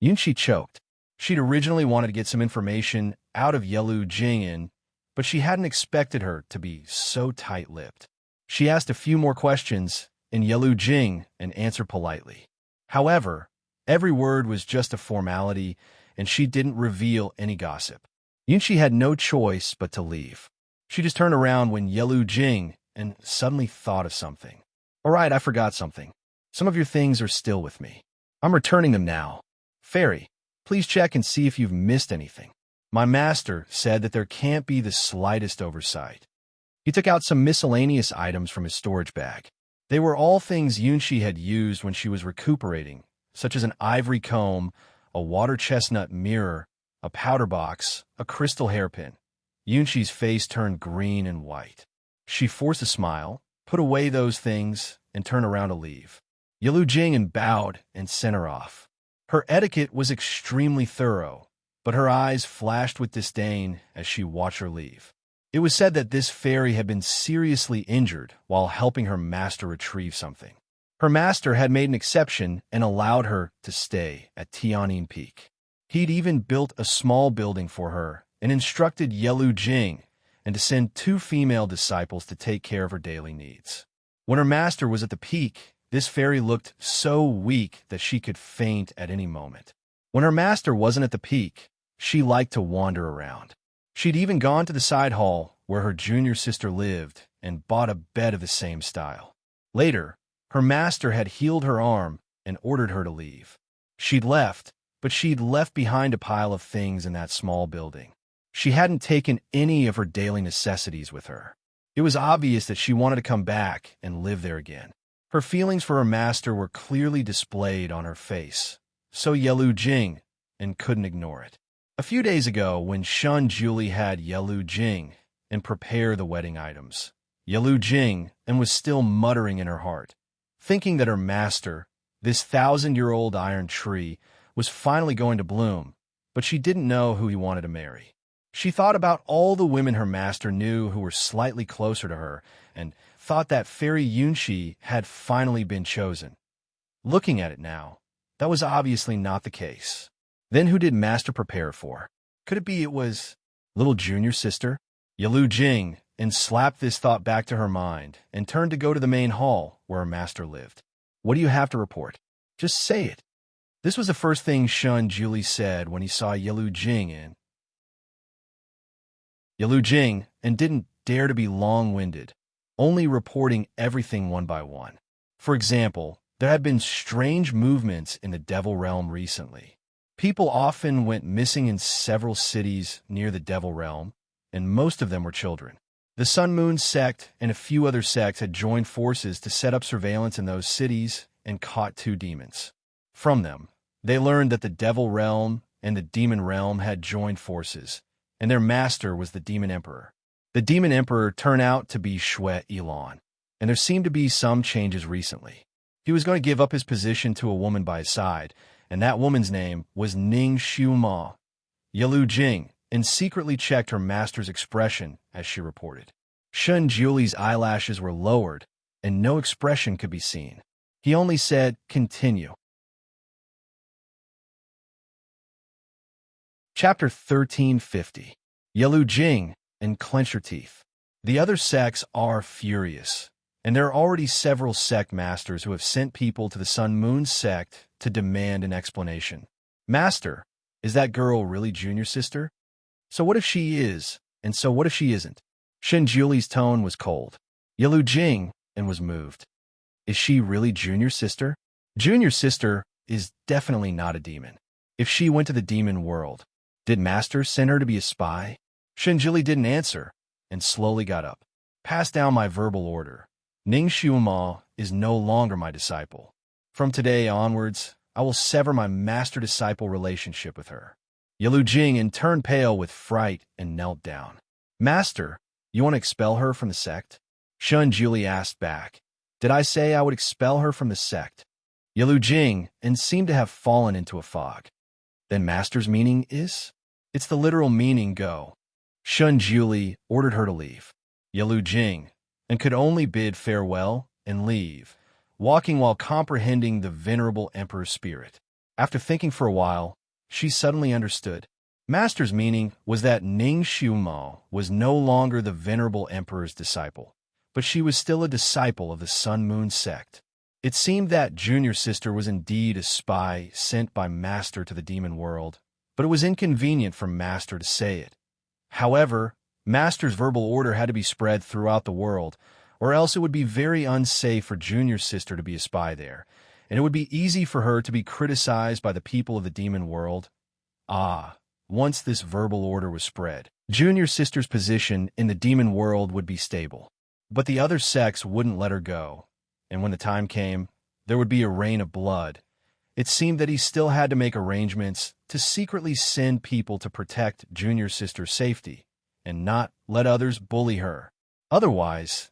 Yunqi choked. She'd originally wanted to get some information out of Yalu Jing, but she hadn't expected her to be so tight-lipped. She asked a few more questions, and Yalu Jing answered politely. However, every word was just a formality, and she didn't reveal any gossip. Yunqi had no choice but to leave. She just turned around when Yalu Jing suddenly thought of something. "All right, I forgot something. Some of your things are still with me. I'm returning them now. Fairy, please check and see if you've missed anything. My master said that there can't be the slightest oversight." He took out some miscellaneous items from his storage bag. They were all things Yunqi had used when she was recuperating, such as an ivory comb, a water chestnut mirror, a powder box, a crystal hairpin. Yunqi's face turned green and white. She forced a smile, put away those things, and turned around to leave. Yalu Jing bowed and sent her off. Her etiquette was extremely thorough, but her eyes flashed with disdain as she watched her leave. It was said that this fairy had been seriously injured while helping her master retrieve something. Her master had made an exception and allowed her to stay at Tianyin Peak. He'd even built a small building for her and instructed Yalu Jing to send 2 female disciples to take care of her daily needs. When her master was at the peak, this fairy looked so weak that she could faint at any moment. When her master wasn't at the peak, she liked to wander around. She'd even gone to the side hall where her junior sister lived and bought a bed of the same style. Later, her master had healed her arm and ordered her to leave. She'd left, but she'd left behind a pile of things in that small building. She hadn't taken any of her daily necessities with her. It was obvious that she wanted to come back and live there again. Her feelings for her master were clearly displayed on her face, so Yalu Jing couldn't ignore it. A few days ago, when Shenjuli had Yalu Jing prepare the wedding items, Yalu Jing was still muttering in her heart, thinking that her master, this 1,000-year-old iron tree, was finally going to bloom, but she didn't know who he wanted to marry. She thought about all the women her master knew who were slightly closer to her and thought that Fairy Yunqi had finally been chosen. Looking at it now, that was obviously not the case. Then who did master prepare for? Could it be it was Little junior sister? Yalu Jing, and slapped this thought back to her mind and turned to go to the main hall where her master lived. What do you have to report? Just say it. This was the first thing Shun Julie said when he saw Yalu Jing and didn't dare to be long-winded, only reporting everything one by one. For example, there had been strange movements in the Devil Realm recently. People often went missing in several cities near the Devil Realm, and most of them were children. The Sun Moon sect and a few other sects had joined forces to set up surveillance in those cities and caught 2 demons. From them, they learned that the Devil Realm and the Demon Realm had joined forces, and their master was the Demon Emperor. The Demon Emperor turned out to be Xue Yilan, and there seemed to be some changes recently. He was going to give up his position to a woman by his side, and that woman's name was Ning Xiuma. Yalu Jing, and secretly checked her master's expression as she reported. Shun Julie's eyelashes were lowered, and no expression could be seen. He only said, "Continue." Chapter 1350. Yalu Jing, and clench your teeth. The other sects are furious, and there are already several sect masters who have sent people to the Sun Moon sect to demand an explanation. Master, is that girl really junior sister? So what if she is, and so what if she isn't? Shen Julie's tone was cold. Yalu Jing, and was moved. Is she really junior sister? Junior sister is definitely not a demon. If she went to the demon world, did Master send her to be a spy? Shen Julie didn't answer, and slowly got up. Pass down my verbal order. Ning Xiuma is no longer my disciple. From today onwards, I will sever my master-disciple relationship with her. Yalu Jing turned pale with fright and knelt down. Master, you want to expel her from the sect? Shun Julie asked back. Did I say I would expel her from the sect? Yalu Jing seemed to have fallen into a fog. Then Master's meaning is? It's the literal meaning go. Shun Julie ordered her to leave. Yalu Jing could only bid farewell and leave, walking while comprehending the venerable emperor's spirit. After thinking for a while, she suddenly understood. Master's meaning was that Ning Xiuma was no longer the venerable emperor's disciple, but she was still a disciple of the Sun Moon sect. It seemed that junior sister was indeed a spy sent by Master to the demon world, but it was inconvenient for Master to say it. However, Master's verbal order had to be spread throughout the world, or else it would be very unsafe for junior sister to be a spy there, and it would be easy for her to be criticized by the people of the demon world. Once this verbal order was spread, junior sister's position in the demon world would be stable. But the other sects wouldn't let her go, and when the time came, there would be a rain of blood. It seemed that he still had to make arrangements to secretly send people to protect junior sister's safety, and not let others bully her. Otherwise,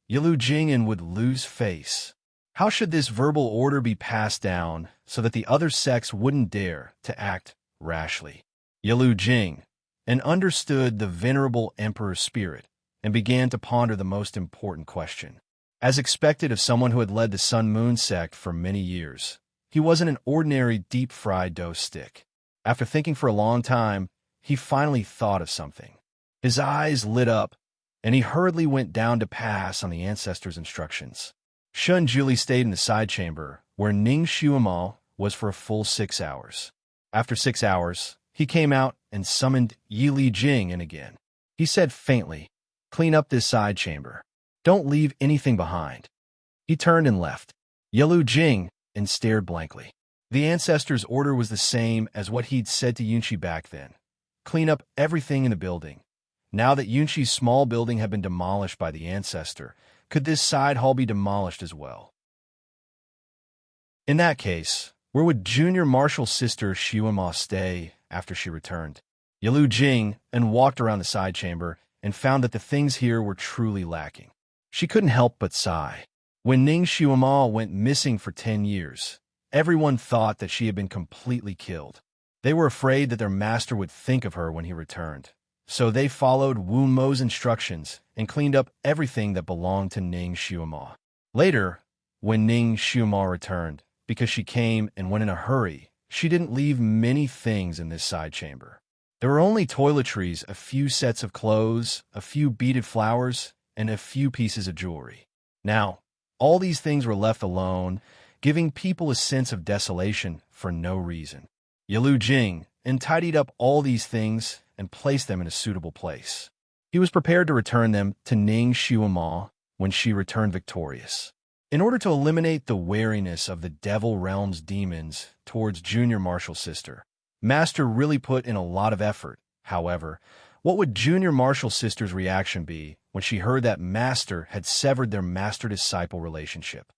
Yalu Jing would lose face. How should this verbal order be passed down so that the other sects wouldn't dare to act rashly? Yalu Jing understood the venerable emperor's spirit and began to ponder the most important question. As expected of someone who had led the Sun Moon sect for many years, he wasn't an ordinary deep-fried dough stick. After thinking for a long time, he finally thought of something. His eyes lit up, and he hurriedly went down to pass on the ancestors' instructions. Shun Julie stayed in the side chamber, where Ning Xiuma was for a full 6 hours. After 6 hours, he came out and summoned Yalu Jing again. He said faintly, "Clean up this side chamber. Don't leave anything behind." He turned and left. Yalu Jing stared blankly. The ancestor's order was the same as what he'd said to Yunqi back then. Clean up everything in the building. Now that Yunqi's small building had been demolished by the ancestor, could this side hall be demolished as well? In that case, where would junior martial sister Xiuma stay after she returned? Yalu Jing walked around the side chamber and found that the things here were truly lacking. She couldn't help but sigh. When Ning Xiuma went missing for 10 years, everyone thought that she had been completely killed. They were afraid that their master would think of her when he returned, so they followed Wu Mo's instructions and cleaned up everything that belonged to Ning Xiuma. Later, when Ning Xiuma returned, because she came and went in a hurry, she didn't leave many things in this side chamber. There were only toiletries, a few sets of clothes, a few beaded flowers, and a few pieces of jewelry. Now, all these things were left alone, giving people a sense of desolation for no reason. Yalu Jing tidied up all these things and placed them in a suitable place. He was prepared to return them to Ning Xuema when she returned victorious. In order to eliminate the wariness of the Devil Realm's demons towards Junior Marshall's sister, Master really put in a lot of effort. However, what would Junior Marshall's sister's reaction be when she heard that Master had severed their master-disciple relationship?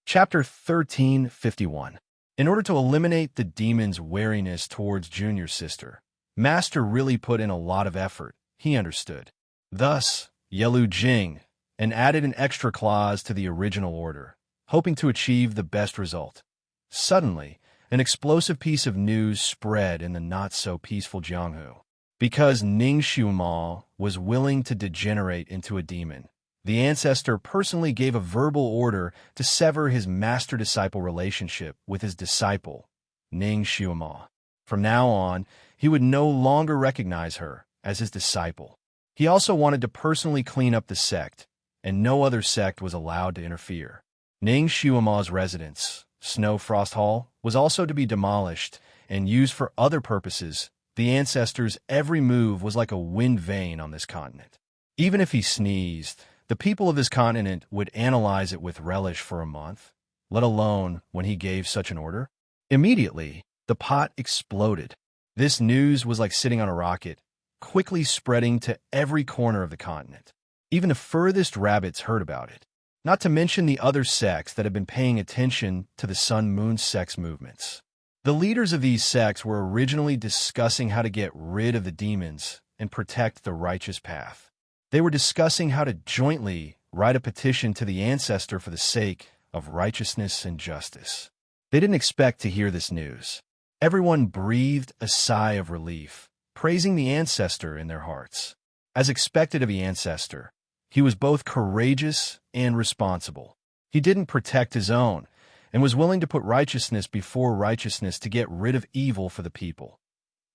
Chapter 1351. In order to eliminate the demon's wariness towards Junior's sister, Master really put in a lot of effort. He understood. Thus, Yelu Jing added an extra clause to the original order, hoping to achieve the best result. Suddenly, an explosive piece of news spread in the not-so-peaceful Jianghu. Because Ning Xuema was willing to degenerate into a demon, the ancestor personally gave a verbal order to sever his master-disciple relationship with his disciple, Ning Xuema. From now on, he would no longer recognize her as his disciple. He also wanted to personally clean up the sect, and no other sect was allowed to interfere. Ning Xuema's residence, Snow Frost Hall, was also to be demolished and used for other purposes. The ancestor's every move was like a wind vane on this continent. Even if he sneezed, the people of this continent would analyze it with relish for a month, let alone when he gave such an order. Immediately, the pot exploded. This news was like sitting on a rocket, quickly spreading to every corner of the continent. Even the furthest rabbits heard about it. Not to mention the other sects that had been paying attention to the Sun-Moon sect's movements. The leaders of these sects were originally discussing how to get rid of the demons and protect the righteous path. They were discussing how to jointly write a petition to the ancestor for the sake of righteousness and justice. They didn't expect to hear this news. Everyone breathed a sigh of relief, praising the ancestor in their hearts. As expected of the ancestor, he was both courageous and responsible. He didn't protect his own, and was willing to put righteousness before righteousness to get rid of evil for the people.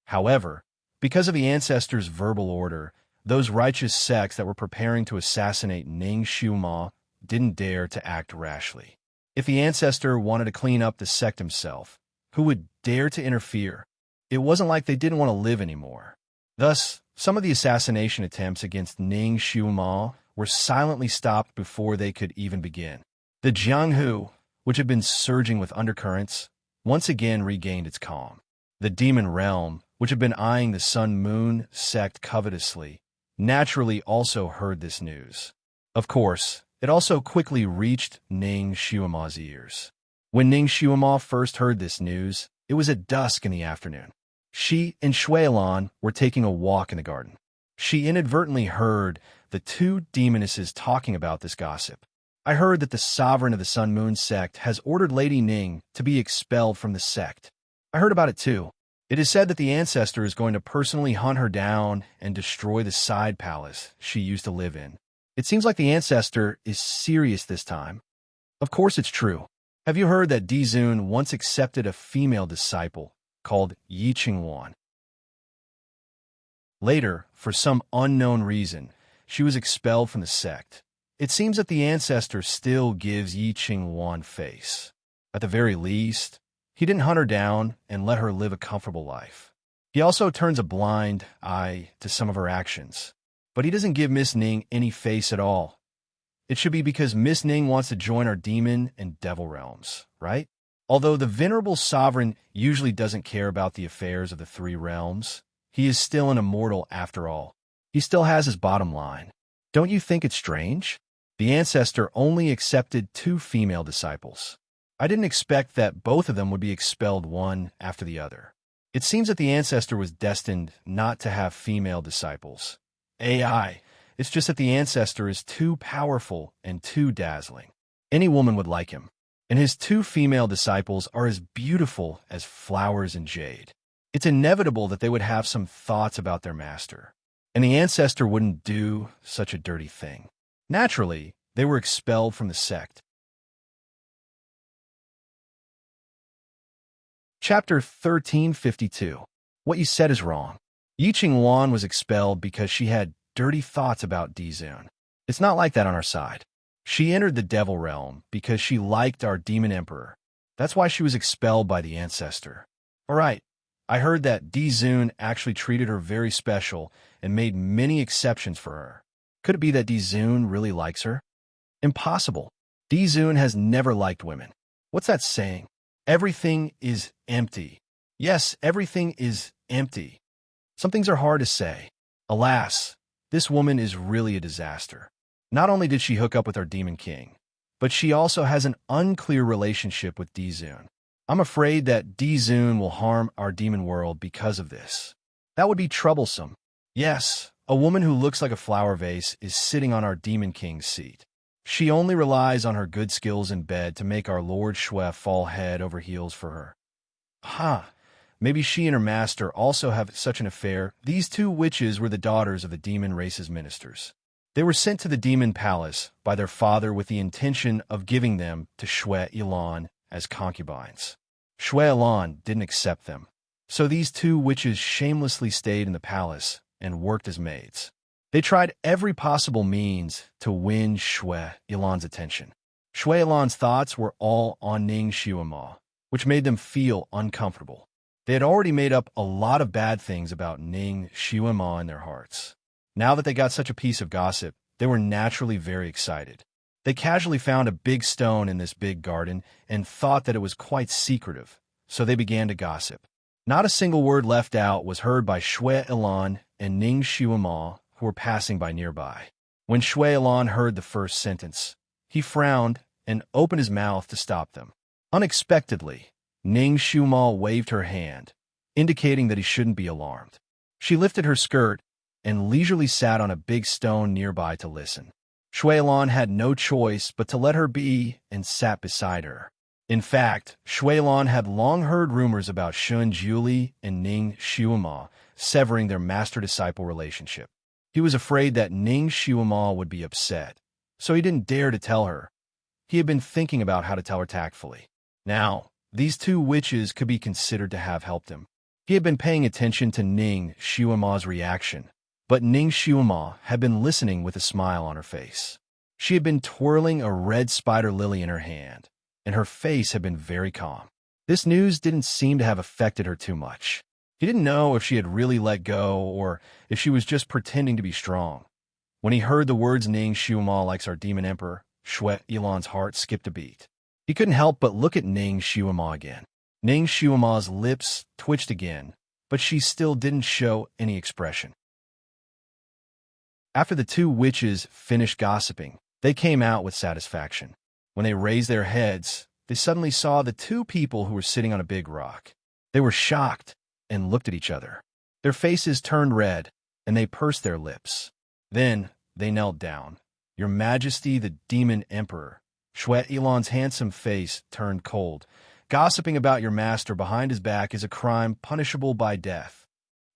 However, because of the ancestor's verbal order, those righteous sects that were preparing to assassinate Ning Xuema didn't dare to act rashly. If the ancestor wanted to clean up the sect himself, who would dare to interfere? It wasn't like they didn't want to live anymore. Thus, some of the assassination attempts against Ning Xuema were silently stopped before they could even begin. The Jianghu, which had been surging with undercurrents, once again regained its calm. The demon realm, which had been eyeing the Sun-Moon sect covetously, naturally also heard this news. Of course, it also quickly reached Ning Xuema's ears. When Ning Xuema first heard this news, it was at dusk in the afternoon. She and Shuilan were taking a walk in the garden. She inadvertently heard the two demonesses talking about this gossip. I heard that the sovereign of the Sun-Moon sect has ordered Lady Ning to be expelled from the sect. I heard about it too. It is said that the ancestor is going to personally hunt her down and destroy the side palace she used to live in. It seems like the ancestor is serious this time. Of course it's true. Have you heard that Dizun once accepted a female disciple called Yi Qingwan? Later, for some unknown reason, she was expelled from the sect. It seems that the ancestor still gives Yi Qingwan face. At the very least, he didn't hunt her down and let her live a comfortable life. He also turns a blind eye to some of her actions. But he doesn't give Miss Ning any face at all. It should be because Miss Ning wants to join our demon and devil realms, right? Although the venerable sovereign usually doesn't care about the affairs of the three realms, he is still an immortal after all. He still has his bottom line. Don't you think it's strange? The ancestor only accepted 2 female disciples. I didn't expect that both of them would be expelled one after the other. It seems that the ancestor was destined not to have female disciples. AI. It's just that the ancestor is too powerful and too dazzling. Any woman would like him. And his 2 female disciples are as beautiful as flowers and jade. It's inevitable that they would have some thoughts about their master. And the ancestor wouldn't do such a dirty thing. Naturally, they were expelled from the sect. Chapter 1352. What you said is wrong. Yi Qingwan was expelled because she had dirty thoughts about Dizun. It's not like that on our side. She entered the Devil Realm because she liked our Demon Emperor. That's why she was expelled by the Ancestor. All right, I heard that Dizun actually treated her very special and made many exceptions for her. Could it be that Dizun really likes her? Impossible. Dizun has never liked women. What's that saying? Everything is empty. Yes, everything is empty. Some things are hard to say. Alas, this woman is really a disaster. Not only did she hook up with our Demon King, but she also has an unclear relationship with Dizun. I'm afraid that Dizun will harm our demon world because of this. That would be troublesome. Yes, a woman who looks like a flower vase is sitting on our Demon King's seat. She only relies on her good skills in bed to make our Lord Shui fall head over heels for her. Maybe she and her master also have such an affair. These two witches were the daughters of the demon race's ministers. They were sent to the demon palace by their father with the intention of giving them to Shui Ilan as concubines. Shui Ilan didn't accept them. So these two witches shamelessly stayed in the palace and worked as maids. They tried every possible means to win Shui Ilan's attention. Shui Ilan's thoughts were all on Ning Xuema, which made them feel uncomfortable. They had already made up a lot of bad things about Ning Xuema in their hearts. Now that they got such a piece of gossip, they were naturally very excited. They casually found a big stone in this big garden and thought that it was quite secretive, so they began to gossip. Not a single word left out was heard by Shui Ilan and Ning Xuema, who were passing by nearby. When Shui Ilan heard the first sentence, he frowned and opened his mouth to stop them. Unexpectedly, Ning Xuema waved her hand, indicating that he shouldn't be alarmed. She lifted her skirt and leisurely sat on a big stone nearby to listen. Shui Ilan had no choice but to let her be and sat beside her. In fact, Shui Ilan had long heard rumors about Shun Juli and Ning Xuema severing their master-disciple relationship. He was afraid that Ning Xuema would be upset, so he didn't dare to tell her. He had been thinking about how to tell her tactfully. Now, these two witches could be considered to have helped him. He had been paying attention to Ning Xuema's reaction, but Ning Xuema had been listening with a smile on her face. She had been twirling a red spider lily in her hand, and her face had been very calm. This news didn't seem to have affected her too much. He didn't know if she had really let go or if she was just pretending to be strong. When he heard the words Ning Xuema likes our demon emperor, Shui Ilan's heart skipped a beat. He couldn't help but look at Ning Xuema again. Ning Xuema's lips twitched again, but she still didn't show any expression. After the two witches finished gossiping, they came out with satisfaction. When they raised their heads, they suddenly saw the two people who were sitting on a big rock. They were shocked and looked at each other. Their faces turned red, and they pursed their lips. Then they knelt down. "Your Majesty, the Demon Emperor." Shui Ilan's handsome face turned cold. "Gossiping about your master behind his back is a crime punishable by death."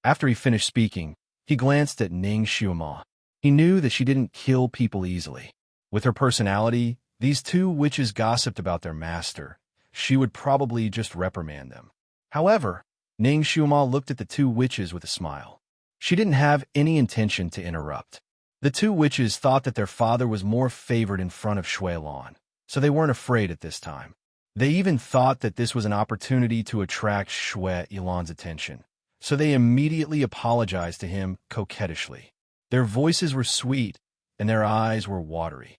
After he finished speaking, he glanced at Ning Xuema. He knew that she didn't kill people easily. With her personality, these two witches gossiped about their master. She would probably just reprimand them. However, Ning Xuema looked at the two witches with a smile. She didn't have any intention to interrupt. The two witches thought that their father was more favored in front of Shui Ilan, so they weren't afraid at this time. They even thought that this was an opportunity to attract Shui Ilan's attention, so they immediately apologized to him coquettishly. Their voices were sweet, and their eyes were watery.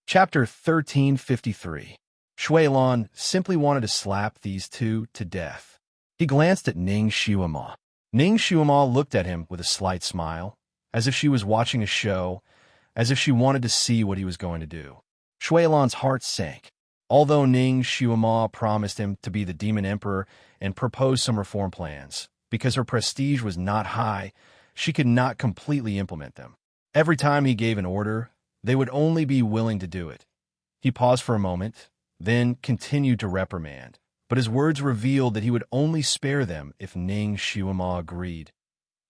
Chapter 1353. Shui Ilan simply wanted to slap these two to death. He glanced at Ning Xuema. Ning Xuema looked at him with a slight smile, as if she was watching a show, as if she wanted to see what he was going to do. Shui Ilan's heart sank. Although Ning Xuema promised him to be the Demon Emperor and proposed some reform plans, because her prestige was not high, she could not completely implement them. Every time he gave an order, they would only be willing to do it. He paused for a moment, then continued to reprimand, but his words revealed that he would only spare them if Ning Xuema agreed.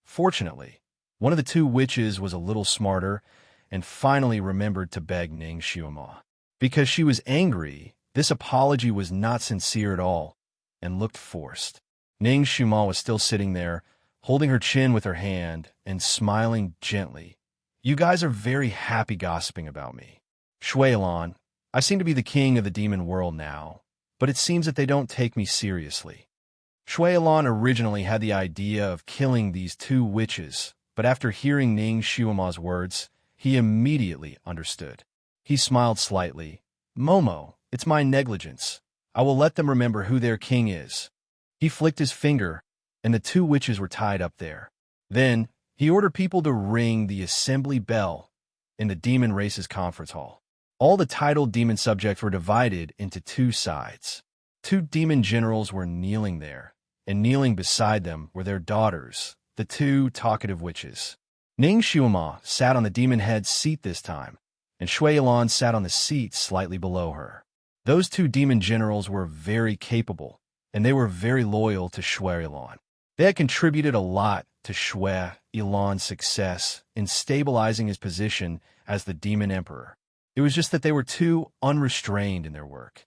Fortunately, one of the two witches was a little smarter and finally remembered to beg Ning Xuema. Because she was angry, This apology was not sincere at all and looked forced. Ning Shuma was still sitting there, holding her chin with her hand and smiling gently. You guys are very happy gossiping about me. Shuilan, I seem to be the king of the demon world now, but it seems that they don't take me seriously. Shuilan originally had the idea of killing these two witches, but after hearing Ning Shuima's words, he immediately understood. He smiled slightly. Momo, it's my negligence. I will let them remember who their king is. He flicked his finger, and the two witches were tied up there. Then, he ordered people to ring the assembly bell in the demon race's conference hall. All the titled demon subjects were divided into two sides. Two demon generals were kneeling there, and kneeling beside them were their daughters, the two talkative witches. Ning Shuima sat on the demon head's seat this time, and Shuilan sat on the seat slightly below her. Those two demon generals were very capable, and they were very loyal to Shuilan. They had contributed a lot to Shuilan's success in stabilizing his position as the demon emperor. It was just that they were too unrestrained in their work.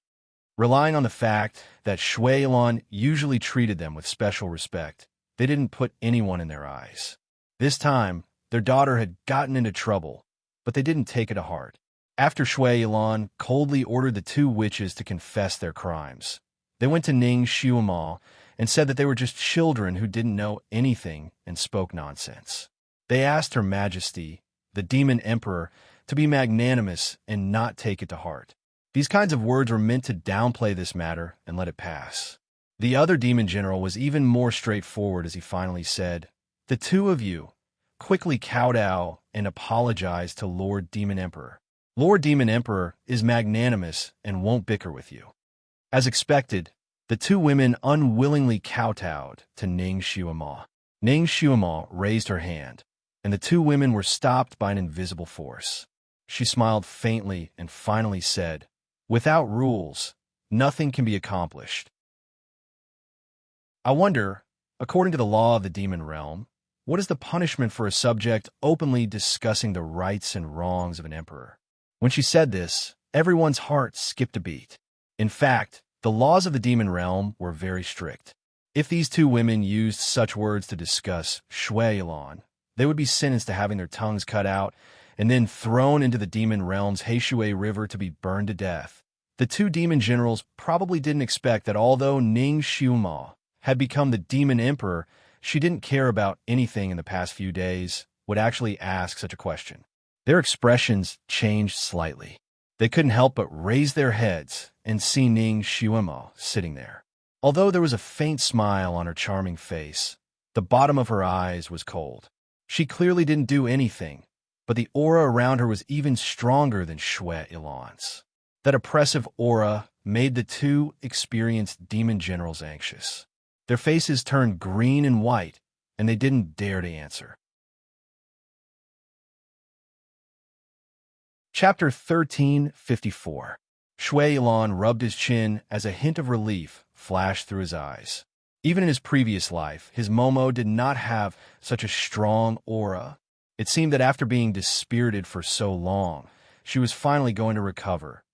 Relying on the fact that Shuilan usually treated them with special respect, they didn't put anyone in their eyes. This time, their daughter had gotten into trouble, but they didn't take it to heart. After Shuilan coldly ordered the two witches to confess their crimes, they went to Ning Shuima and said that they were just children who didn't know anything and spoke nonsense. They asked Her Majesty, the demon emperor, to be magnanimous and not take it to heart. These kinds of words were meant to downplay this matter and let it pass. The other demon general was even more straightforward as he finally said, the two of you quickly kowtow and apologize to Lord Demon Emperor. Lord Demon Emperor is magnanimous and won't bicker with you. As expected, the two women unwillingly kowtowed to Ning Shuima. Ning Shuima raised her hand, and the two women were stopped by an invisible force. She smiled faintly and finally said, without rules, nothing can be accomplished. I wonder, according to the law of the demon realm, what is the punishment for a subject openly discussing the rights and wrongs of an emperor? When she said this, everyone's heart skipped a beat. In fact, the laws of the demon realm were very strict. If these two women used such words to discuss Shuilan, they would be sentenced to having their tongues cut out and then thrown into the demon realm's Heishui River to be burned to death. The two demon generals probably didn't expect that although Ning Shuima had become the demon emperor, she didn't care about anything in the past few days, would actually ask such a question. Their expressions changed slightly. They couldn't help but raise their heads and see Ning Shuima sitting there. Although there was a faint smile on her charming face, the bottom of her eyes was cold. She clearly didn't do anything, but the aura around her was even stronger than Shuilan's. That oppressive aura made the two experienced demon generals anxious. Their faces turned green and white, and they didn't dare to answer. Chapter 1354. Shuilan rubbed his chin as a hint of relief flashed through his eyes. Even in his previous life, his Momo did not have such a strong aura. It seemed that after being dispirited for so long, she was finally going to recover.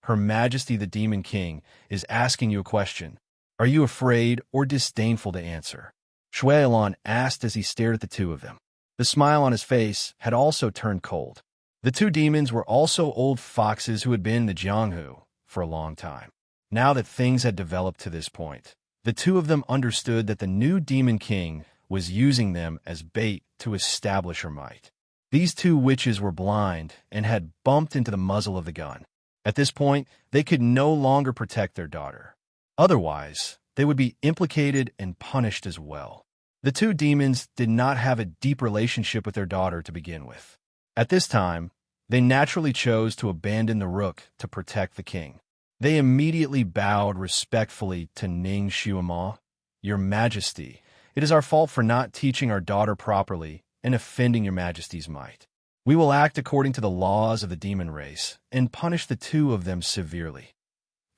Her Majesty the Demon King is asking you a question. Are you afraid or disdainful to answer? Shuilan asked as he stared at the two of them. The smile on his face had also turned cold. The two demons were also old foxes who had been in the Jianghu for a long time. Now that things had developed to this point, the two of them understood that the new Demon King was using them as bait to establish her might. These two witches were blind and had bumped into the muzzle of the gun. At this point, they could no longer protect their daughter. Otherwise, they would be implicated and punished as well. The two demons did not have a deep relationship with their daughter to begin with. At this time, they naturally chose to abandon the rook to protect the king. They immediately bowed respectfully to Ning Shuima. Your Majesty, it is our fault for not teaching our daughter properly and offending your Majesty's might. We will act according to the laws of the demon race and punish the two of them severely.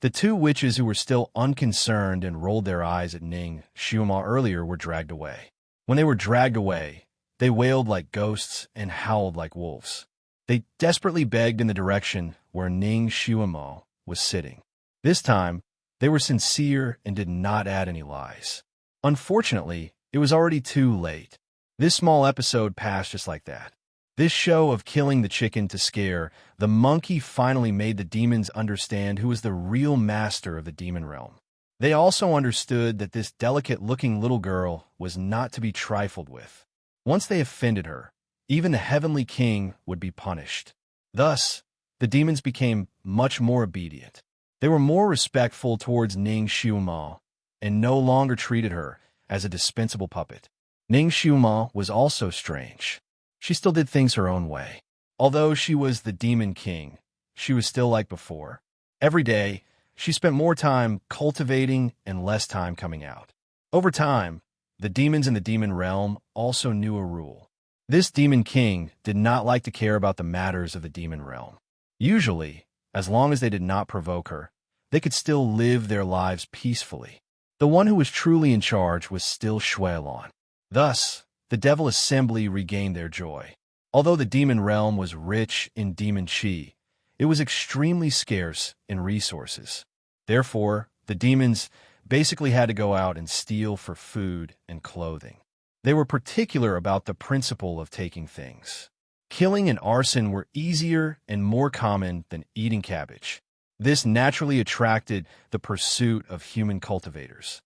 The two witches who were still unconcerned and rolled their eyes at Ning Shuima earlier were dragged away. When they were dragged away, they wailed like ghosts and howled like wolves. They desperately begged in the direction where Ning Shuima was sitting. This time, they were sincere and did not add any lies. Unfortunately, it was already too late. This small episode passed just like that. This show of killing the chicken to scare the monkey finally made the demons understand who was the real master of the demon realm. They also understood that this delicate-looking little girl was not to be trifled with. Once they offended her, even the heavenly king would be punished. Thus, the demons became much more obedient. They were more respectful towards Ning Xiuma and no longer treated her as a dispensable puppet. Ning Xiuma was also strange. She still did things her own way. Although she was the demon king, she was still like before. Every day, she spent more time cultivating and less time coming out. Over time, the demons in the demon realm also knew a rule. This demon king did not like to care about the matters of the demon realm. Usually, as long as they did not provoke her, they could still live their lives peacefully. The one who was truly in charge was still Shuelon. Thus, the Devil Assembly regained their joy. Although the demon realm was rich in demon chi, it was extremely scarce in resources. Therefore, the demons basically had to go out and steal for food and clothing. They were particular about the principle of taking things. Killing and arson were easier and more common than eating cabbage. This naturally attracted the pursuit of human cultivators.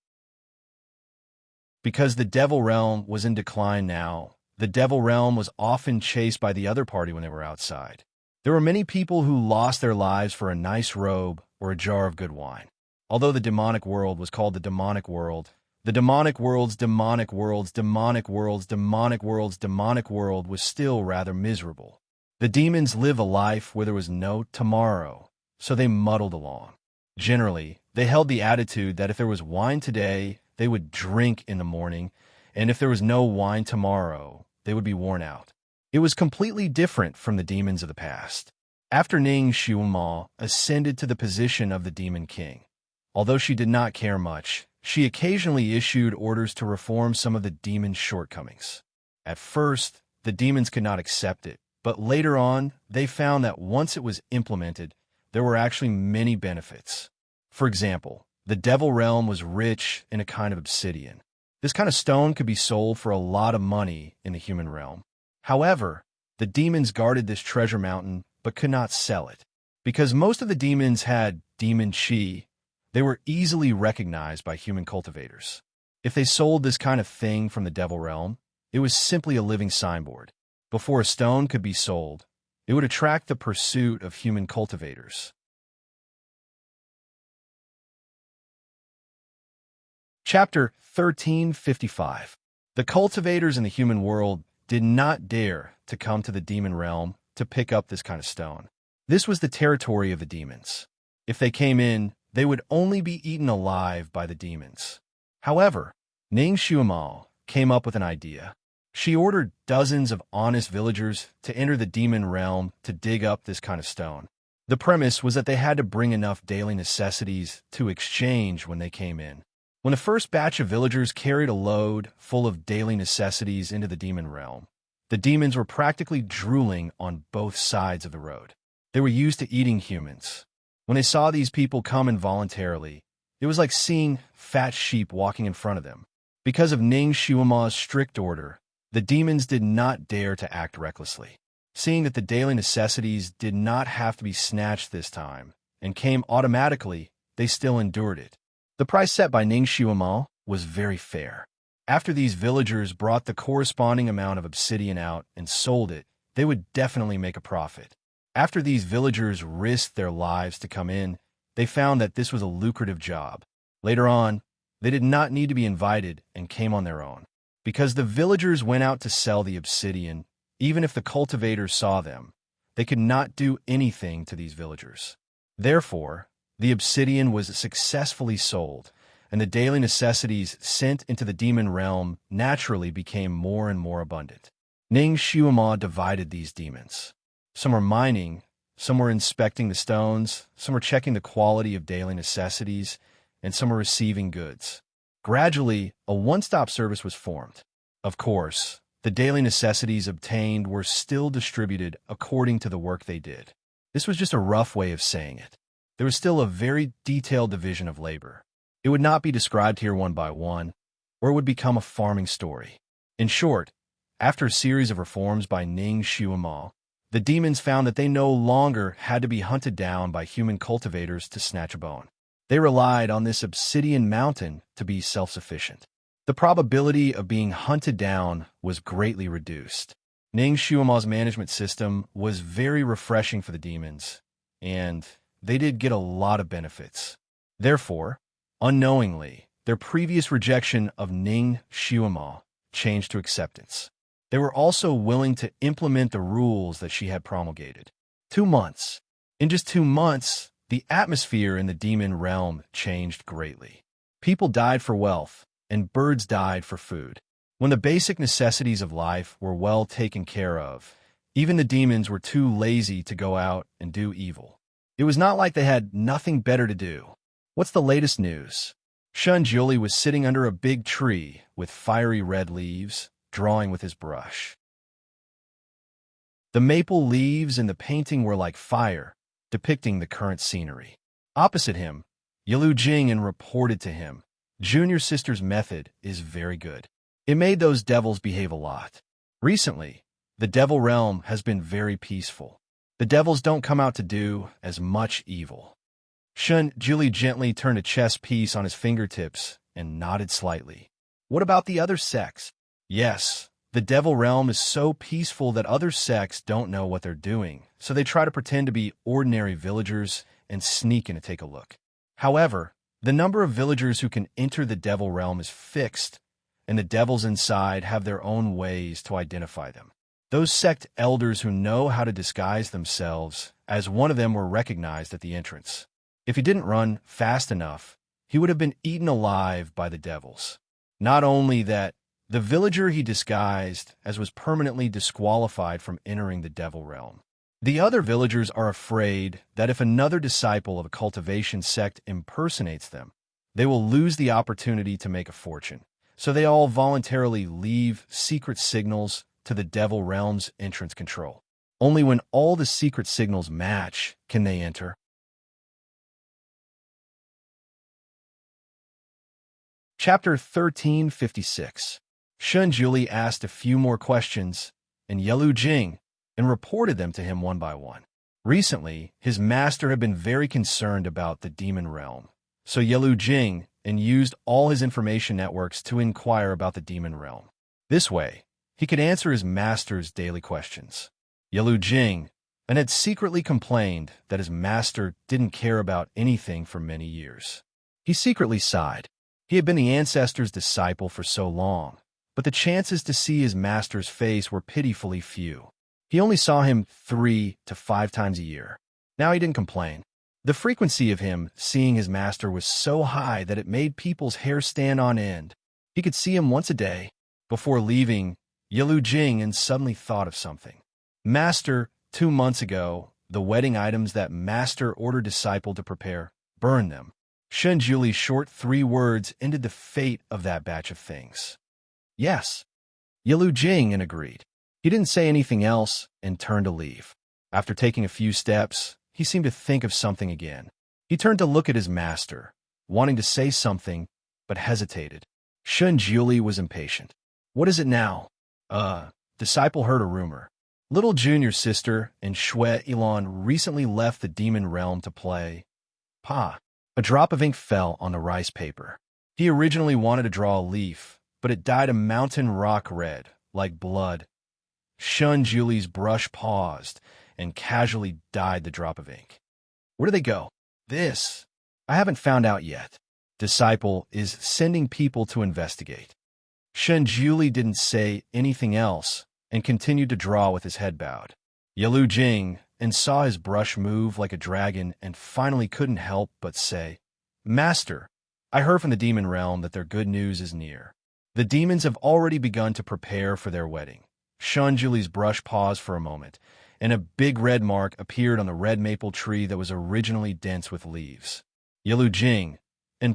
Because the Devil Realm was in decline now, the Devil Realm was often chased by the other party when they were outside. There were many people who lost their lives for a nice robe or a jar of good wine. Although the demonic world was called the demonic world, the demonic world's demonic world's demonic world's demonic world's demonic world was still rather miserable. The demons live a life where there was no tomorrow, so they muddled along. Generally, they held the attitude that if there was wine today, they would drink in the morning, and if there was no wine tomorrow, they would be worn out. It was completely different from the demons of the past. After Ning Xiuma ascended to the position of the Demon King, although she did not care much, she occasionally issued orders to reform some of the demons' shortcomings. At first, the demons could not accept it, but later on, they found that once it was implemented, there were actually many benefits. For example, the Devil Realm was rich in a kind of obsidian. This kind of stone could be sold for a lot of money in the human realm. However, the demons guarded this treasure mountain but could not sell it. Because most of the demons had demon chi, they were easily recognized by human cultivators. If they sold this kind of thing from the Devil Realm, it was simply a living signboard. Before a stone could be sold, it would attract the pursuit of human cultivators. Chapter 1355. The cultivators in the human world did not dare to come to the demon realm to pick up this kind of stone. This was the territory of the demons. If they came in, they would only be eaten alive by the demons. However, Ning Xiuma came up with an idea. She ordered dozens of honest villagers to enter the demon realm to dig up this kind of stone. The premise was that they had to bring enough daily necessities to exchange when they came in. When the first batch of villagers carried a load full of daily necessities into the demon realm, the demons were practically drooling on both sides of the road. They were used to eating humans. When they saw these people come involuntarily, it was like seeing fat sheep walking in front of them. Because of Ning Xiuma's strict order, the demons did not dare to act recklessly. Seeing that the daily necessities did not have to be snatched this time and came automatically, they still endured it. The price set by Ning Xiuma was very fair. After these villagers brought the corresponding amount of obsidian out and sold it, they would definitely make a profit. After these villagers risked their lives to come in, they found that this was a lucrative job. Later on, they did not need to be invited and came on their own. Because the villagers went out to sell the obsidian, even if the cultivators saw them, they could not do anything to these villagers. Therefore, the obsidian was successfully sold, and the daily necessities sent into the demon realm naturally became more and more abundant. Ning Xiuma divided these demons. Some were mining, some were inspecting the stones, some were checking the quality of daily necessities, and some were receiving goods. Gradually, a one-stop service was formed. Of course, the daily necessities obtained were still distributed according to the work they did. This was just a rough way of saying it. there was still a very detailed division of labor. It would not be described here one by one, or it would become a farming story. In short, after a series of reforms by Ning Xuema, the demons found that they no longer had to be hunted down by human cultivators to snatch a bone. They relied on this obsidian mountain to be self-sufficient. The probability of being hunted down was greatly reduced. Ning Xuema's management system was very refreshing for the demons, and they did get a lot of benefits. Therefore, unknowingly, their previous rejection of Ning Xuema changed to acceptance. They were also willing to implement the rules that she had promulgated. 2 months. In just 2 months, the atmosphere in the demon realm changed greatly. People died for wealth, and birds died for food. When the basic necessities of life were well taken care of, even the demons were too lazy to go out and do evil. It was not like they had nothing better to do. What's the latest news? Shun Jiuli was sitting under a big tree with fiery red leaves, drawing with his brush. The maple leaves in the painting were like fire, depicting the current scenery. Opposite him, Yalu Jing'an reported to him, "Junior sister's method is very good. It made those devils behave a lot. Recently, the devil realm has been very peaceful. The devils don't come out to do as much evil." Shun Jiuli gently turned a chess piece on his fingertips and nodded slightly. "What about the other sects?" "Yes, the devil realm is so peaceful that other sects don't know what they're doing, so they try to pretend to be ordinary villagers and sneak in to take a look. However, the number of villagers who can enter the devil realm is fixed, and the devils inside have their own ways to identify them. Those sect elders who know how to disguise themselves as one of them were recognized at the entrance. If he didn't run fast enough, he would have been eaten alive by the devils. Not only that, the villager he disguised as was permanently disqualified from entering the devil realm. The other villagers are afraid that if another disciple of a cultivation sect impersonates them, they will lose the opportunity to make a fortune. So they all voluntarily leave secret signals to the devil realm's entrance control. Only when all the secret signals match can they enter. Chapter 1356. Shun Jiuli asked a few more questions, and Yalu Jing, and reported them to him one by one. Recently, his master had been very concerned about the demon realm, so Yalu Jing and used all his information networks to inquire about the demon realm. This way, he could answer his master's daily questions. Yalu Jing and had secretly complained that his master didn't care about anything for many years. He secretly sighed. He had been the ancestor's disciple for so long, but the chances to see his master's face were pitifully few. He only saw him 3 to 5 times a year. Now he didn't complain. The frequency of him seeing his master was so high that it made people's hair stand on end. He could see him once a day. Before leaving, Yalu Jing suddenly thought of something. "Master, 2 months ago, the wedding items that Master ordered disciple to prepare, burn them." Shun Jiuli's short 3 words ended the fate of that batch of things. "Yes." Yalu Jing agreed. He didn't say anything else and turned to leave. After taking a few steps, he seemed to think of something again. He turned to look at his master, wanting to say something, but hesitated. Shun Jiuli was impatient. "What is it now?" Disciple heard a rumor. Little junior sister and Shui Ilan recently left the demon realm to play. Pa. A drop of ink fell on the rice paper. He originally wanted to draw a leaf, but it dyed a mountain rock red, like blood. Shun Jiuli's brush paused and casually dyed the drop of ink. "Where do they go?" "This. I haven't found out yet. Disciple is sending people to investigate." Shun Jiuli didn't say anything else and continued to draw with his head bowed. Yalu Jing saw his brush move like a dragon and finally couldn't help but say, "Master, I heard from the demon realm that their good news is near. The demons have already begun to prepare for their wedding." Shun Jiuli's brush paused for a moment, and a big red mark appeared on the red maple tree that was originally dense with leaves. Yalu Jing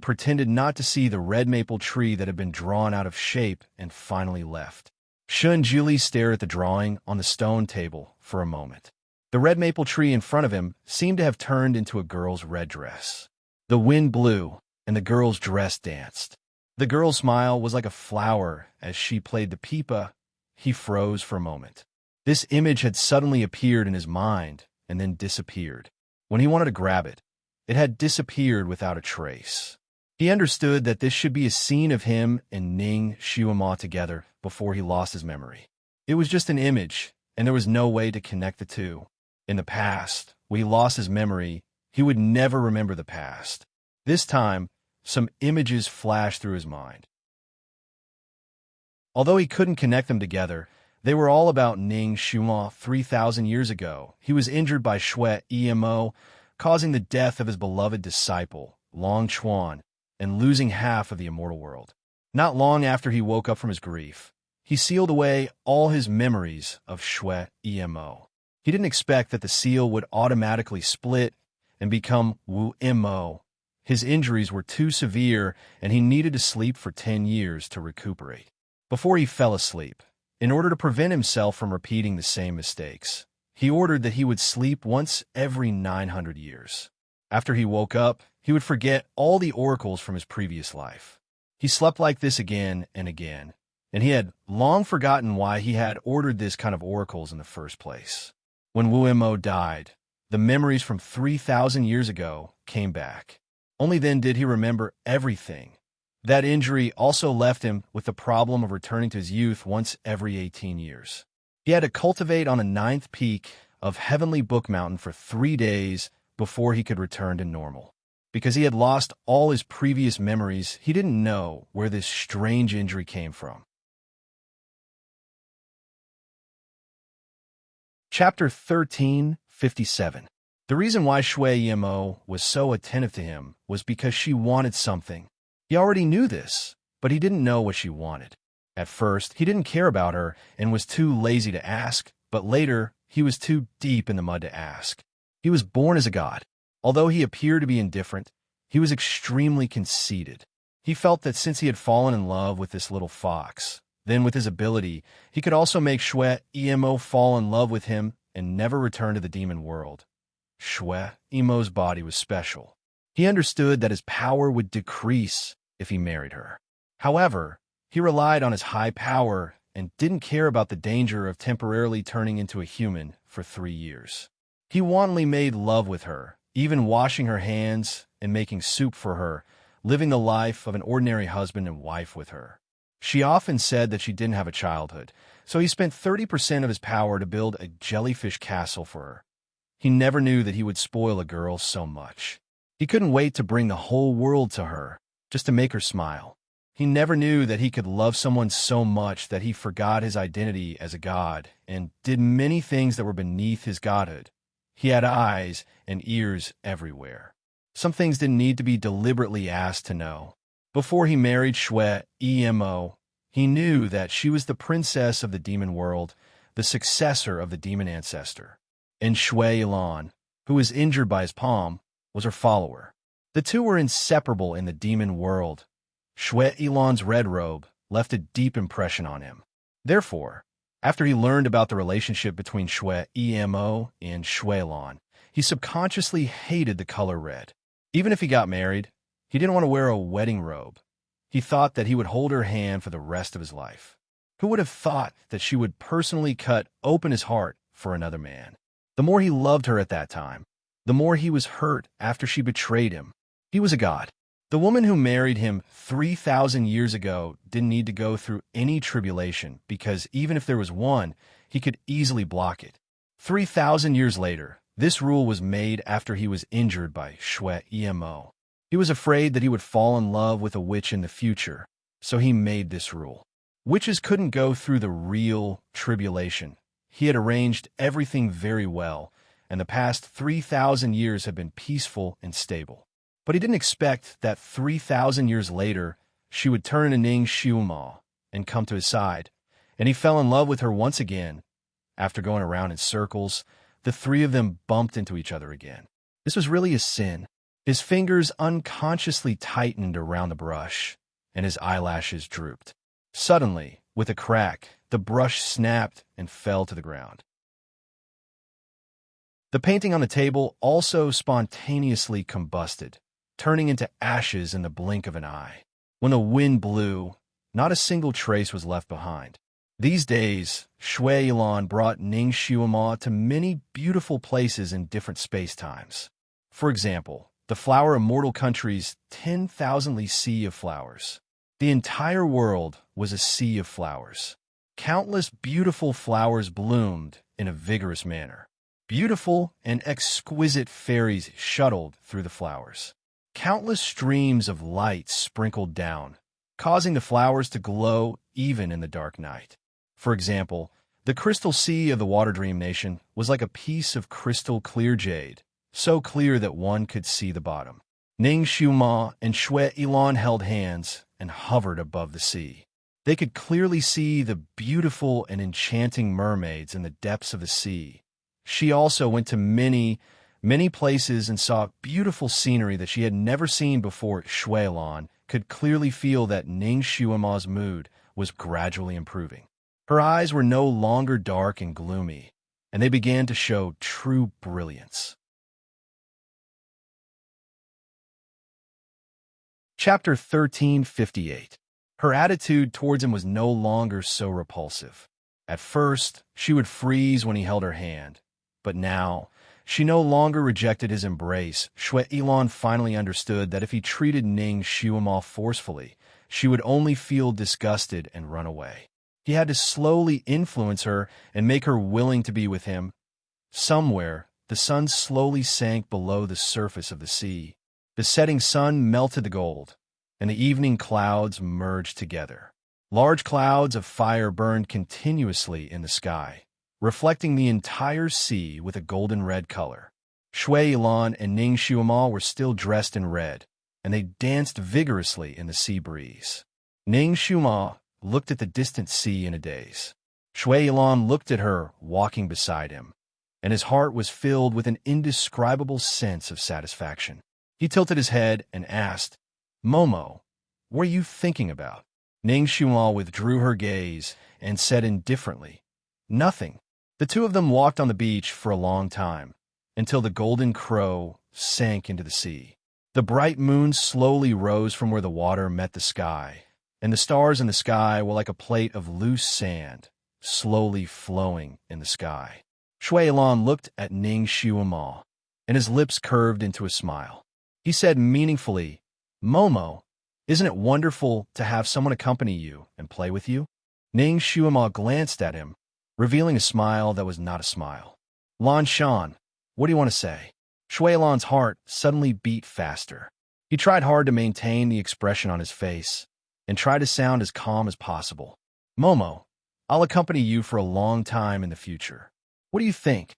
pretended not to see the red maple tree that had been drawn out of shape and finally left. Shun Jiuli stared at the drawing on the stone table for a moment. The red maple tree in front of him seemed to have turned into a girl's red dress. The wind blew, and the girl's dress danced. The girl's smile was like a flower as she played the pipa. He froze for a moment. This image had suddenly appeared in his mind and then disappeared. When he wanted to grab it, it had disappeared without a trace. He understood that this should be a scene of him and Ning Xiuma together before he lost his memory. It was just an image, and there was no way to connect the two. In the past, when he lost his memory, he would never remember the past. This time, some images flashed through his mind. Although he couldn't connect them together, they were all about Ning Xiuma 3,000 years ago. He was injured by Shui Emo, causing the death of his beloved disciple, Long Chuan, and losing half of the immortal world. Not long after he woke up from his grief, he sealed away all his memories of Shui Emo. He didn't expect that the seal would automatically split and become Wu Mo. His injuries were too severe, and he needed to sleep for 10 years to recuperate. Before he fell asleep, in order to prevent himself from repeating the same mistakes, he ordered that he would sleep once every 900 years. After he woke up, he would forget all the oracles from his previous life. He slept like this again and again, and he had long forgotten why he had ordered this kind of oracles in the first place. When Wu Mo died, the memories from 3,000 years ago came back. Only then did he remember everything. That injury also left him with the problem of returning to his youth once every 18 years. He had to cultivate on a 9th peak of Heavenly Book Mountain for 3 days before he could return to normal. Because he had lost all his previous memories, he didn't know where this strange injury came from. Chapter 1357. The reason why Shui Yemo was so attentive to him was because she wanted something. He already knew this, but he didn't know what she wanted. At first, he didn't care about her and was too lazy to ask, but later, he was too deep in the mud to ask. He was born as a god. Although he appeared to be indifferent, he was extremely conceited. He felt that since he had fallen in love with this little fox, then with his ability, he could also make Shui Emo fall in love with him and never return to the demon world. Shui Emo's body was special. He understood that his power would decrease if he married her. However, he relied on his high power and didn't care about the danger of temporarily turning into a human for 3 years. He wantonly made love with her, even washing her hands and making soup for her, living the life of an ordinary husband and wife with her. She often said that she didn't have a childhood, so he spent 30% of his power to build a jellyfish castle for her. He never knew that he would spoil a girl so much. He couldn't wait to bring the whole world to her, just to make her smile. He never knew that he could love someone so much that he forgot his identity as a god and did many things that were beneath his godhood. He had eyes and ears everywhere. Some things didn't need to be deliberately asked to know. Before he married Shui Emo, he knew that she was the princess of the demon world, the successor of the demon ancestor. And Shui Ilan, who was injured by his palm, was her follower. The two were inseparable in the demon world. Shui Ilan's red robe left a deep impression on him. Therefore, after he learned about the relationship between Shui Emo and Shui Ilan, he subconsciously hated the color red. Even if he got married, he didn't want to wear a wedding robe. He thought that he would hold her hand for the rest of his life. Who would have thought that she would personally cut open his heart for another man? The more he loved her at that time, the more he was hurt after she betrayed him. He was a god. The woman who married him 3,000 years ago didn't need to go through any tribulation because even if there was one, he could easily block it. 3,000 years later, this rule was made after he was injured by Shui Emo. He was afraid that he would fall in love with a witch in the future, so he made this rule. Witches couldn't go through the real tribulation. He had arranged everything very well, and the past 3,000 years had been peaceful and stable. But he didn't expect that 3,000 years later, she would turn to Ning Xiuma and come to his side, and he fell in love with her once again. After going around in circles, the three of them bumped into each other again. This was really a sin. His fingers unconsciously tightened around the brush, and his eyelashes drooped. Suddenly, with a crack, the brush snapped and fell to the ground. The painting on the table also spontaneously combusted, turning into ashes in the blink of an eye. When the wind blew, not a single trace was left behind. These days, Shui Yilan brought Ning Xiuma to many beautiful places in different space-times. For example, the flower immortal country's 10,000-li sea of flowers. The entire world was a sea of flowers. Countless beautiful flowers bloomed in a vigorous manner. Beautiful and exquisite fairies shuttled through the flowers. Countless streams of light sprinkled down, causing the flowers to glow even in the dark night. For example, the crystal sea of the Water Dream Nation was like a piece of crystal clear jade, so clear that one could see the bottom. Ning Xiuma and Shui Yilan held hands and hovered above the sea. They could clearly see the beautiful and enchanting mermaids in the depths of the sea. She also went to many places and saw beautiful scenery that she had never seen before. Shui Yilan could clearly feel that Ning Xiuma's mood was gradually improving. Her eyes were no longer dark and gloomy, and they began to show true brilliance. Chapter 1358. Her attitude towards him was no longer so repulsive. At first, she would freeze when he held her hand, but now, she no longer rejected his embrace. Shui Yilan finally understood that if he treated Ning Xiuma forcefully, she would only feel disgusted and run away. He had to slowly influence her and make her willing to be with him. Somewhere, the sun slowly sank below the surface of the sea. The setting sun melted the gold, and the evening clouds merged together. Large clouds of fire burned continuously in the sky, reflecting the entire sea with a golden-red color. Shui Yilan and Ning Xiuma were still dressed in red, and they danced vigorously in the sea breeze. Ning Xiuma looked at the distant sea in a daze. Shui Yilan looked at her walking beside him, and his heart was filled with an indescribable sense of satisfaction. He tilted his head and asked, "Momo, what are you thinking about?" Ning Xiuma withdrew her gaze and said indifferently, "Nothing." The two of them walked on the beach for a long time, until the golden crow sank into the sea. The bright moon slowly rose from where the water met the sky, and the stars in the sky were like a plate of loose sand, slowly flowing in the sky. Shui Yilan looked at Ning Xiuma, and his lips curved into a smile. He said meaningfully, "Momo, isn't it wonderful to have someone accompany you and play with you?" Ning Xiuma glanced at him, revealing a smile that was not a smile. "Lan Shan, what do you want to say?" Shui Yilan's heart suddenly beat faster. He tried hard to maintain the expression on his face and tried to sound as calm as possible. "Momo, I'll accompany you for a long time in the future. What do you think?"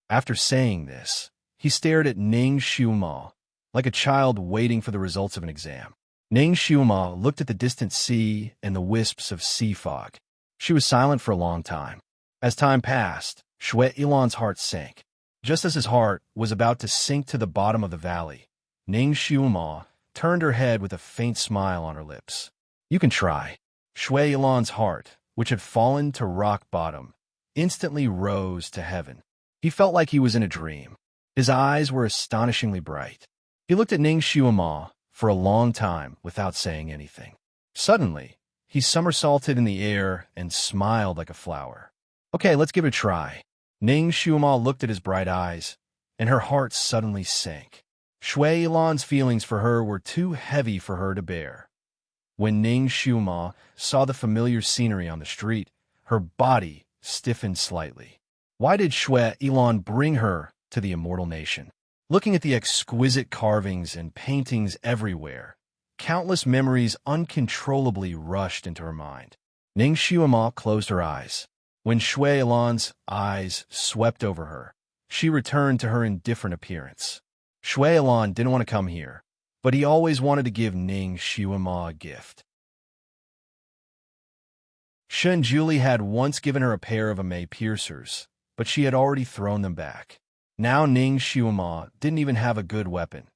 After saying this, he stared at Ning Xiuma, like a child waiting for the results of an exam. Ning Xiuma looked at the distant sea and the wisps of sea fog. She was silent for a long time. As time passed, Shui Yilan's heart sank. Just as his heart was about to sink to the bottom of the valley, Ning Xiuma turned her head with a faint smile on her lips. "You can try." Shui Yilan's heart, which had fallen to rock bottom, instantly rose to heaven. He felt like he was in a dream. His eyes were astonishingly bright. He looked at Ning Xiuma for a long time without saying anything. Suddenly, he somersaulted in the air and smiled like a flower. "Okay, let's give it a try." Ning Xiuma looked at his bright eyes, and her heart suddenly sank. Shui Yilan's feelings for her were too heavy for her to bear. When Ning Xiuma saw the familiar scenery on the street, her body stiffened slightly. Why did Shui Yilan bring her to the immortal nation? Looking at the exquisite carvings and paintings everywhere, countless memories uncontrollably rushed into her mind. Ning Xiuma closed her eyes. When Shui Yilan's eyes swept over her, she returned to her indifferent appearance. Shui Yilan didn't want to come here, but he always wanted to give Ning Xiuma a gift. Shun Julie had once given her a pair of email piercers, but she had already thrown them back. Now Ning Xiuma didn't even have a good weapon.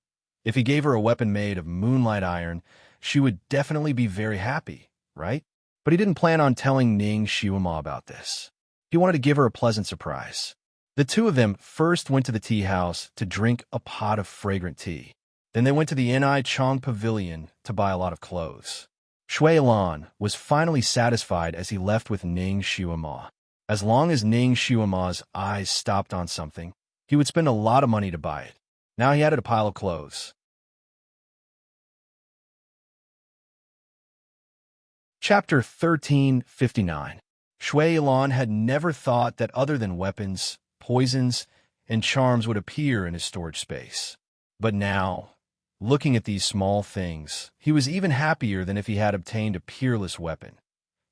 If he gave her a weapon made of moonlight iron, she would definitely be very happy, right? But he didn't plan on telling Ning Xiuma about this. He wanted to give her a pleasant surprise. The two of them first went to the tea house to drink a pot of fragrant tea. Then they went to the Chong Pavilion to buy a lot of clothes. Shui Lan was finally satisfied as he left with Ning Xuema. As long as Ning Xuema's eyes stopped on something, he would spend a lot of money to buy it. Now he added a pile of clothes. Chapter 1359. Shui Lan had never thought that other than weapons, poisons, and charms would appear in his storage space. But now, looking at these small things, he was even happier than if he had obtained a peerless weapon.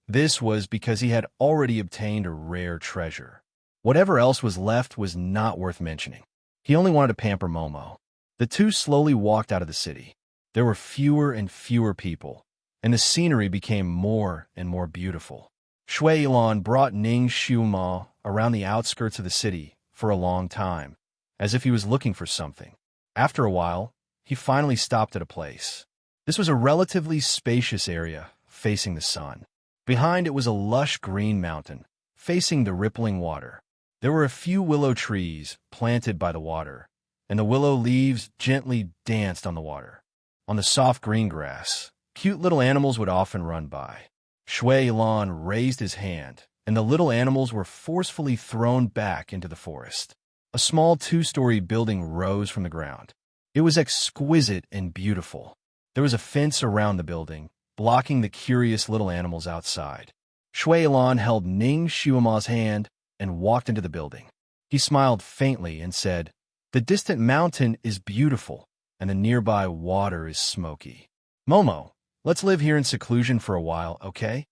This was because he had already obtained a rare treasure. Whatever else was left was not worth mentioning. He only wanted to pamper Momo. The two slowly walked out of the city. There were fewer and fewer people, and the scenery became more and more beautiful. Shui Lan brought Ning Xuema around the outskirts of the city for a long time, as if he was looking for something. After a while, he finally stopped at a place. This was a relatively spacious area facing the sun. Behind it was a lush green mountain, facing the rippling water. There were a few willow trees planted by the water, and the willow leaves gently danced on the water. On the soft green grass, cute little animals would often run by. Shui Lan raised his hand, and the little animals were forcefully thrown back into the forest. A small two-story building rose from the ground. It was exquisite and beautiful. There was a fence around the building, blocking the curious little animals outside. Shui Lan held Ning Xuema's hand and walked into the building. He smiled faintly and said, "The distant mountain is beautiful, and the nearby water is smoky. Momo, let's live here in seclusion for a while, okay?"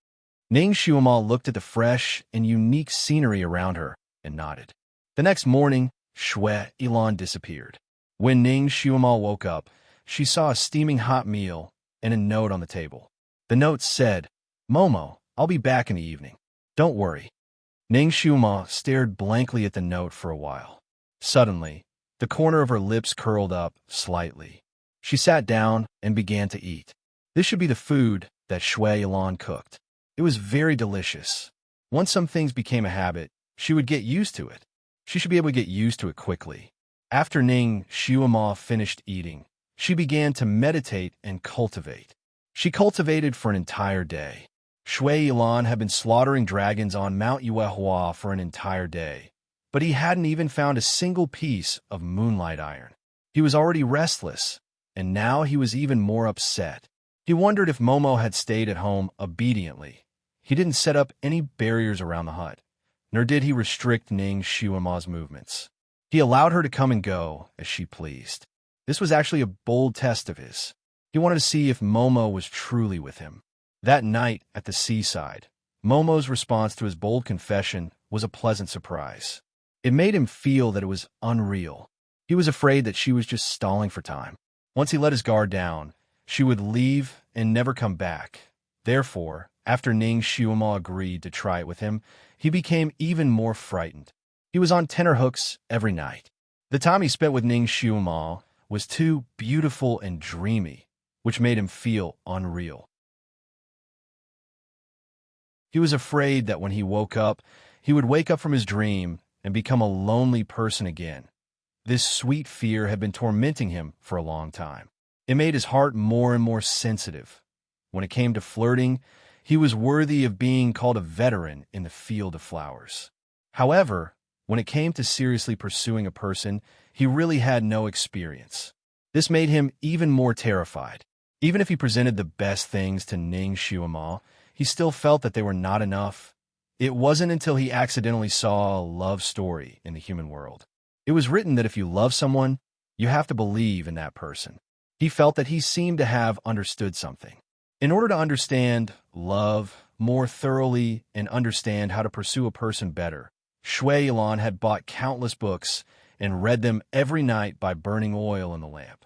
Ning Xuema looked at the fresh and unique scenery around her and nodded. The next morning, Shui Lan disappeared. When Ning Xuema woke up, she saw a steaming hot meal and a note on the table. The note said, "Momo, I'll be back in the evening. Don't worry." Ning Xuema stared blankly at the note for a while. Suddenly, the corner of her lips curled up slightly. She sat down and began to eat. This should be the food that Shui Lan cooked. It was very delicious. Once some things became a habit, she would get used to it. She should be able to get used to it quickly. After Ning Xuema finished eating, she began to meditate and cultivate. She cultivated for an entire day. Shui Lan had been slaughtering dragons on Mount Yuehua for an entire day, but he hadn't even found a single piece of moonlight iron. He was already restless, and now he was even more upset. He wondered if Momo had stayed at home obediently. He didn't set up any barriers around the hut, nor did he restrict Ning Xuema's movements. He allowed her to come and go as she pleased. This was actually a bold test of his. He wanted to see if Momo was truly with him. That night at the seaside, Momo's response to his bold confession was a pleasant surprise. It made him feel that it was unreal. He was afraid that she was just stalling for time. Once he let his guard down, she would leave and never come back. Therefore, after Ning Xuema agreed to try it with him, he became even more frightened. He was on tenterhooks every night. The time he spent with Ning Xuema was too beautiful and dreamy, which made him feel unreal. He was afraid that when he woke up, he would wake up from his dream and become a lonely person again. This sweet fear had been tormenting him for a long time. It made his heart more and more sensitive. When it came to flirting, he was worthy of being called a veteran in the field of flowers. However, when it came to seriously pursuing a person, he really had no experience. This made him even more terrified. Even if he presented the best things to Ning Xuema, he still felt that they were not enough. It wasn't until he accidentally saw a love story in the human world. It was written that if you love someone, you have to believe in that person. He felt that he seemed to have understood something. In order to understand love more thoroughly and understand how to pursue a person better, Shui Lan had bought countless books and read them every night by burning oil in the lamp.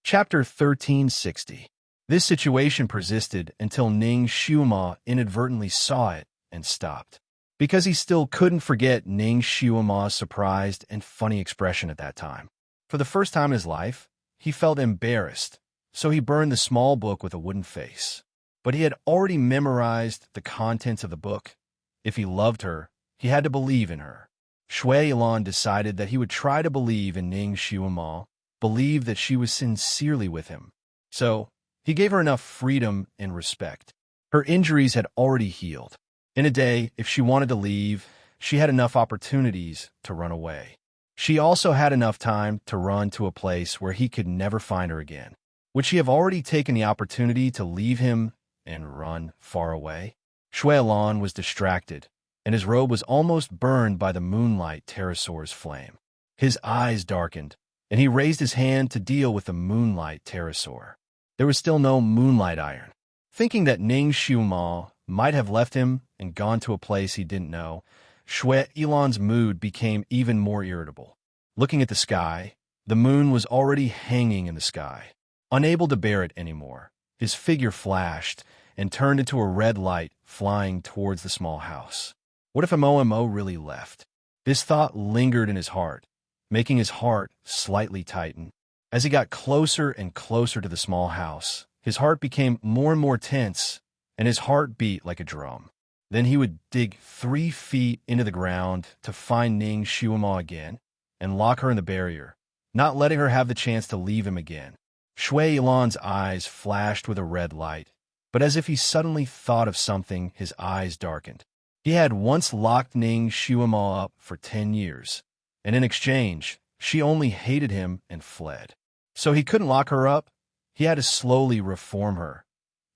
Chapter 1360. This situation persisted until Ning Xuema inadvertently saw it and stopped. Because he still couldn't forget Ning Xuema's surprised and funny expression at that time. For the first time in his life, he felt embarrassed, so he burned the small book with a wooden face. but he had already memorized the contents of the book. If he loved her, he had to believe in her. Shui Yilan decided that he would try to believe in Ning Xiuma, believe that she was sincerely with him. So, he gave her enough freedom and respect. Her injuries had already healed. In a day, if she wanted to leave, she had enough opportunities to run away. She also had enough time to run to a place where he could never find her again. Would she have already taken the opportunity to leave him and run far away? Shui Yilan was distracted, and his robe was almost burned by the moonlight pterosaur's flame. His eyes darkened, and he raised his hand to deal with the moonlight pterosaur. There was still no moonlight iron. Thinking that Ning Xiuma might have left him and gone to a place he didn't know, Shui Yilan's mood became even more irritable. Looking at the sky, the moon was already hanging in the sky. Unable to bear it anymore, his figure flashed and turned into a red light flying towards the small house. What if Momo really left? This thought lingered in his heart, making his heart slightly tighten. As he got closer and closer to the small house, his heart became more and more tense, and his heart beat like a drum. Then he would dig 3 feet into the ground to find Ning Xiuma again and lock her in the barrier, not letting her have the chance to leave him again. Shui Yilan's eyes flashed with a red light, but as if he suddenly thought of something, his eyes darkened. He had once locked Ning Xiuma up for 10 years, and in exchange, she only hated him and fled. So he couldn't lock her up. He had to slowly reform her.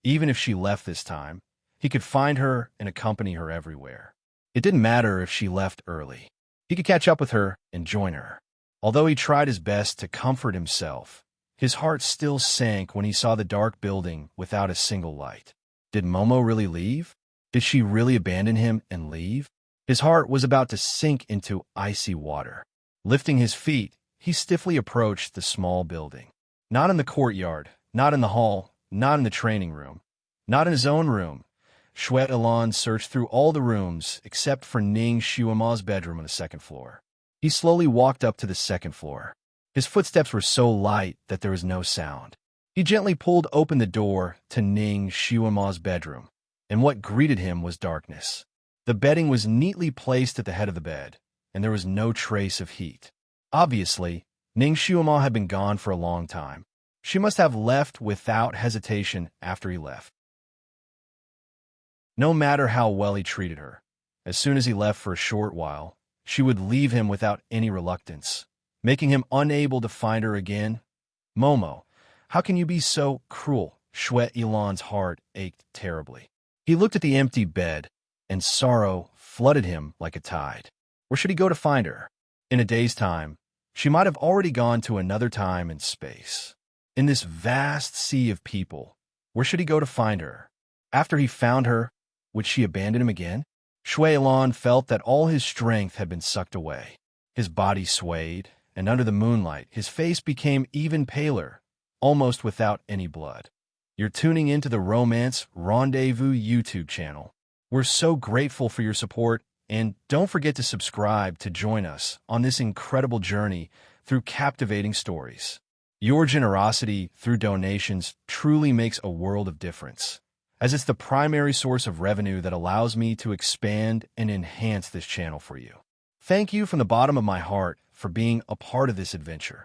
Even if she left this time, he could find her and accompany her everywhere. It didn't matter if she left early. He could catch up with her and join her. Although he tried his best to comfort himself, his heart still sank when he saw the dark building without a single light. Did Momo really leave? Did she really abandon him and leave? His heart was about to sink into icy water. Lifting his feet, he stiffly approached the small building. Not in the courtyard, not in the hall, not in the training room, not in his own room. Shui Yilan searched through all the rooms except for Ning Xiuma's bedroom on the second floor. He slowly walked up to the second floor. His footsteps were so light that there was no sound. He gently pulled open the door to Ning Xiuma's bedroom, and what greeted him was darkness. The bedding was neatly placed at the head of the bed, and there was no trace of heat. Obviously, Ning Xiuma had been gone for a long time. She must have left without hesitation after he left. No matter how well he treated her, as soon as he left for a short while, she would leave him without any reluctance, making him unable to find her again. Momo, how can you be so cruel? Shui Yilan's heart ached terribly. He looked at the empty bed, and sorrow flooded him like a tide. Where should he go to find her? In a day's time, she might have already gone to another time and space. In this vast sea of people, where should he go to find her? After he found her, would she abandon him again? Shui Yilan felt that all his strength had been sucked away. His body swayed, and under the moonlight, his face became even paler, almost without any blood. You're tuning into the Romance Rendezvous YouTube channel. We're so grateful for your support, and don't forget to subscribe to join us on this incredible journey through captivating stories. Your generosity through donations truly makes a world of difference, as it's the primary source of revenue that allows me to expand and enhance this channel for you. Thank you from the bottom of my heart for being a part of this adventure.